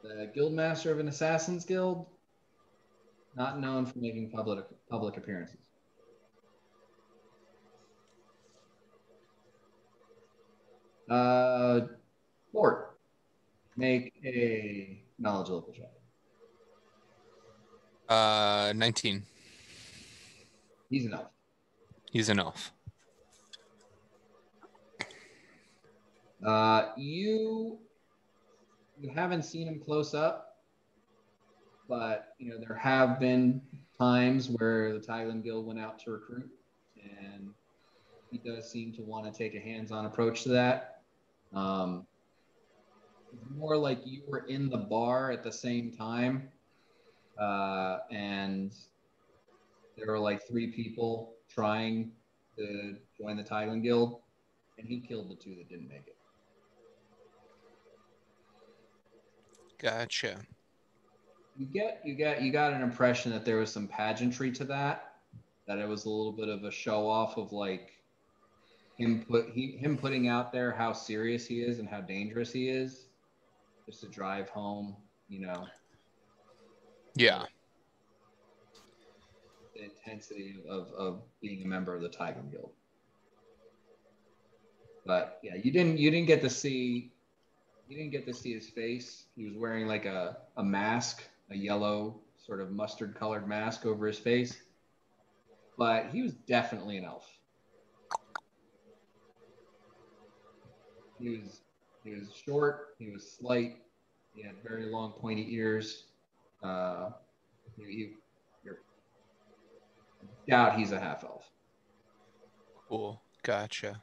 the guild master of an assassin's guild, not known for making public appearances. Lord, make a knowledge level check. 19. He's an elf. He's an elf. You haven't seen him close up, but there have been times where the Thailand Guild went out to recruit, and he does seem to want to take a hands-on approach to that. It's more like you were in the bar at the same time, and there were like 3 people trying to join the Thailand Guild, and he killed the 2 that didn't make it. Gotcha. You got an impression that there was some pageantry to that it was a little bit of a show off of like him putting out there how serious he is and how dangerous he is, just to drive home, Yeah. the intensity of being a member of the Tiger Guild. But yeah, you didn't get to see his face. He was wearing like a mask, a yellow sort of mustard colored mask over his face. but he was definitely an elf. He was short. He was slight. He had very long, pointy ears. You're doubt he's a half elf. Cool. Gotcha.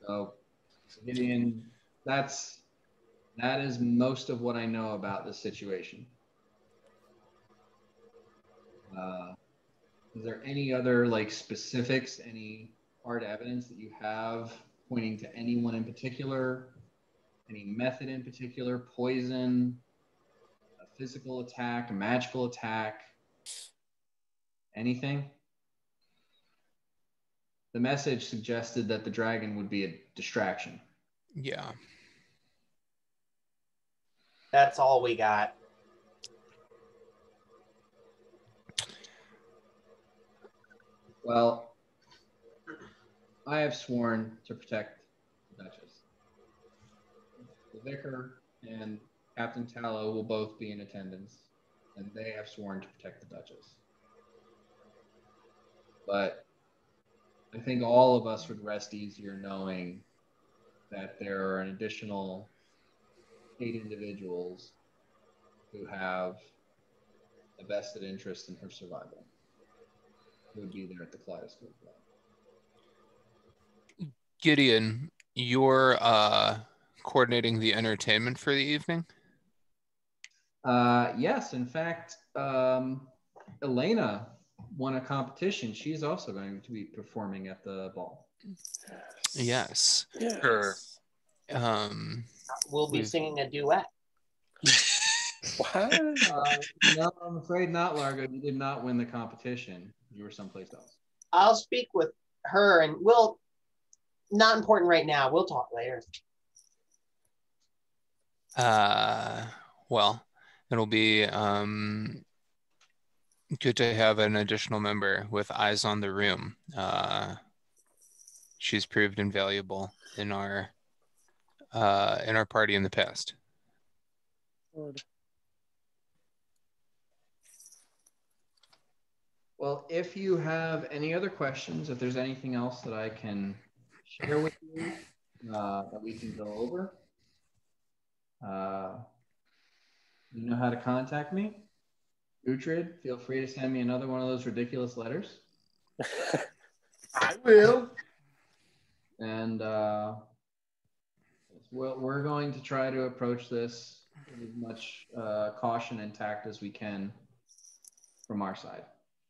So Gideon, that is most of what I know about this situation. Is there any other like specifics, any hard evidence that you have pointing to anyone in particular, any method in particular, poison, a physical attack, a magical attack, anything? The message suggested that the dragon would be a distraction. Yeah. That's all we got. Well, I have sworn to protect the Duchess. The vicar and Captain Tallow will both be in attendance, and they have sworn to protect the Duchess. But I think all of us would rest easier knowing that there are an additional 8 individuals who have a vested interest in her survival, who would be there at the Kaleidoscope Club. Gideon, you're coordinating the entertainment for the evening? Yes, in fact, Elena won a competition. She's also going to be performing at the ball. Yes. Her. We'll be singing a duet. What? No, I'm afraid not, Largo. You did not win the competition. You were someplace else. I'll speak with her, and we'll. Not important right now. We'll talk later. Well, it'll be good to have an additional member with eyes on the room. She's proved invaluable in our party in the past. Well, if you have any other questions, if there's anything else that I can share with you that we can go over, you know how to contact me. Uhtred, feel free to send me another one of those ridiculous letters. I will. And we're going to try to approach this with as much caution and tact as we can from our side.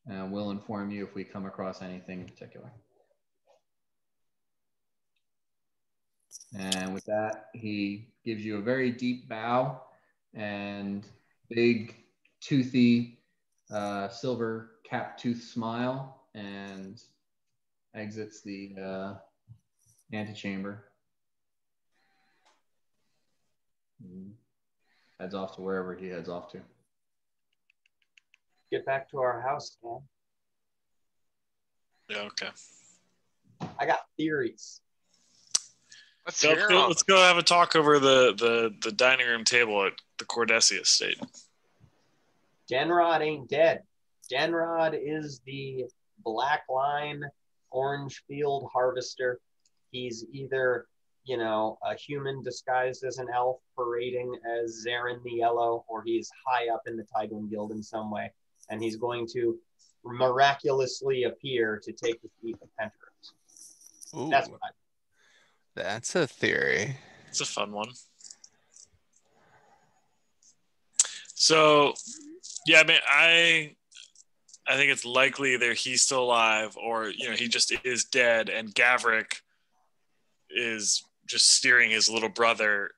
And we'll inform you if we come across anything in particular. And with that, he gives you a very deep bow and big, toothy, silver cap tooth smile and exits the antechamber. Heads off to wherever he heads off to. Get back to our house, man. Yeah, okay. I got theories. Let's So hear 'em. let's go have a talk over the dining room table at the Cordessi estate. Genrod ain't dead. Genrod is the black line orange field harvester. He's either, a human disguised as an elf parading as Zarin the Yellow, or he's high up in the Tidewind Guild in some way. And he's going to miraculously appear to take the seat of Penteros. Ooh, That's what I that's a theory. It's a fun one. So, yeah, I mean, I think it's likely either he's still alive or, he just is dead, and Gavrik is just steering his little brother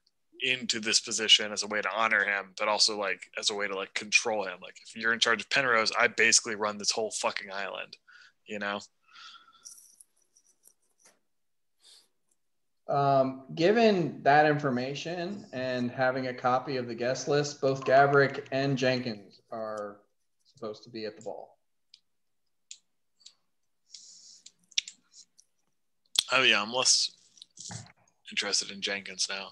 into this position as a way to honor him, but also like as a way to like control him. Like, if you're in charge of Penrose, I basically run this whole fucking island, Given that information and having a copy of the guest list, both Gavrik and Jenkins are supposed to be at the ball. Oh yeah, I'm less interested in Jenkins now.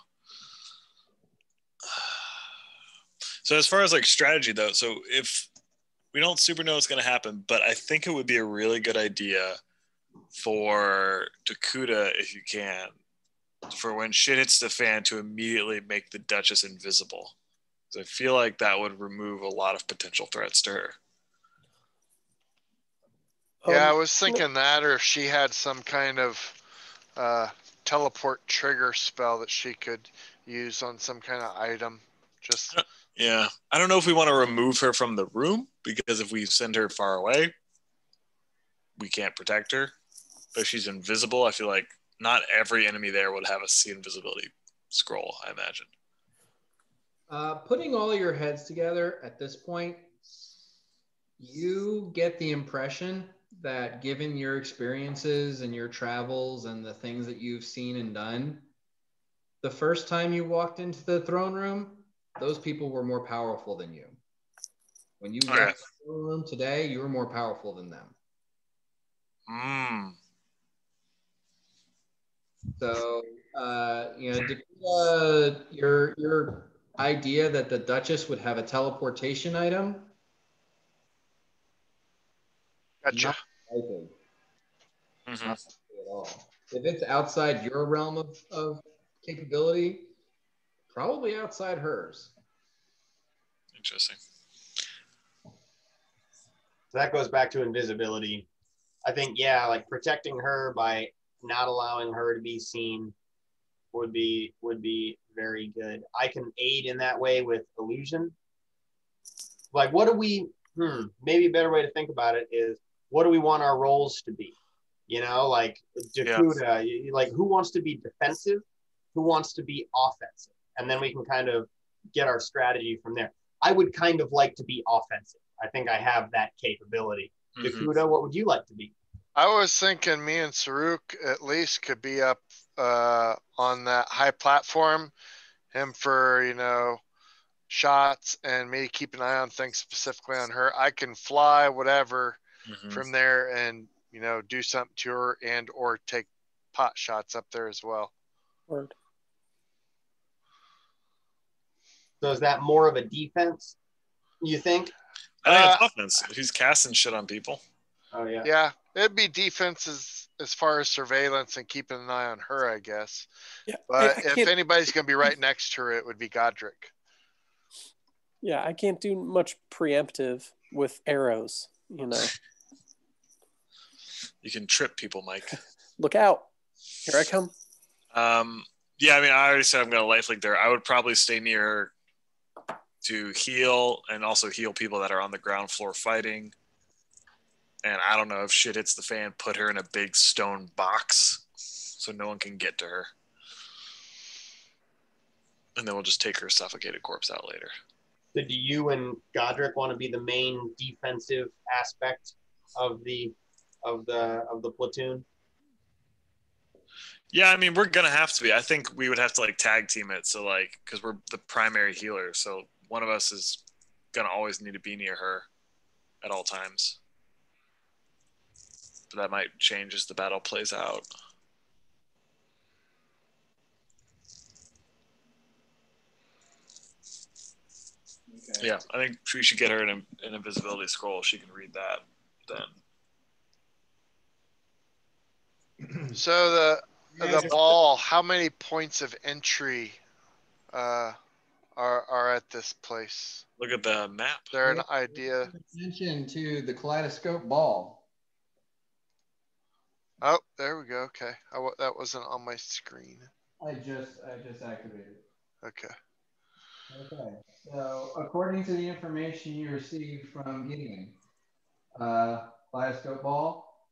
So as far as like strategy though, so if we don't super know what's going to happen, but I think it would be a really good idea for Dakuta, if you can, for when shit hits the fan, to immediately make the Duchess invisible. So I feel like that would remove a lot of potential threats to her. Yeah, I was thinking that, or if she had some kind of teleport trigger spell that she could use on some kind of item. Just yeah, I don't know if we want to remove her from the room, because if we send her far away, we can't protect her. But if she's invisible, I feel like not every enemy there would have a see invisibility scroll, I imagine. Putting all your heads together at this point, you get the impression that given your experiences and your travels and the things that you've seen and done, the first time you walked into the throne room, those people were more powerful than you. When you left the throne room today, you were more powerful than them. So, Dakota, your idea that the Duchess would have a teleportation item. Gotcha. Not at all. If it's outside your realm of capability, probably outside hers. Interesting. So that goes back to invisibility. I think, yeah, like protecting her by not allowing her to be seen would be very good. I can aid in that way with illusion. Like, what do we, maybe a better way to think about it is, what do we want our roles to be? You know, like Dakuta, like who wants to be defensive? Who wants to be offensive? And then we can kind of get our strategy from there. I would kind of like to be offensive. I think I have that capability. Dakuta, what would you like to be? I was thinking me and Saruk at least could be up on that high platform, him for, shots, and me keep an eye on things specifically on her. I can fly whatever from there and, do something to her and or take pot shots up there as well. Word. So is that more of a defense, you think? I think it's offense. He's casting shit on people. Oh, yeah. Yeah, it'd be defense as far as surveillance and keeping an eye on her, I guess. Yeah, but if anybody's going to be right next to her, it would be Godric. Yeah, I can't do much preemptive with arrows, You can trip people, Mike. Look out. Here I come. Yeah, I mean, I already said I'm going to lifelink there. I would probably stay near her to heal and also heal people that are on the ground floor fighting. And I don't know, if shit hits the fan, put her in a big stone box so no one can get to her. And then we'll just take her suffocated corpse out later. So do you and Godric want to be the main defensive aspect of the platoon? Yeah, I mean, we're gonna have to be. I think we would have to tag team it. So because we're the primary healer, so one of us is gonna always need to be near her at all times. But that might change as the battle plays out. Okay. Yeah, I think we should get her an invisibility scroll. She can read that then. So the ball, how many points of entry are at this place? Look at the map. Is there an idea? Attention to the kaleidoscope ball. Oh, there we go. Okay, that wasn't on my screen. I just activated it. Okay. Okay. So according to the information you received from Gideon, kaleidoscope ball,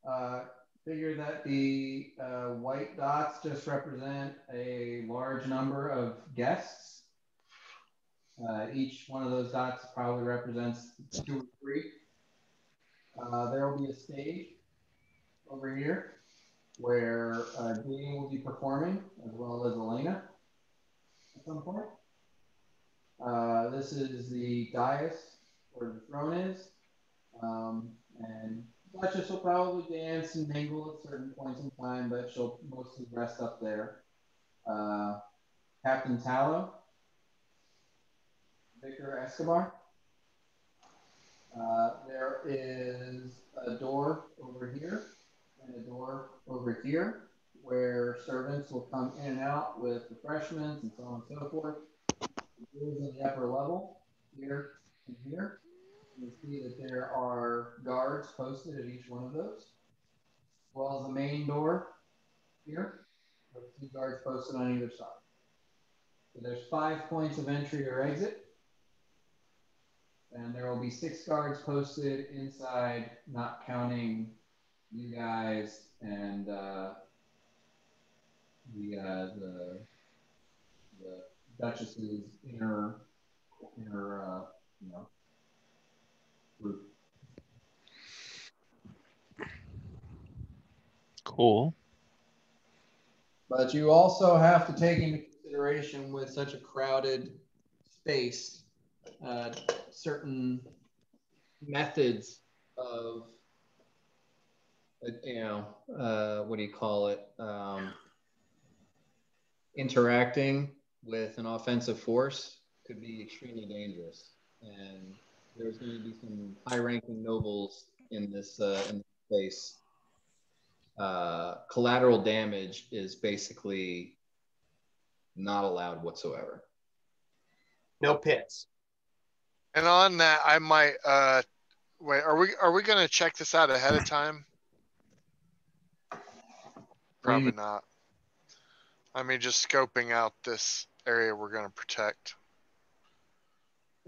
figure that the white dots just represent a large number of guests. Each one of those dots probably represents 2 or 3. There will be a stage over here where Gideon will be performing, as well as Elena at some point. This is the dais where the throne is. And Duchess will probably dance and mingle at certain points in time, but she'll mostly rest up there. Captain Tallow. Victor Escobar. There is a door over here and a door over here where servants will come in and out with refreshments and so on and so forth. The doors in the upper level, here and here. You see that there are guards posted at each one of those, as well as the main door here, with 2 guards posted on either side. So there's 5 points of entry or exit. And there will be 6 guards posted inside, not counting you guys and the Duchess's inner group. Cool. But you also have to take into consideration with such a crowded space, certain methods of, what do you call it? Interacting with an offensive force could be extremely dangerous. And there's going to be some high-ranking nobles in this space. Collateral damage is basically not allowed whatsoever. No pits. And on that, I might wait. Are we going to check this out ahead of time? Probably not. I mean, just scoping out this area we're going to protect.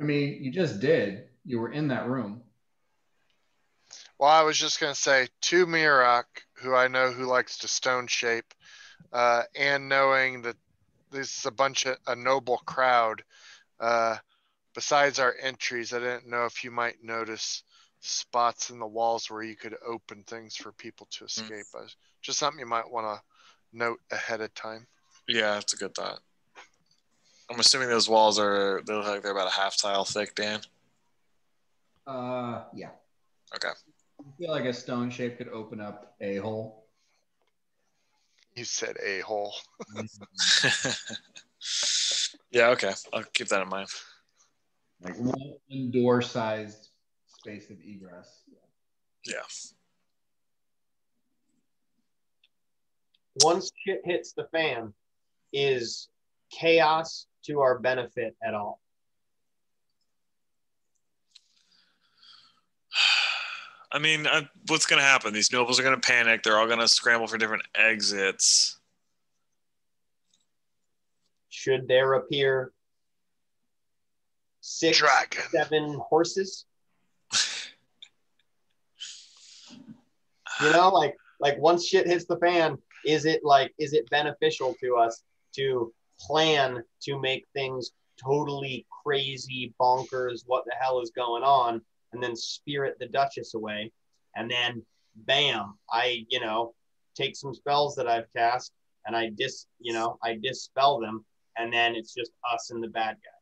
I mean, you just did. You were in that room. Well, I was just going to say to Mirak, who I know who likes to stone shape, and knowing that this is a noble crowd. Besides our entries, I didn't know if you might notice spots in the walls where you could open things for people to escape. Just something you might want to note ahead of time. Yeah, that's a good thought. I'm assuming those walls they look like they're about a half tile thick, Dan. Yeah. Okay. I feel like a stone shape could open up a hole. You said a hole. Yeah, okay. I'll keep that in mind. Like one door-sized space of egress. Yeah. Once shit hits the fan, is chaos to our benefit at all? I mean, what's going to happen? These nobles are going to panic. They're all going to scramble for different exits. Should there appear 6, Dragon. 7 horses? You know, like once shit hits the fan, is it beneficial to us to plan to make things totally crazy, bonkers, what the hell is going on, and then spirit the Duchess away, and then bam, I take some spells that I've cast and I dispel them, and then it's just us and the bad guys.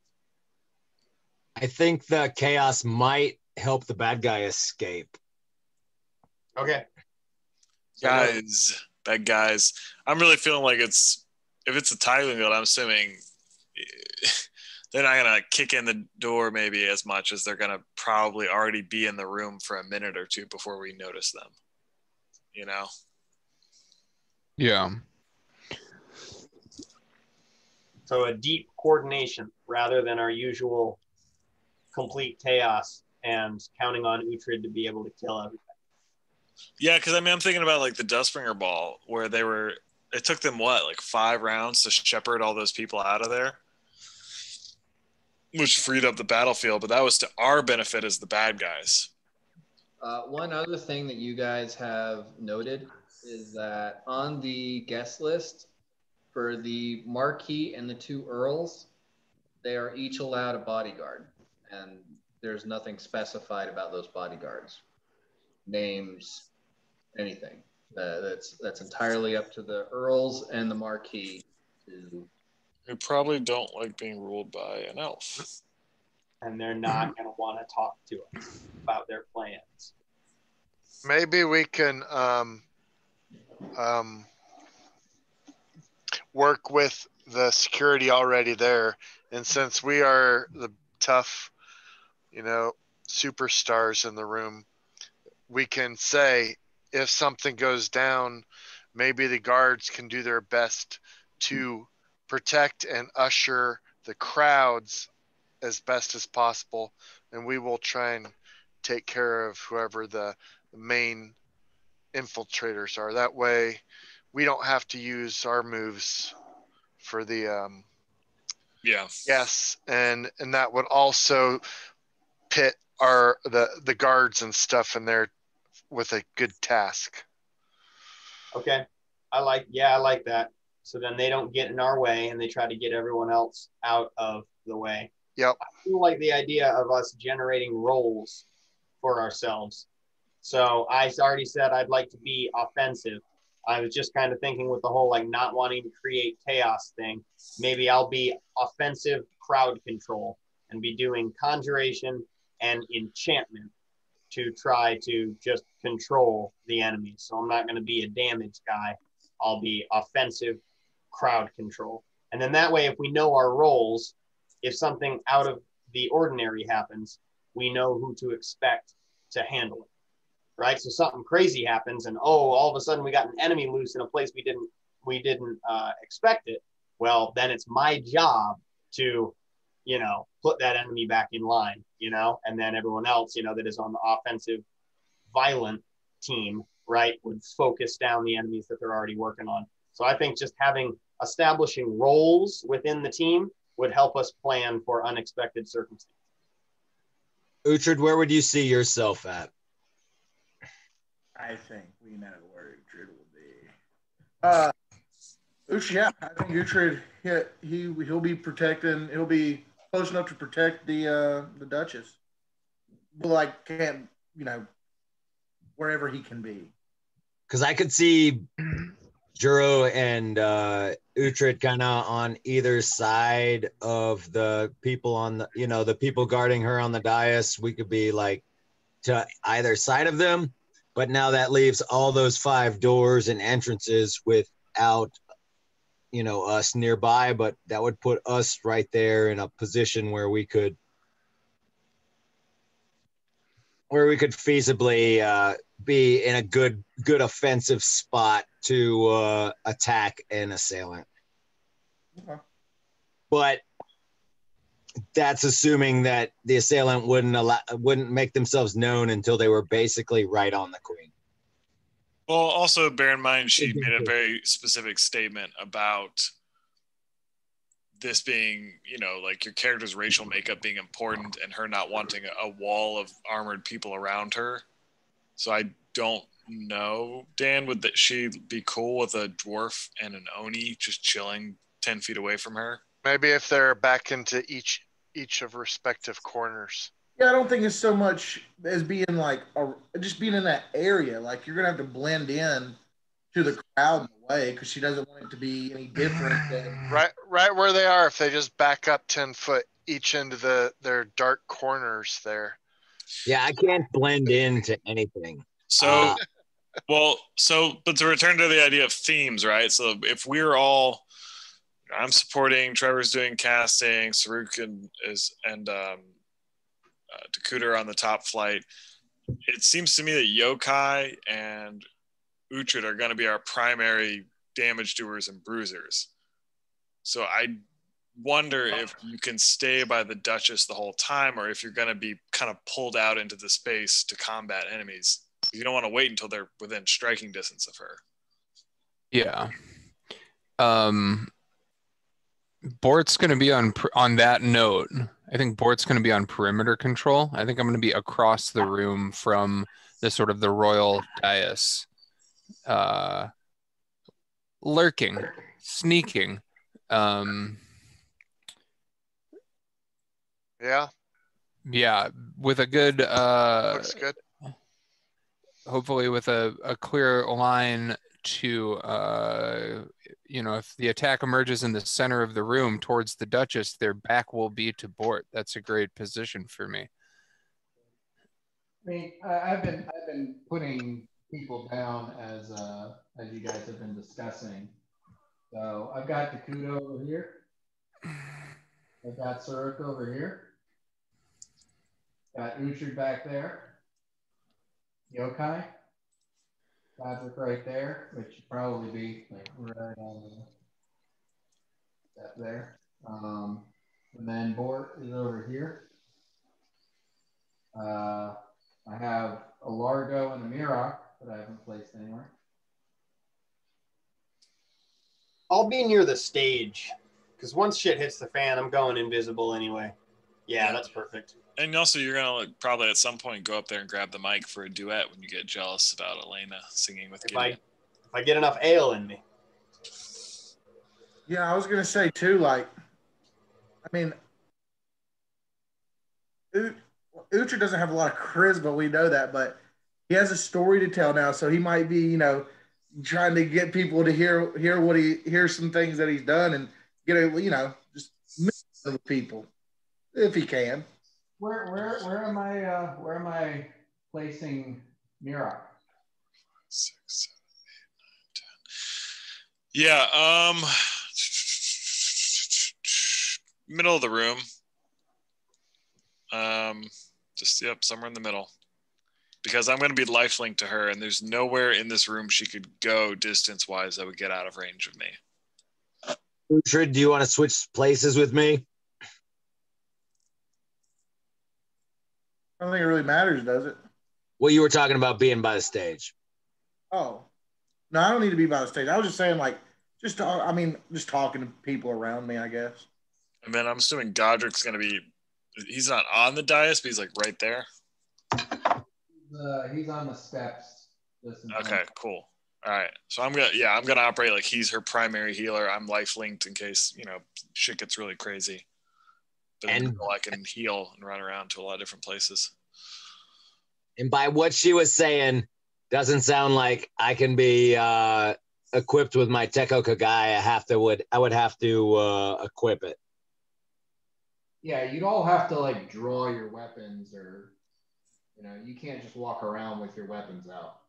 I think the chaos might help the bad guy escape. Okay. Bad guys. I'm really feeling like if it's a tiling build, I'm assuming they're not going to kick in the door maybe as much as they're going to probably already be in the room for a minute or two before we notice them. You know? Yeah. So a deep coordination rather than our usual complete chaos and counting on Uhtred to be able to kill everything. Yeah, because I mean, I'm thinking about like the Dustbringer Ball, where it took them like 5 rounds to shepherd all those people out of there, which freed up the battlefield, but that was to our benefit as the bad guys. One other thing that you guys have noted is that on the guest list for the Marquis and the 2 Earls, they are each allowed a bodyguard, and there's nothing specified about those bodyguards. Names, anything. That's entirely up to the Earls and the Marquis. Who probably don't like being ruled by an elf. And they're not going to want to talk to us about their plans. Maybe we can work with the security already there. And since we are tough, superstars in the room. We can say if something goes down, maybe the guards can do their best to protect and usher the crowds as best as possible, and we will try and take care of whoever the main infiltrators are. That way, we don't have to use our moves for the yes, and that would also pit the guards and stuff in there with a good task. Okay. I like that. So then they don't get in our way and they try to get everyone else out of the way. Yep. I feel like the idea of us generating roles for ourselves. So I already said I'd like to be offensive. I was just kind of thinking with the whole like not wanting to create chaos thing. Maybe I'll be offensive crowd control and be doing conjuration and enchantment to try to just control the enemy. So I'm not going to be a damage guy. I'll be offensive crowd control. And then that way, if we know our roles, if something out of the ordinary happens, we know who to expect to handle it. Right? So something crazy happens and all of a sudden we got an enemy loose in a place we didn't expect it. Well, then it's my job to put that enemy back in line, and then everyone else, that is on the offensive, violent team, right, would focus down the enemies that they're already working on. So I think just establishing roles within the team would help us plan for unexpected circumstances. Uhtred, where would you see yourself at? I think we know where Uhtred will be. Uhtred, I think Uhtred, he'll be protecting. He'll be close enough to protect the Duchess. But can't wherever he can be. Because I could see Juro and Uhtred kind of on either side of the people on the people guarding her on the dais. We could be to either side of them, but now that leaves all those 5 doors and entrances without us nearby. But that would put us right there in a position where we could feasibly be in a good offensive spot to attack an assailant. Okay. But that's assuming that the assailant wouldn't make themselves known until they were basically right on the queen. Well, also bear in mind she made a very specific statement about this being, your character's racial makeup being important and her not wanting a wall of armored people around her. So I don't know, Dan, would she be cool with a dwarf and an Oni just chilling 10 feet away from her? Maybe if they're back into each of respective corners. Yeah, I don't think it's so much as being just being in that area. You're gonna have to blend in to the crowd in a way because she doesn't want it to be any different than right where they are. If they just back up 10 foot each into their dark corners there. Yeah, I can't blend into anything. So, but to return to the idea of themes, right? So if we're all, I'm supporting, Trevor's doing casting, Saruk and Dakuta on the top flight. It seems to me that Yokai and Uhtred are going to be our primary damage doers and bruisers. So I wonder if you can stay by the Duchess the whole time, or if you're going to be kind of pulled out into the space to combat enemies. You don't want to wait until they're within striking distance of her. Yeah. Bort's going to be on that note. I think Bort's going to be on perimeter control. I think I'm going to be across the room from the sort of the royal dais, lurking, sneaking. Yeah, with a good looks good. Hopefully with a clear line to if the attack emerges in the center of the room towards the Duchess, their back will be to Bort. That's a great position for me. I mean, I've been putting people down as you guys have been discussing. So I've got Dakuta over here. I've got Saruk over here. Got Uhtred back there. Yokai. Godric right there, which should probably be like right on that there. And then Bort is over here. I have a Largo and a Mirok that I haven't placed anywhere. I'll be near the stage because once shit hits the fan, I'm going invisible anyway. Yeah, that's perfect. And also, you're gonna like, probably at some point go up there and grab the mic for a duet when you get jealous about Elena singing with Gideon. If I get enough ale in me. Yeah, I was gonna say too. Like, I mean, Uhtred doesn't have a lot of charisma. We know that, but he has a story to tell now, so he might be, trying to get people to hear some things that he's done and get just with people if he can. Where am I placing Mirok? 6, 7, 8, 9, 10. Yeah, middle of the room. Somewhere in the middle. Because I'm going to be lifelink to her, and there's nowhere in this room she could go distance-wise that would get out of range of me. Uhtred, do you want to switch places with me? I don't think it really matters, does it? Well, you were talking about being by the stage. Oh. No, I don't need to be by the stage. I was just saying, just talking to people around me, I guess. And then I'm assuming Godric's going to be... He's not on the dais, but he's like right there. He's on the steps. Okay, cool. All right. So I'm gonna operate like he's her primary healer. I'm life linked in case, shit gets really crazy. But I can heal and run around to a lot of different places. And by what she was saying, doesn't sound like I can be equipped with my Teko Kagai. I would have to equip it. Yeah, you'd all have to draw your weapons, or you can't just walk around with your weapons out.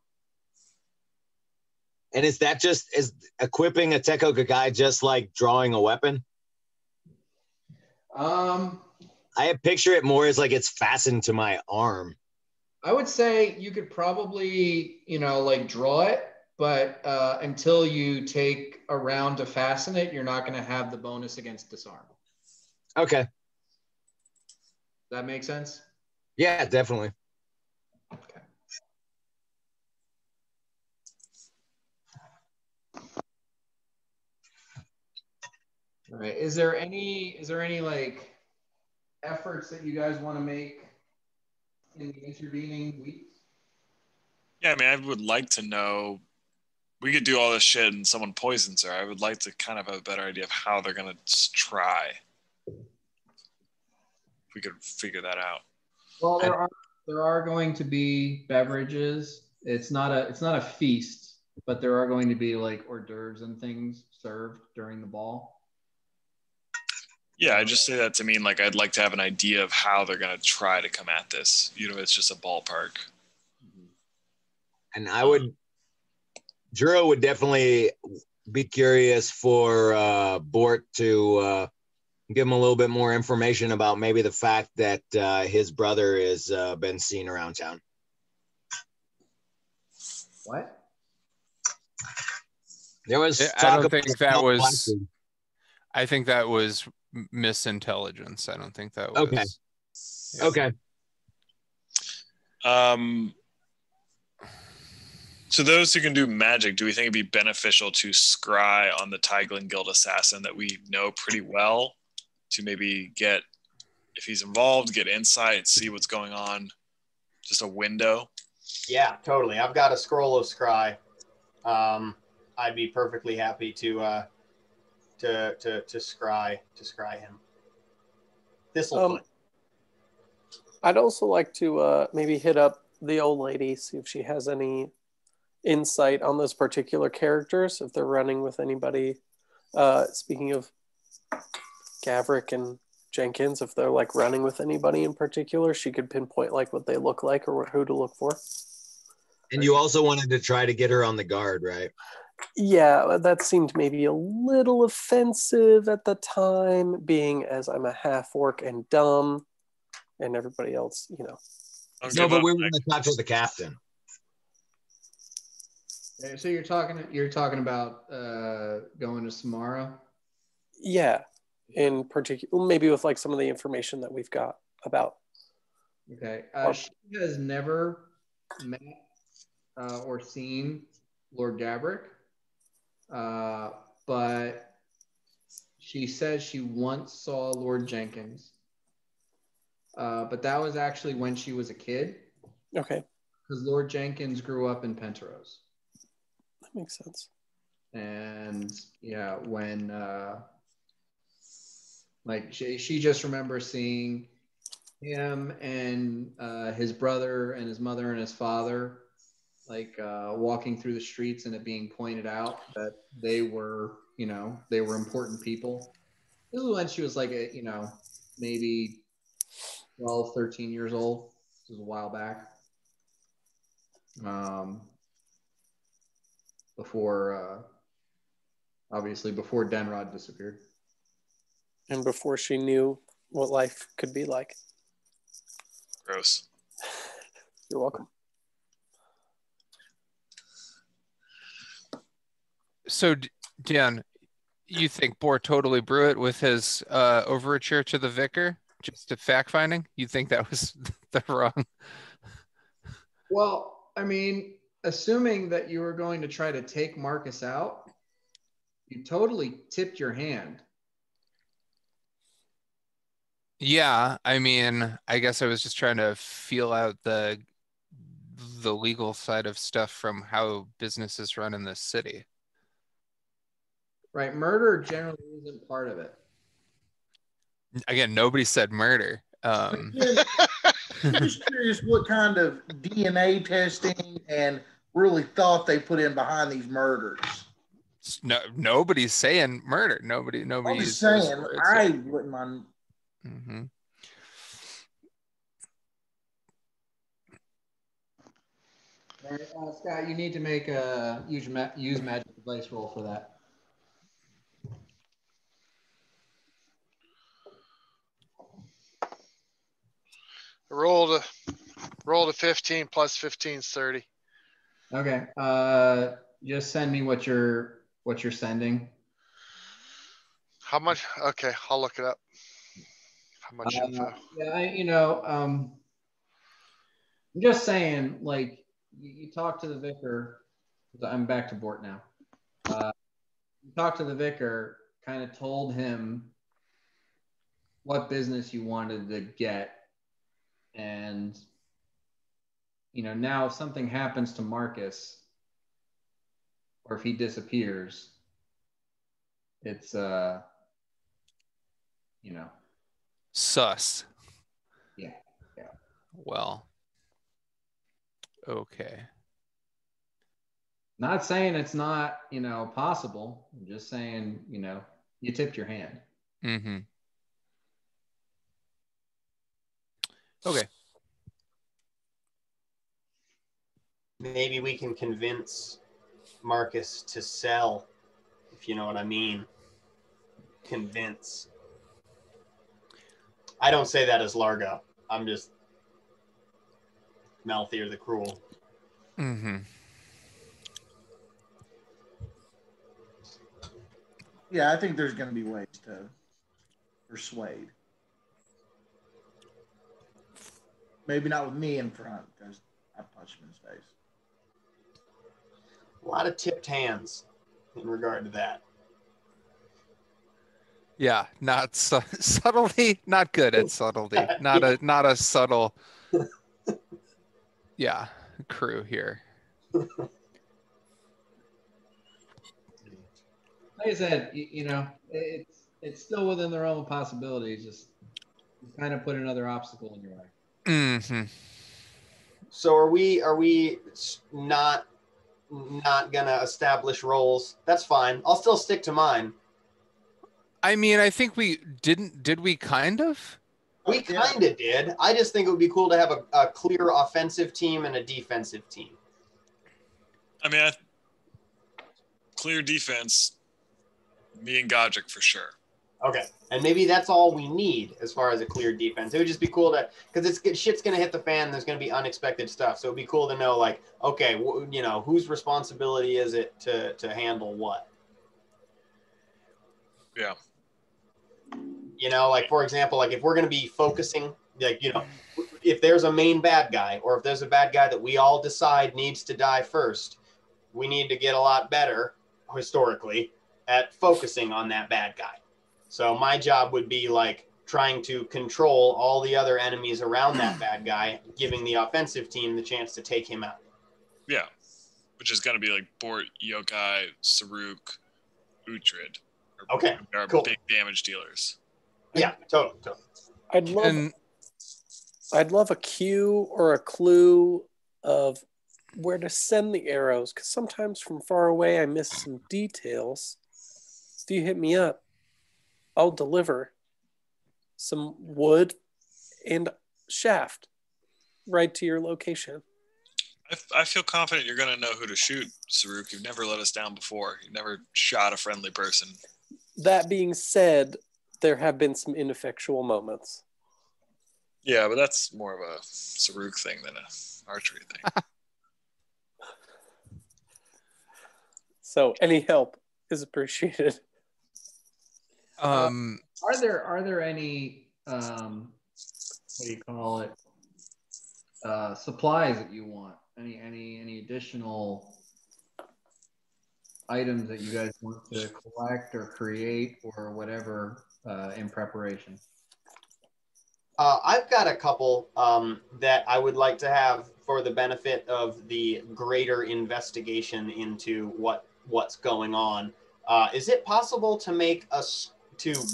And is equipping a Teko Kagai just like drawing a weapon? I picture it more as like it's fastened to my arm. I would say you could probably, draw it, but until you take a round to fasten it, you're not going to have the bonus against disarm. Okay. Does that make sense? Yeah, definitely. Okay. All right. Is there any efforts that you guys want to make in the intervening weeks? Yeah, I mean, I would like to know. We could do all this shit and someone poisons her. I would like to kind of have a better idea of how they're gonna try. If we could figure that out. Well, there are going to be beverages. It's not a feast, but there are going to be hors d'oeuvres and things served during the ball. Yeah, I just say that to mean I'd like to have an idea of how they're gonna try to come at this. It's just a ballpark. And Juro would definitely be curious for Bort to give him a little bit more information about maybe the fact that his brother has been seen around town. What? There was I think that was misintelligence. I don't think that was. Okay. Yeah. Okay. So those who can do magic, do we think it'd be beneficial to scry on the Tiglin Guild assassin that we know pretty well to maybe get, if he's involved, get insight, see what's going on, just a window? Yeah, totally. I've got a scroll of scry. I'd be perfectly happy to scry him. Thistlefoot. I'd also like to maybe hit up the old lady, see if she has any insight on those particular characters, if they're running with anybody. Speaking of Gavric and Jenkins, if they're running with anybody in particular, she could pinpoint what they look like or who to look for. And you also wanted to try to get her on the guard, right? Yeah, that seemed maybe a little offensive at the time, being as I'm a half orc and dumb. and everybody else, you know. I'll No, give but up. we were going to talk to the captain. So you're talking about going to Samara? Yeah, in particular, maybe with like some of the information that we've got about. Okay. She has never met or seen Lord Gabrick, but she says she once saw Lord Jenkins. But that was actually when she was a kid. Okay. Because Lord Jenkins grew up in Penteros. That makes sense. And yeah, when like she just remembers seeing him and his brother and his mother and his father like walking through the streets, and it being pointed out that they were important people. This was when she was like maybe 12, 13 years old. This was a while back. Obviously before Denrod disappeared. And before she knew what life could be like. Gross. You're welcome. So, Dan, you think Bohr totally blew it with his overture to the vicar? Just a fact finding? You think that was the wrong? Well, I mean, assuming that you were going to try to take Marcus out, you totally tipped your hand. Yeah, I mean, I guess I was just trying to feel out the legal side of stuff from how business is run in this city. Right, murder generally isn't part of it. Again, nobody said murder. I'm just curious what kind of DNA testing and really thought they put in behind these murders. No, nobody's saying murder. Nobody I'm just used those saying, words. I wouldn't mind. Mm-hmm. All right, Scott, you need to make a use magic device roll for that. Roll to 15 plus 15 is 30. Okay. Just send me what you're sending. How much? Okay, I'll look it up. How much info? Yeah, I'm just saying, like, you talk to the vicar. I'm back to Bort now. You talk to the vicar, kind of told him what business you wanted to get. And, now if something happens to Marcus, or if he disappears, it's, Sus. Yeah. Well, okay. Not saying it's not, possible. I'm just saying, you tipped your hand. Mm-hmm. Okay. Maybe we can convince Marcus to sell, if you know what I mean. Convince. I don't say that as Largo. I'm just Malthier the Cruel. Mm-hmm. Yeah, I think there's going to be ways to persuade. Maybe not with me in front, because I punched him in his face. A lot of tipped hands in regard to that. Yeah, not subtlety, not good at subtlety. Not a subtle. Yeah, crew here. Like I said, it's still within the realm of possibilities. Just kind of put another obstacle in your way. Mm-hmm. So are we not gonna establish roles? That's fine. I'll still stick to mine. I mean, I think we didn't. Did we kind of? We kind of did. I just think it would be cool to have a clear offensive team and a defensive team. I mean, clear defense, me and Godric for sure. Okay, and maybe that's all we need as far as a clear defense. It would just be cool to, because shit's gonna hit the fan. There's gonna be unexpected stuff, so it'd be cool to know, like, okay, you know, whose responsibility is it to handle what? Yeah. You know, like for example, like if we're gonna be focusing, like, you know, if there's a main bad guy, or if there's a bad guy that we all decide needs to die first, we need to get a lot better historically at focusing on that bad guy. So my job would be like trying to control all the other enemies around that bad guy, giving the offensive team the chance to take him out. Yeah. Which is going to be like Bort, Yokai, Saruk, Uhtred. Okay, They're cool. big damage dealers. Yeah, totally. I'd love a cue or a clue of where to send the arrows, because sometimes from far away I miss some details. If you hit me up, I'll deliver some wood and shaft right to your location. I feel confident you're going to know who to shoot, Saruk. You've never let us down before. You've never shot a friendly person. That being said, there have been some ineffectual moments. Yeah, but that's more of a Saruk thing than an archery thing. So any help is appreciated. Are there any what do you call it? Supplies that you want? Any additional items that you guys want to collect or create or whatever in preparation? I've got a couple that I would like to have for the benefit of the greater investigation into what's going on. Is it possible to make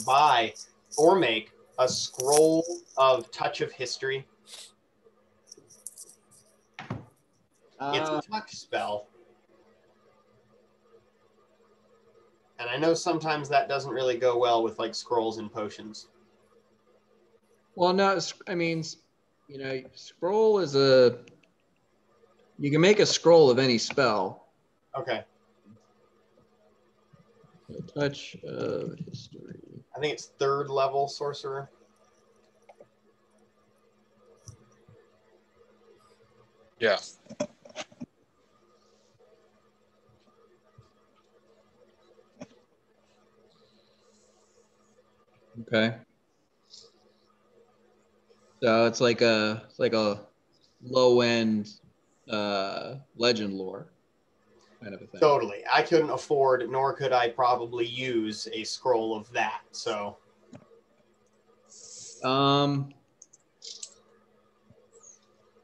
buy or make a scroll of Touch of History? It's a touch spell. And I know sometimes that doesn't really go well with like scrolls and potions. Well, no, I mean, you know, scroll is you can make a scroll of any spell. Okay. A touch of history. I think it's 3rd level sorcerer. Yeah. Okay. So it's like a low end legend lore kind of a thing. Totally. I couldn't afford, nor could I probably use a scroll of that. So, I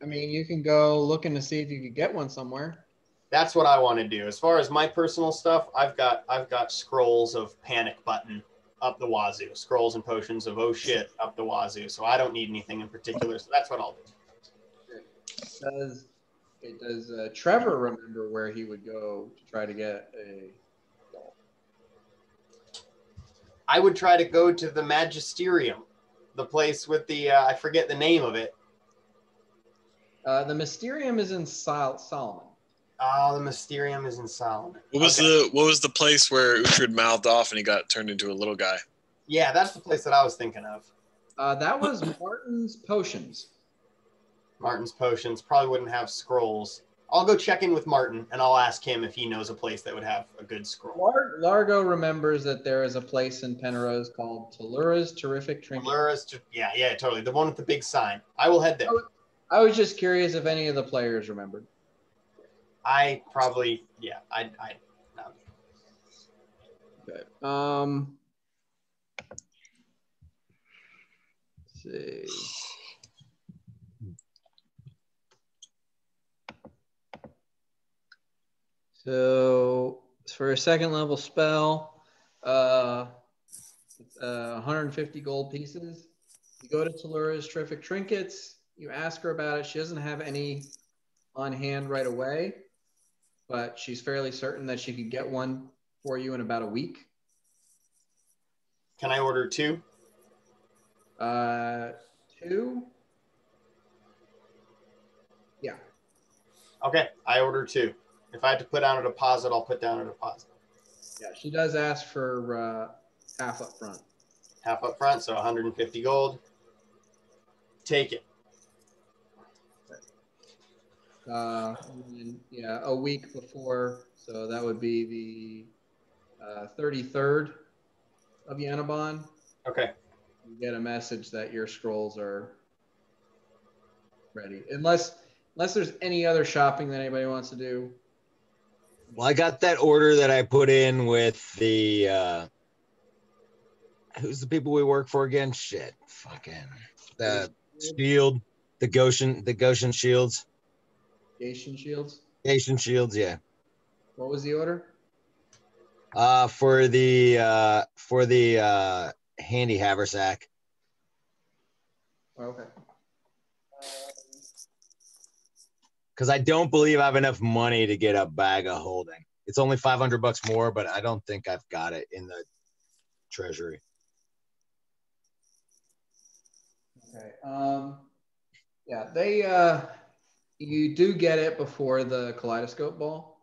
mean, you can go looking to see if you could get one somewhere. that's what I want to do. As far as my personal stuff, I've got scrolls of Panic Button up the wazoo, scrolls and potions of oh shit up the wazoo. So I don't need anything in particular. So that's what I'll do. Does Trevor remember where he would go to try to get a doll? I would try to go to the Magisterium, the place with the I forget the name of it. The Mysterium is in Solomon. Oh, the Mysterium is in Solomon. What was the place where Uhtred mouthed off and he got turned into a little guy? Yeah, that's the place that I was thinking of. That was Martin's Potions. Martin's Potions probably wouldn't have scrolls. I'll go check in with Martin and I'll ask him if he knows a place that would have a good scroll. Largo remembers that there is a place in Penrose called Tellura's Terrific Trinket. Yeah, totally. The one with the big sign. I will head there. I was just curious if any of the players remembered. I probably, yeah, I no. Okay. Let's see. So for a 2nd level spell, 150 gold pieces. You go to Tellura's Terrific Trinkets. You ask her about it. She doesn't have any on hand right away, but she's fairly certain that she could get one for you in about a week. Can I order 2? 2? Yeah. Okay, I order 2. If I had to put down a deposit, I'll put down a deposit. Yeah, she does ask for half up front. half up front, so 150 gold. Take it. And yeah, a week before, so that would be the 33rd of Yanabon. Okay. You get a message that your scrolls are ready, unless there's any other shopping that anybody wants to do. Well, I got that order that I put in with the who's the people we work for again? Shit, fucking the shield, the Goshen shields. Gation shields. Goshen shields, yeah. What was the order? For the handy haversack. Okay. Because I don't believe I have enough money to get a bag of holding. It's only $500 more, but I don't think I've got it in the treasury. Okay. Yeah, they you do get it before the kaleidoscope ball,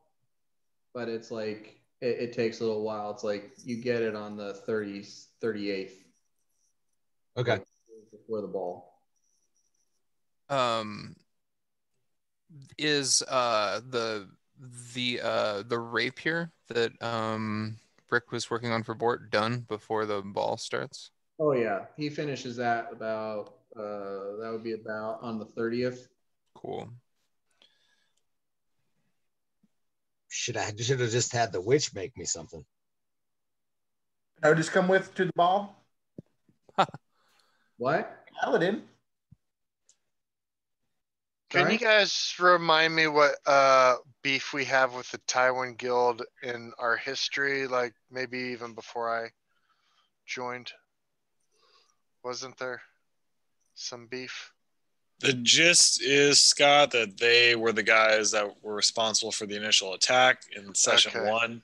but it's like it takes a little while. It's like you get it on the 38th. Okay. Like, before the ball. Is the rapier that Brick was working on for Bort done before the ball starts? Oh yeah, he finishes that about that would be about on the 30th. Cool. Should have just had the witch make me something. No, just come with to the ball. What? Paladin. Can Sorry? you guys remind me what beef we have with the Taiwan Guild in our history? Like maybe even before I joined, wasn't there some beef? The gist is, Scott, that they were the guys that were responsible for the initial attack in session Okay. 1.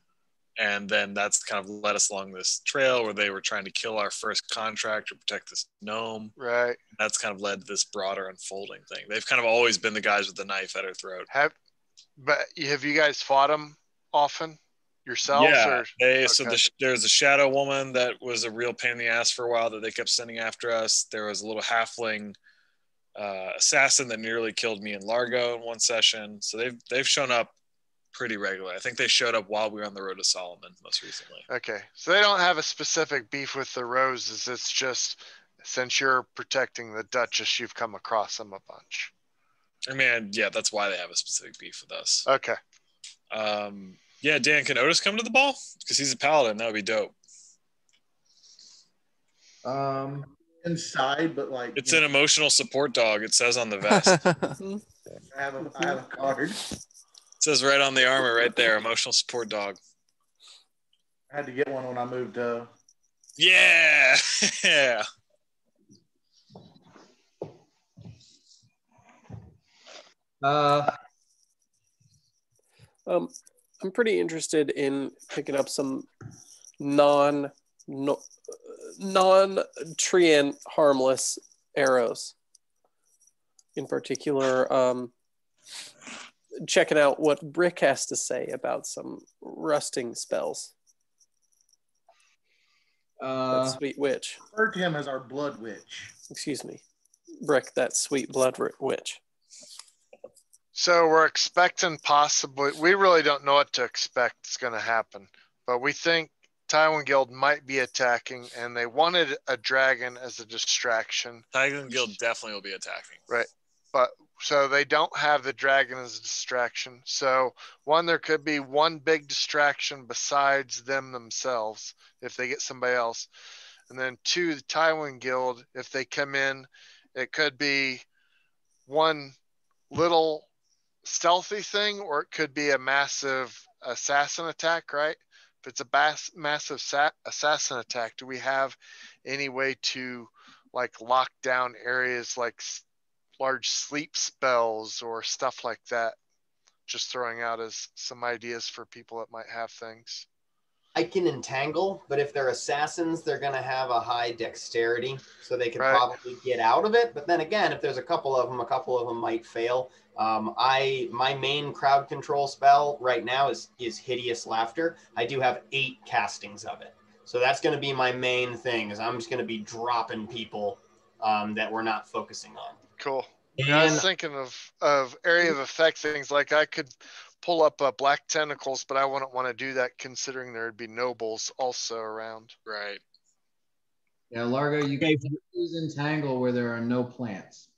And then that's kind of led us along this trail where they were trying to kill our first contract or protect this gnome. Right. That's kind of led to this broader unfolding thing. They've kind of always been the guys with the knife at their throat. Have you guys fought them often yourselves? Yeah, Or so there's a shadow woman that was a real pain in the ass for a while that they kept sending after us. There was a little halfling assassin that nearly killed me in Largo in one session. So they've shown up pretty regularly. I think they showed up while we were on the road to Solomon most recently. Okay, so they don't have a specific beef with the Roses. It's just since you're protecting the Duchess, you've come across them a bunch. I mean, yeah, that's why they have a specific beef with us. Okay. Yeah, Dan, can Otis come to the ball? Because he's a paladin. That would be dope. Inside, but like it's an emotional support dog. It says on the vest. I have a card. It says right on the armor, right there, emotional support dog. I had to get one when I moved. Yeah, yeah. I'm pretty interested in picking up some non-treant harmless arrows. In particular, checking out what Brick has to say about some rusting spells. That sweet witch. Refer to him as our blood witch. Excuse me. Brick, that sweet blood witch. So we're expecting possibly, we really don't know what to expect is going to happen, but we think Taiwan Guild might be attacking and they wanted a dragon as a distraction. Taiwan Guild definitely will be attacking. Right. But so they don't have the dragon as a distraction. So one, there could be one big distraction besides them themselves if they get somebody else. And then two, the Taiwan Guild, if they come in, it could be one little stealthy thing, or it could be a massive assassin attack, right? If it's a massive assassin attack, do we have any way to like lock down areas like large sleep spells or stuff like that? Just throwing out as some ideas for people that might have things. I can entangle, but if they're assassins, they're going to have a high dexterity, so they could probably get out of it. But then again, if there's a couple of them might fail. My main crowd control spell right now is hideous laughter. I do have 8 castings of it, So that's going to be my main thing. Is I'm just going to be dropping people that we're not focusing on. Cool. Yeah, I was thinking of area of effect things, like I could pull up black tentacles, but I wouldn't want to do that considering there'd be nobles also around. Right. Yeah, Largo, you can use entangle where there are no plants.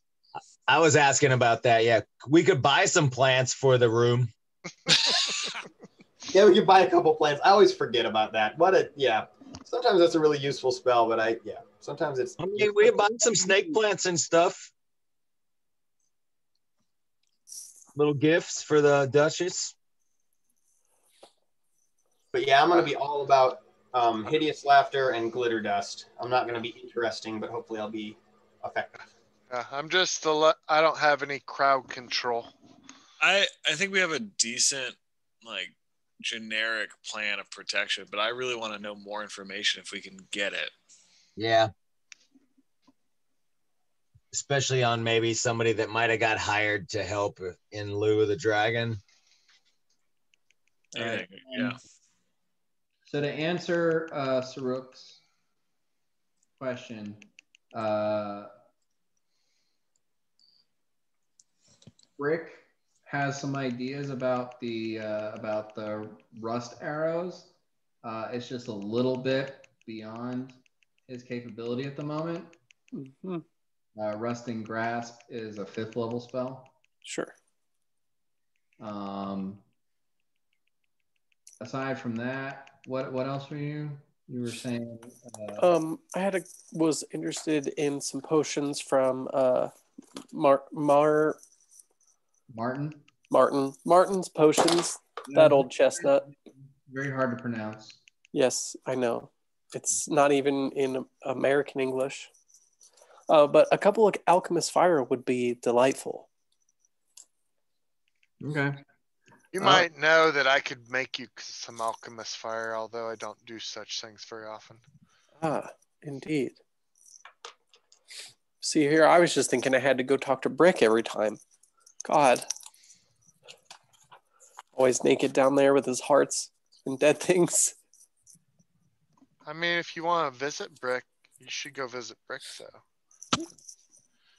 I was asking about that. Yeah, we could buy some plants for the room. Yeah, we could buy a couple plants. I always forget about that. Sometimes that's a really useful spell, but sometimes it's. I mean, we buy some snake plants and stuff. Little gifts for the Duchess. But yeah, I'm going to be all about hideous laughter and glitter dust. I'm not going to be interesting, but hopefully I'll be effective. I'm just I don't have any crowd control. I think we have a decent, like, generic plan of protection, but I really want to know more information if we can get it. Yeah. Especially on maybe somebody that might have got hired to help in lieu of the dragon. Right. Yeah. So to answer Saruk's question, Rick has some ideas about the rust arrows. It's just a little bit beyond his capability at the moment. Mm-hmm. Rusting Grasp is a 5th level spell. Sure. Aside from that, what else were you were saying? I was interested in some potions from Martin's potions. That old chestnut. Very hard to pronounce. Yes, I know. It's not even in American English. But a couple of Alchemist Fire would be delightful. Okay. You might know that I could make you some Alchemist Fire, although I don't do such things very often. Ah, indeed. See here, I was just thinking I had to go talk to Brick every time. God. Always naked down there with his hearts and dead things. I mean, if you want to visit Brick, you should go visit Brick, though.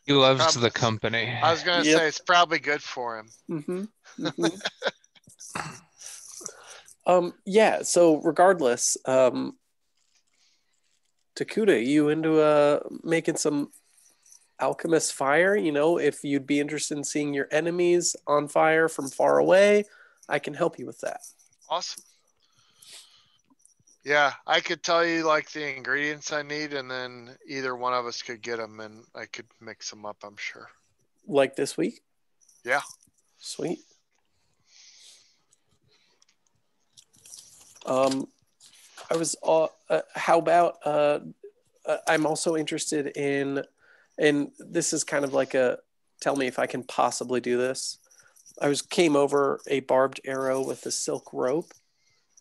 He loves the company. I was going to say, it's probably good for him. Mm-hmm. Mm-hmm. Yeah, so regardless, Takuda, you into making some Alchemist Fire? You know, if you'd be interested in seeing your enemies on fire from far away, I can help you with that. Awesome. Yeah, I could tell you like the ingredients I need, and then either one of us could get them, and I could mix them up, I'm sure. Like this week? Yeah. Sweet. I was. How about? I'm also interested in, and this is kind of like a. Tell me if I can possibly do this. Came over a barbed arrow with a silk rope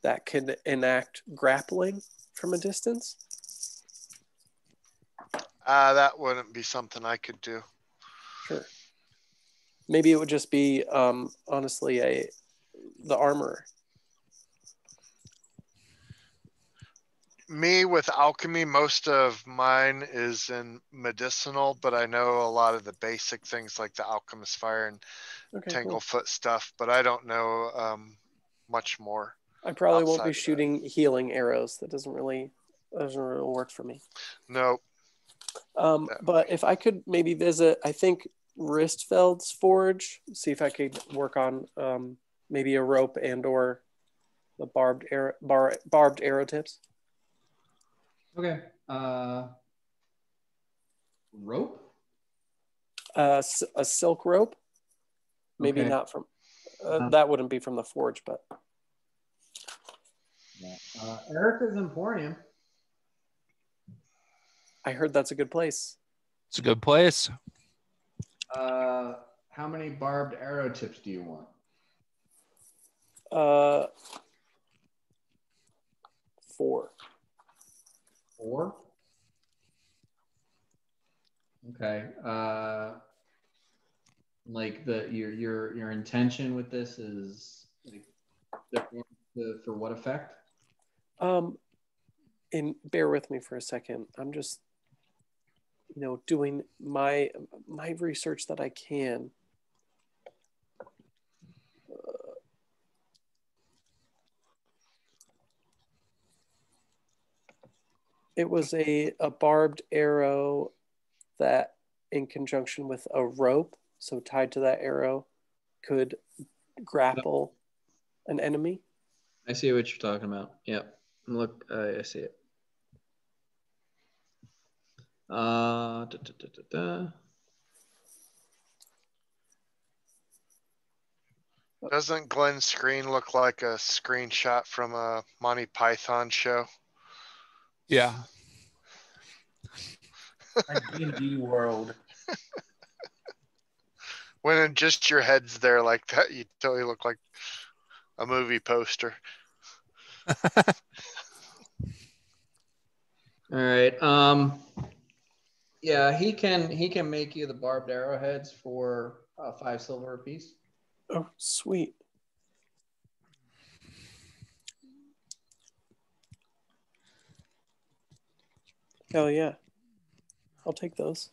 that could enact grappling from a distance. That wouldn't be something I could do. Sure. Maybe it would just be honestly the armor. Me with alchemy, most of mine is in medicinal, but I know a lot of the basic things like the Alchemist Fire and Tanglefoot stuff, but I don't know much more. I probably won't be shooting healing arrows. That doesn't really work for me. Nope. But if I could maybe visit, I think Ristfeld's forge, see if I could work on maybe a rope and or the barbed arrow tips. Okay. Rope? A silk rope. Maybe not from. That wouldn't be from the forge, but. Yeah. Erica's Emporium. I heard that's a good place. It's a good place. How many barbed arrow tips do you want? 4. 4? Okay. Like your intention with this is like for what effect? And bear with me for a second. I'm just, doing my research that I can. It was a barbed arrow that, in conjunction with a rope, so tied to that arrow, could grapple an enemy. I see what you're talking about. Yep. Look, I see it. Da, da, da, da, da. Doesn't Glenn's screen look like a screenshot from a Monty Python show? Yeah. Like D&D world. When just your head's there like that, you totally look like a movie poster. All right. Yeah, he can make you the barbed arrowheads for 5 silver apiece. Oh, sweet. Hell yeah. I'll take those.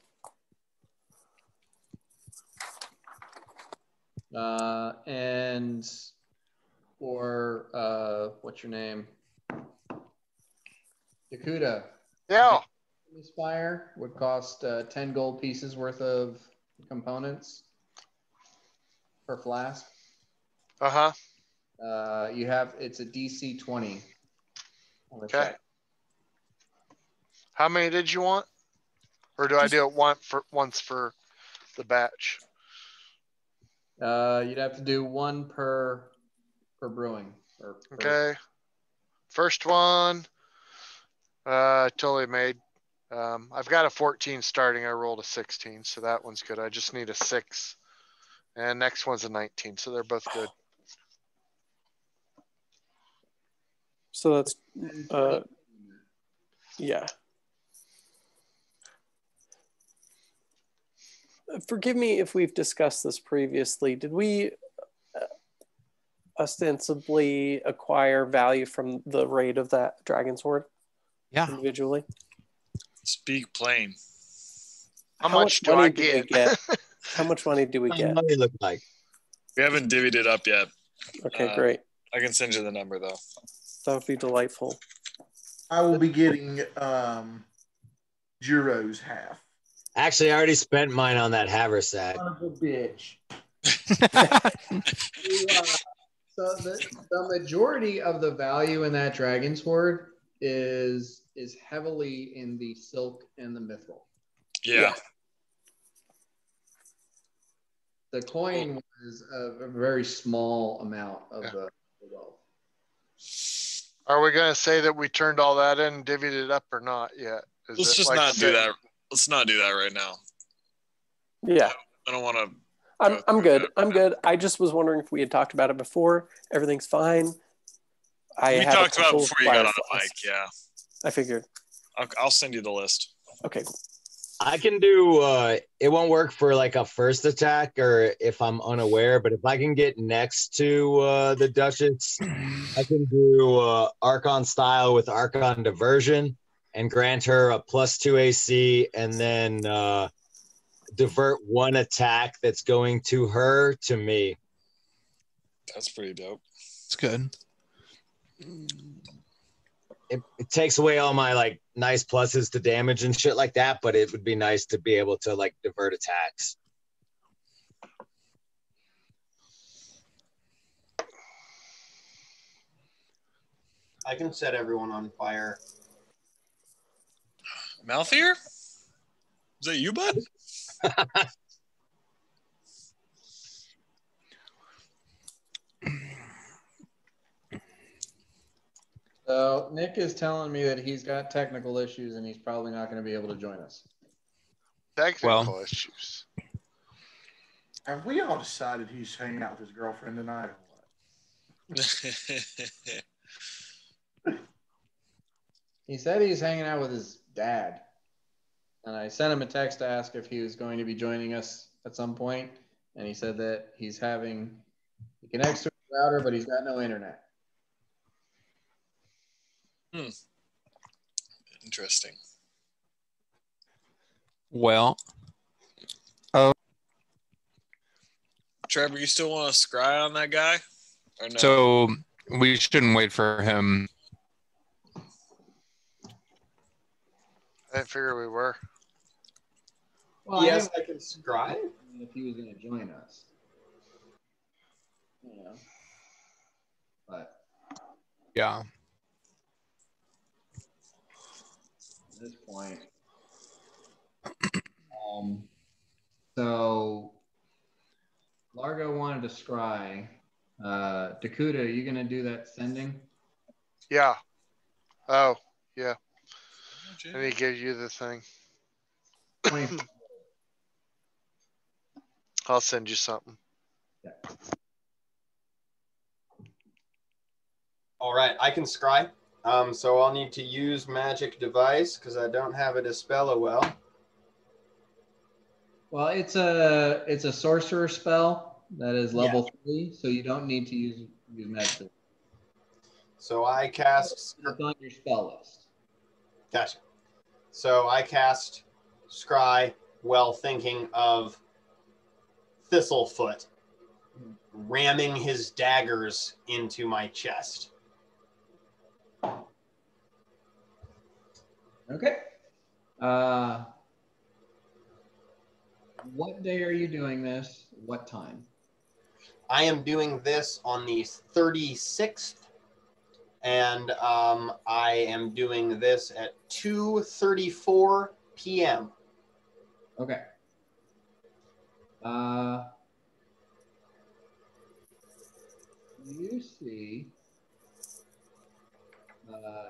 And for what's your name? Yakuda. Yeah. This fire would cost 10 gold pieces worth of components per flask. Uh-huh. It's a DC 20 on the Okay. check. How many did you want? Or do I do it once for the batch? You'd have to do 1 per brewing. Okay. First one, totally made. I've got a 14 starting. I rolled a 16, so that one's good. I just need a 6. And next one's a 19, so they're both good. So that's, yeah. Forgive me if we've discussed this previously. Did we ostensibly acquire value from the raid of that dragon's horde? Yeah. Individually? Speak plain. How much do money I do we get? get? How much money do we What get? does money look like? We haven't divvied it up yet. Okay, great. I can send you the number though. That would be delightful. I will be getting Juro's half. Actually, I already spent mine on that haversack. Son of a bitch. So the majority of the value in that dragon's horde is heavily in the silk and the mithril. Yeah. The coin was a very small amount of the wealth. Are we going to say that we turned all that in and divvied it up or not yet? Let's just not do that. Let's not do that right now. Yeah. I don't want to. I'm good. I'm good. I just was wondering if we had talked about it before. Everything's fine. We talked about it before you got on the mic. Yeah. I figured. I'll send you the list. Okay. I can do it won't work for like a first attack or if I'm unaware, but if I can get next to the Duchess, I can do Archon style with Archon diversion and grant her a +2 AC and then divert 1 attack that's going to her to me. That's pretty dope. It's good. It takes away all my like nice pluses to damage and shit like that, but it would be nice to be able to like divert attacks. I can set everyone on fire. Malthier? Is that you, bud? So Nick is telling me that he's got technical issues and he's probably not going to be able to join us. Technical issues. Have we all decided he's hanging out with his girlfriend tonight or what? He said he's hanging out with his dad. And I sent him a text to ask if he was going to be joining us at some point. And he said that he connects to his router, but he's got no internet. Interesting. Well, Trevor, you still want to scry on that guy? Or no? so we shouldn't wait for him. I didn't figure we were. Well, Yes, I I can scry. if he was going to join us. Yeah. But Yeah. at this point, so Largo wanted to scry. Dakuta, are you going to do that sending? Yeah. Oh, yeah. Oh, gee. Let me give you the thing. 20. I'll send you something. All right, I can scry. So I'll need to use magic device because I don't have a dispel well. Well, it's a sorcerer spell that is level 3, so you don't need to use magic. So I cast. It's on your spell list. Gotcha. So I cast scry while thinking of Thistlefoot ramming his daggers into my chest. Okay. What day are you doing this? What time? I am doing this on the 36th, and I am doing this at 2:34 p.m. Okay.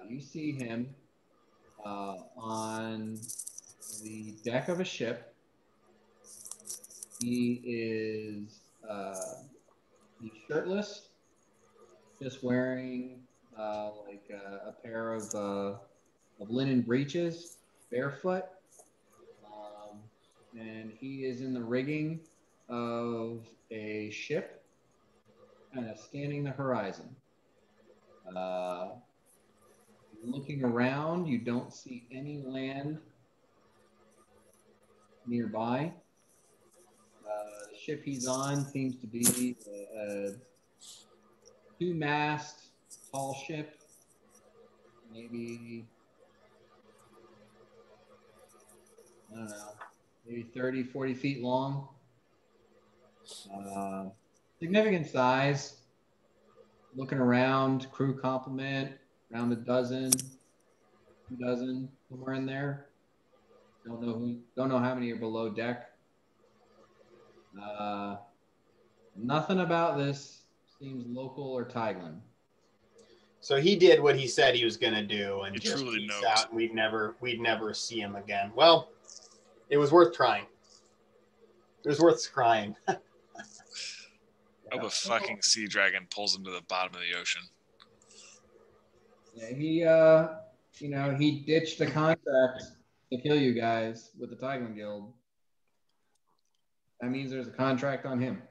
You see him on the deck of a ship. He is he's shirtless, just wearing like a pair of linen breeches, barefoot, and he is in the rigging of a ship, kind of scanning the horizon. Looking around, you don't see any land nearby. The ship he's on seems to be a two-mast tall ship, maybe, I don't know, maybe 30, 40 feet long. Significant size. Looking around, crew complement, around 12, 2 dozen, somewhere in there. Don't know how many are below deck. Nothing about this seems local or Tiglan. So he did what he said he was going to do, and He just truly peace knows. out, and we'd never see him again. Well, it was worth trying. It was worth scrying. I hope a fucking sea dragon pulls him to the bottom of the ocean. Yeah, he ditched a contract to kill you guys with the Tiglan Guild. That means there's a contract on him.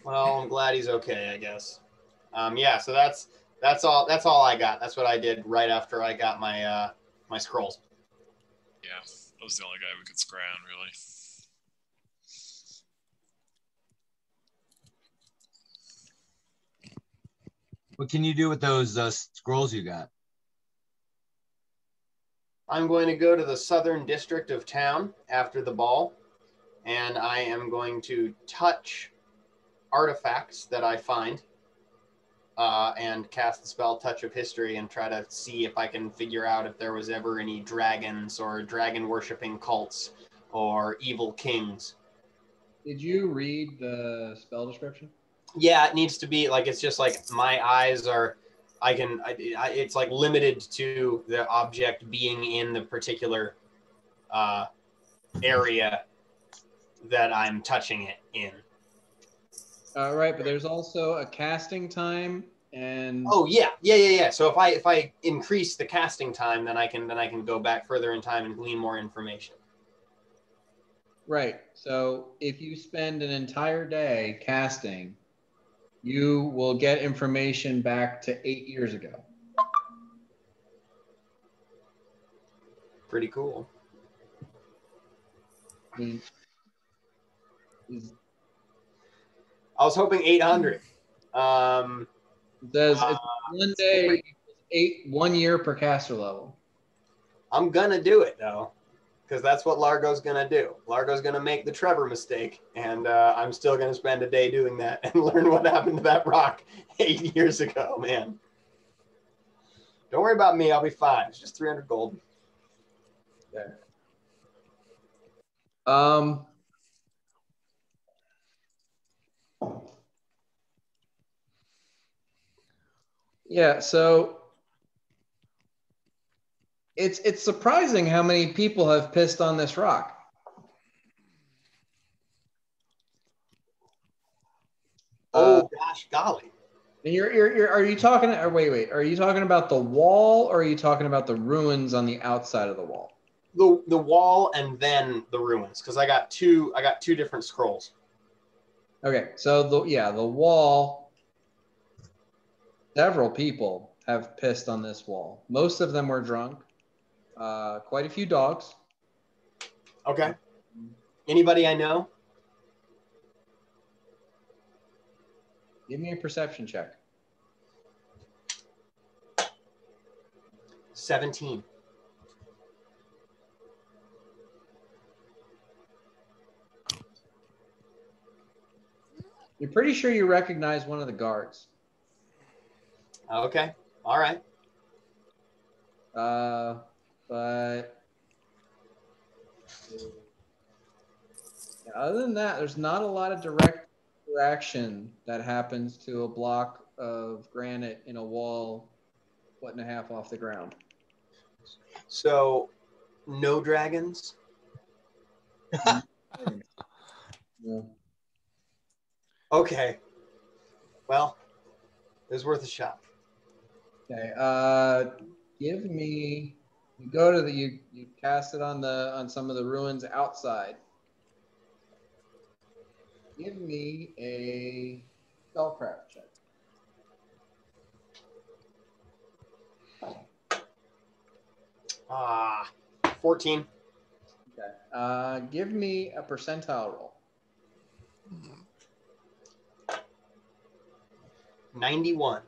Well, I'm glad he's okay, I guess. Yeah, so that's all I got. That's what I did right after I got my my scrolls. Yeah, that was the only guy we could scry on, really. What can you do with those scrolls you got? I'm going to go to the southern district of town after the ball, and I am going to touch artifacts that I find and cast the spell Touch of History and try to see if I can figure out if there was ever any dragons or dragon-worshipping cults or evil kings. Did you read the spell description? Yeah, it needs to be like, it's just like my eyes are, it's like limited to the object being in the particular area that I'm touching it in. Right, but there's also a casting time and Oh yeah. So if I increase the casting time, then I can go back further in time and glean more information. right. So if you spend an entire day casting, you will get information back to 8 years ago. pretty cool. I mean, I was hoping 800. it says it's 1 day equals 1 year per caster level. I'm gonna do it though, because that's what Largo's gonna do. Largo's gonna make the Trevor mistake, and I'm still gonna spend a day doing that and learn what happened to that rock 8 years ago, man. Don't worry about me. I'll be fine. It's just 300 gold. Okay. Yeah, so it's surprising how many people have pissed on this rock. Oh gosh, golly. And are you talking? Or wait. Are you talking about the wall, or are you talking about the ruins on the outside of the wall? The wall and then the ruins, because I got two different scrolls. Okay, so the wall. Several people have pissed on this wall. Most of them were drunk. Quite a few dogs. Okay. Anybody I know? Give me a perception check. 17. You're pretty sure you recognize one of the guards. Okay. All right. But other than that, there's not a lot of direct interaction that happens to a block of granite in a wall, 1.5 off the ground. So, no dragons? No. Okay. Well, it was worth a shot. Okay. Give me. You go to you cast it on some of the ruins outside. Give me a spellcraft check. 14. Okay. Give me a percentile roll. 91.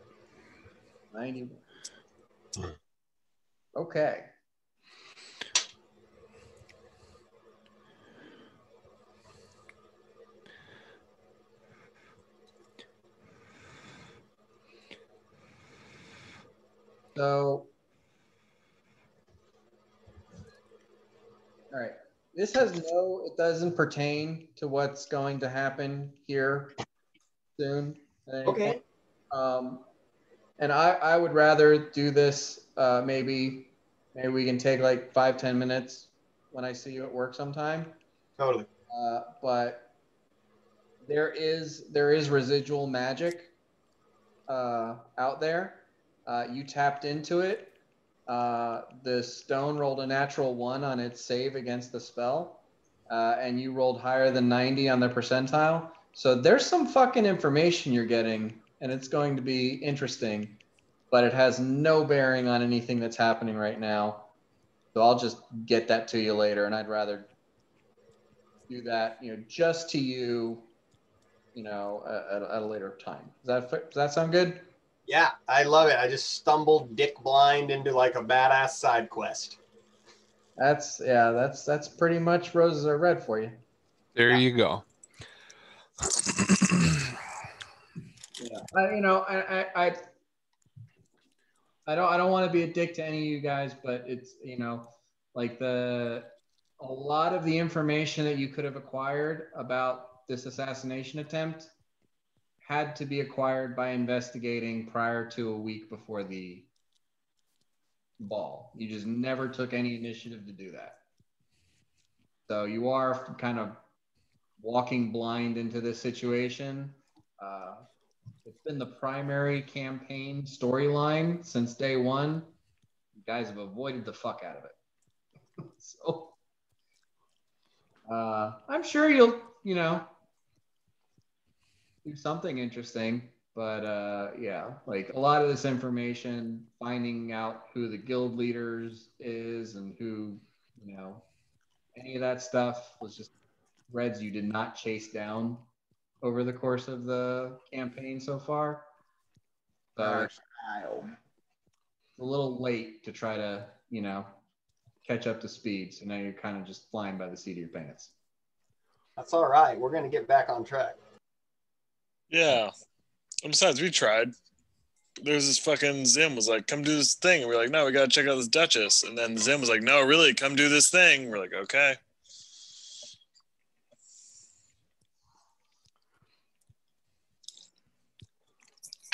91. Okay. So, all right. This it doesn't pertain to what's going to happen here soon. Okay. And I would rather do this. Maybe we can take like 5-10 minutes when I see you at work sometime. Totally. But there is residual magic out there. You tapped into it. The stone rolled a natural 1 on its save against the spell, and you rolled higher than 90 on the percentile. So there's some fucking information you're getting, and it's going to be interesting, but it has no bearing on anything that's happening right now. So I'll just get that to you later, and I'd rather do that, just to you, at a later time. Does that sound good? Yeah, I love it. I just stumbled dick blind into like a badass side quest. That's pretty much Roses Are Red for you. There you go. Yeah. I don't want to be a dick to any of you guys, but it's, like a lot of the information that you could have acquired about this assassination attempt had to be acquired by investigating prior to a week before the ball. You just never took any initiative to do that. So you are kind of walking blind into this situation. It's been the primary campaign storyline since day one. You guys have avoided the fuck out of it. So I'm sure you'll, do something interesting. But yeah, like a lot of this information, finding out who the guild leaders is and who any of that stuff was just reds you did not chase down over the course of the campaign so far. So it's a little late to try to, catch up to speed. So now you're kind of just flying by the seat of your pants. That's all right. We're going to get back on track. Yeah. And besides, we tried. There's this fucking Zim was like, come do this thing. And we're like, no, we got to check out this Duchess. And then Zim was like, no, really, come do this thing. We're like, okay.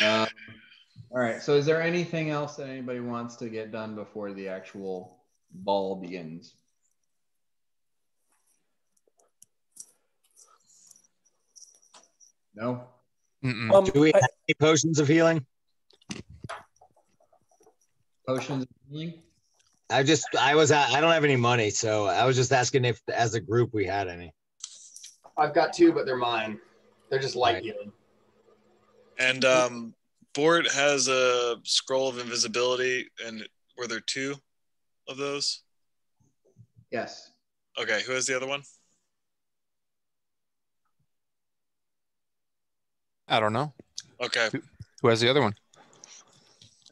All right. So is there anything else that anybody wants to get done before the actual ball begins? No? Do we have any potions of healing? Potions of healing? I don't have any money, so I was just asking if as a group we had any. I've got 2, but they're mine. They're just light Right. healing. And Bort has a scroll of invisibility, and were there 2 of those? Yes. Okay, who has the other one? I don't know. Okay. Who has the other one?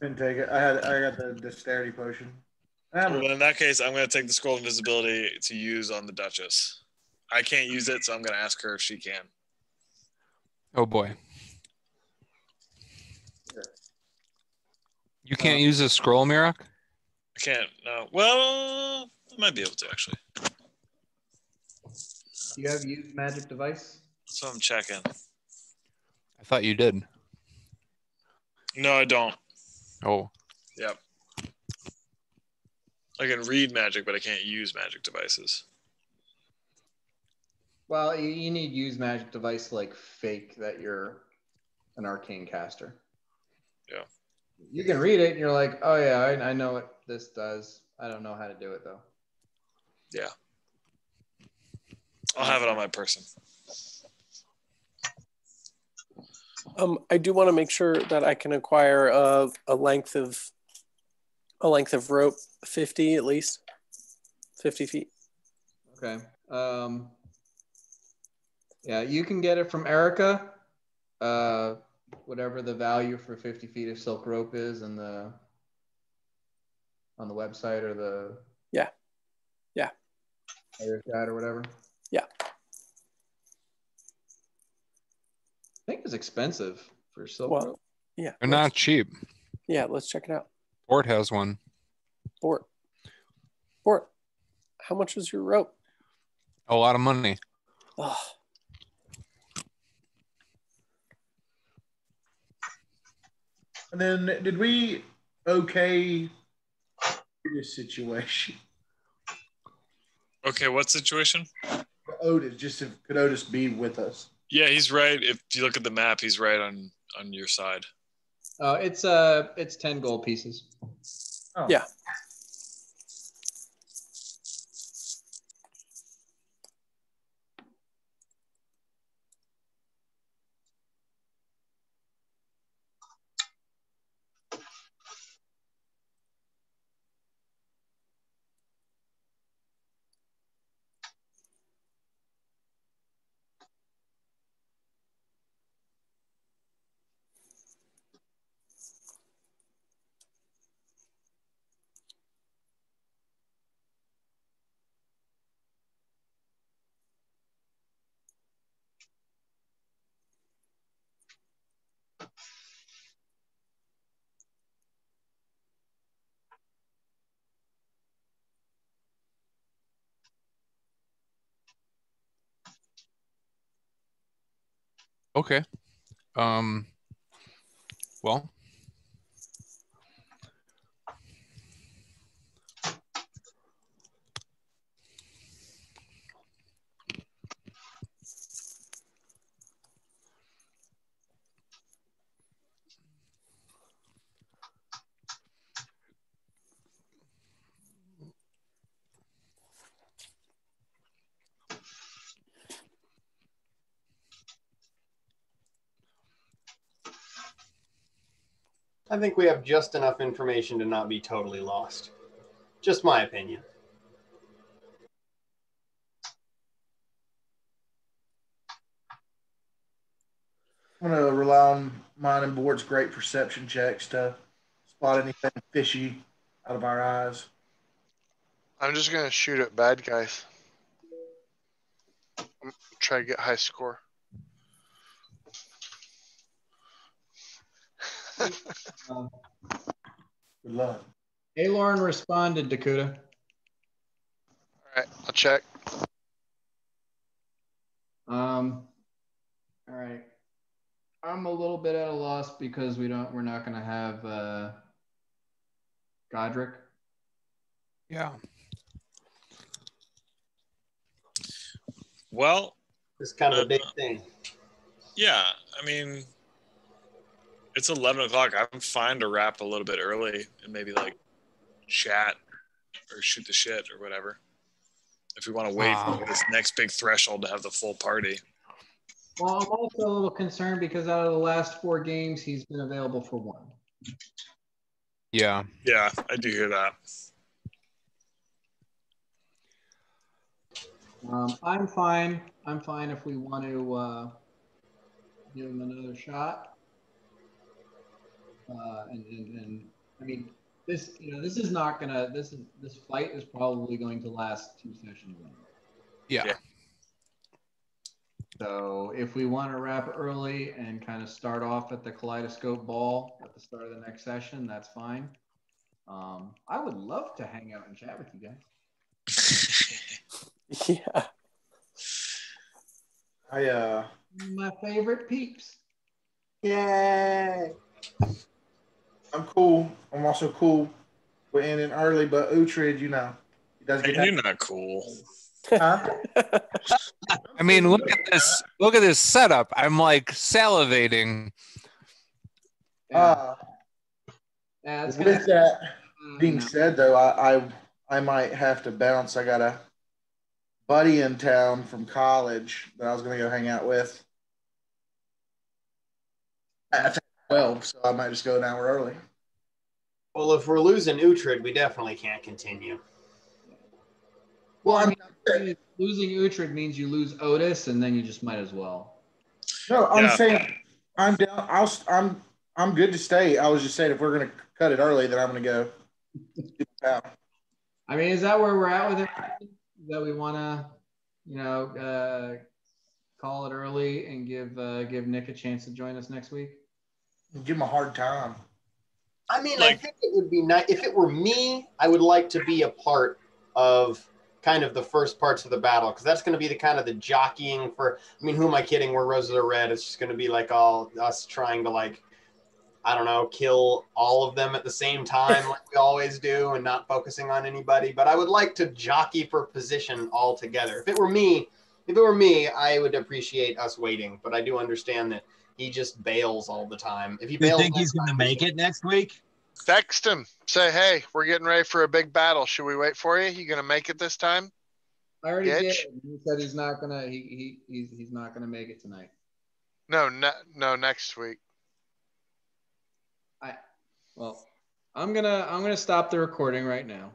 Didn't take it. I got the dexterity potion. Well, in that case, I'm going to take the scroll of invisibility to use on the Duchess. I can't use it, so I'm going to ask her if she can. Oh boy. You can't use a scroll, Mirak? I can't. No. Well, I might be able to, actually. Do you have used magic device? So I'm checking. I thought you did. No, I don't. Oh. Yep. I can read magic, but I can't use magic devices. Well, you need use magic device to like fake that you're an arcane caster. Yeah. You can read it and you're like, oh yeah, I know what this does. I don't know how to do it though. Yeah. I'll have it on my person. I do want to make sure that I can acquire a length of rope, 50 at least, 50 feet. Okay. Yeah, you can get it from Erica. Whatever the value for 50 feet of silk rope is on the website or the Irish guide or whatever. Yeah. I think it's expensive for silk rope. Yeah. They're not cheap. Yeah, let's check it out. Bort has one. Bort, how much is your rope? A lot of money. Oh. And then did we okay this situation? Okay, what situation? Otis, just if could Otis be with us? Yeah, he's right. If you look at the map, he's right on your side. It's 10 gold pieces. Oh. Yeah. Okay. Well. I think we have just enough information to not be totally lost. Just my opinion. I'm going to rely on mine and Board's great perception checks to spot anything fishy out of our eyes. I'm just gonna shoot at bad guys. Try to get high score. Um, Good luck. Alorn responded, Dakota. All right, I'll check. All right. I'm a little bit at a loss because we're not gonna have Godric. Yeah. Well, It's kind of a big thing. yeah. I mean, it's 11 o'clock. I'm fine to wrap a little bit early and maybe like chat or shoot the shit or whatever. If we want to wait for this next big threshold to have the full party. Well, I'm also a little concerned because out of the last 4 games, he's been available for 1. Yeah. Yeah, I do hear that. I'm fine. I'm fine if we want to give him another shot. And I mean, this is not gonna. This fight is probably going to last 2 sessions. Yeah. So if we want to wrap early and kind of start off at the kaleidoscope ball at the start of the next session, that's fine. I would love to hang out and chat with you guys. Yeah. My favorite peeps. Yay! I'm cool. I'm also cool with ending early, but Uhtred, he does get You're not cool. Huh? I mean, look at this. Look at this setup. I'm like salivating. Yeah, it's gonna With that being no. said, though, I might have to bounce. I got a buddy in town from college that I was going to go hang out with at 12, so I might just go an hour early. Well, if we're losing Uhtred, we definitely can't continue. Well, I mean, losing Uhtred means you lose Otis, and then you just might as well. No, I'm saying I'm down. I'm good to stay. I was just saying if we're going to cut it early, then I'm going to go. I mean, is that where we're at with it? That we want to, call it early and give Nick a chance to join us next week? Give him a hard time. I mean, I think it would be nice. If it were me, I would like to be a part of kind of the first parts of the battle, because that's going to be the kind of the jockeying for, I mean, who am I kidding? Where roses are red. It's just going to be like all us trying to, like, I don't know, kill all of them at the same time like we always do and not focusing on anybody. But I would like to jockey for position altogether. If it were me, I would appreciate us waiting. But I do understand that he just bails all the time. If he bails, you think he's going to make it next week? Text him. Say, hey, we're getting ready for a big battle. Should we wait for you? You gonna make it this time? I already did. He said he's not gonna. He's not gonna make it tonight. No, next week. I'm gonna stop the recording right now.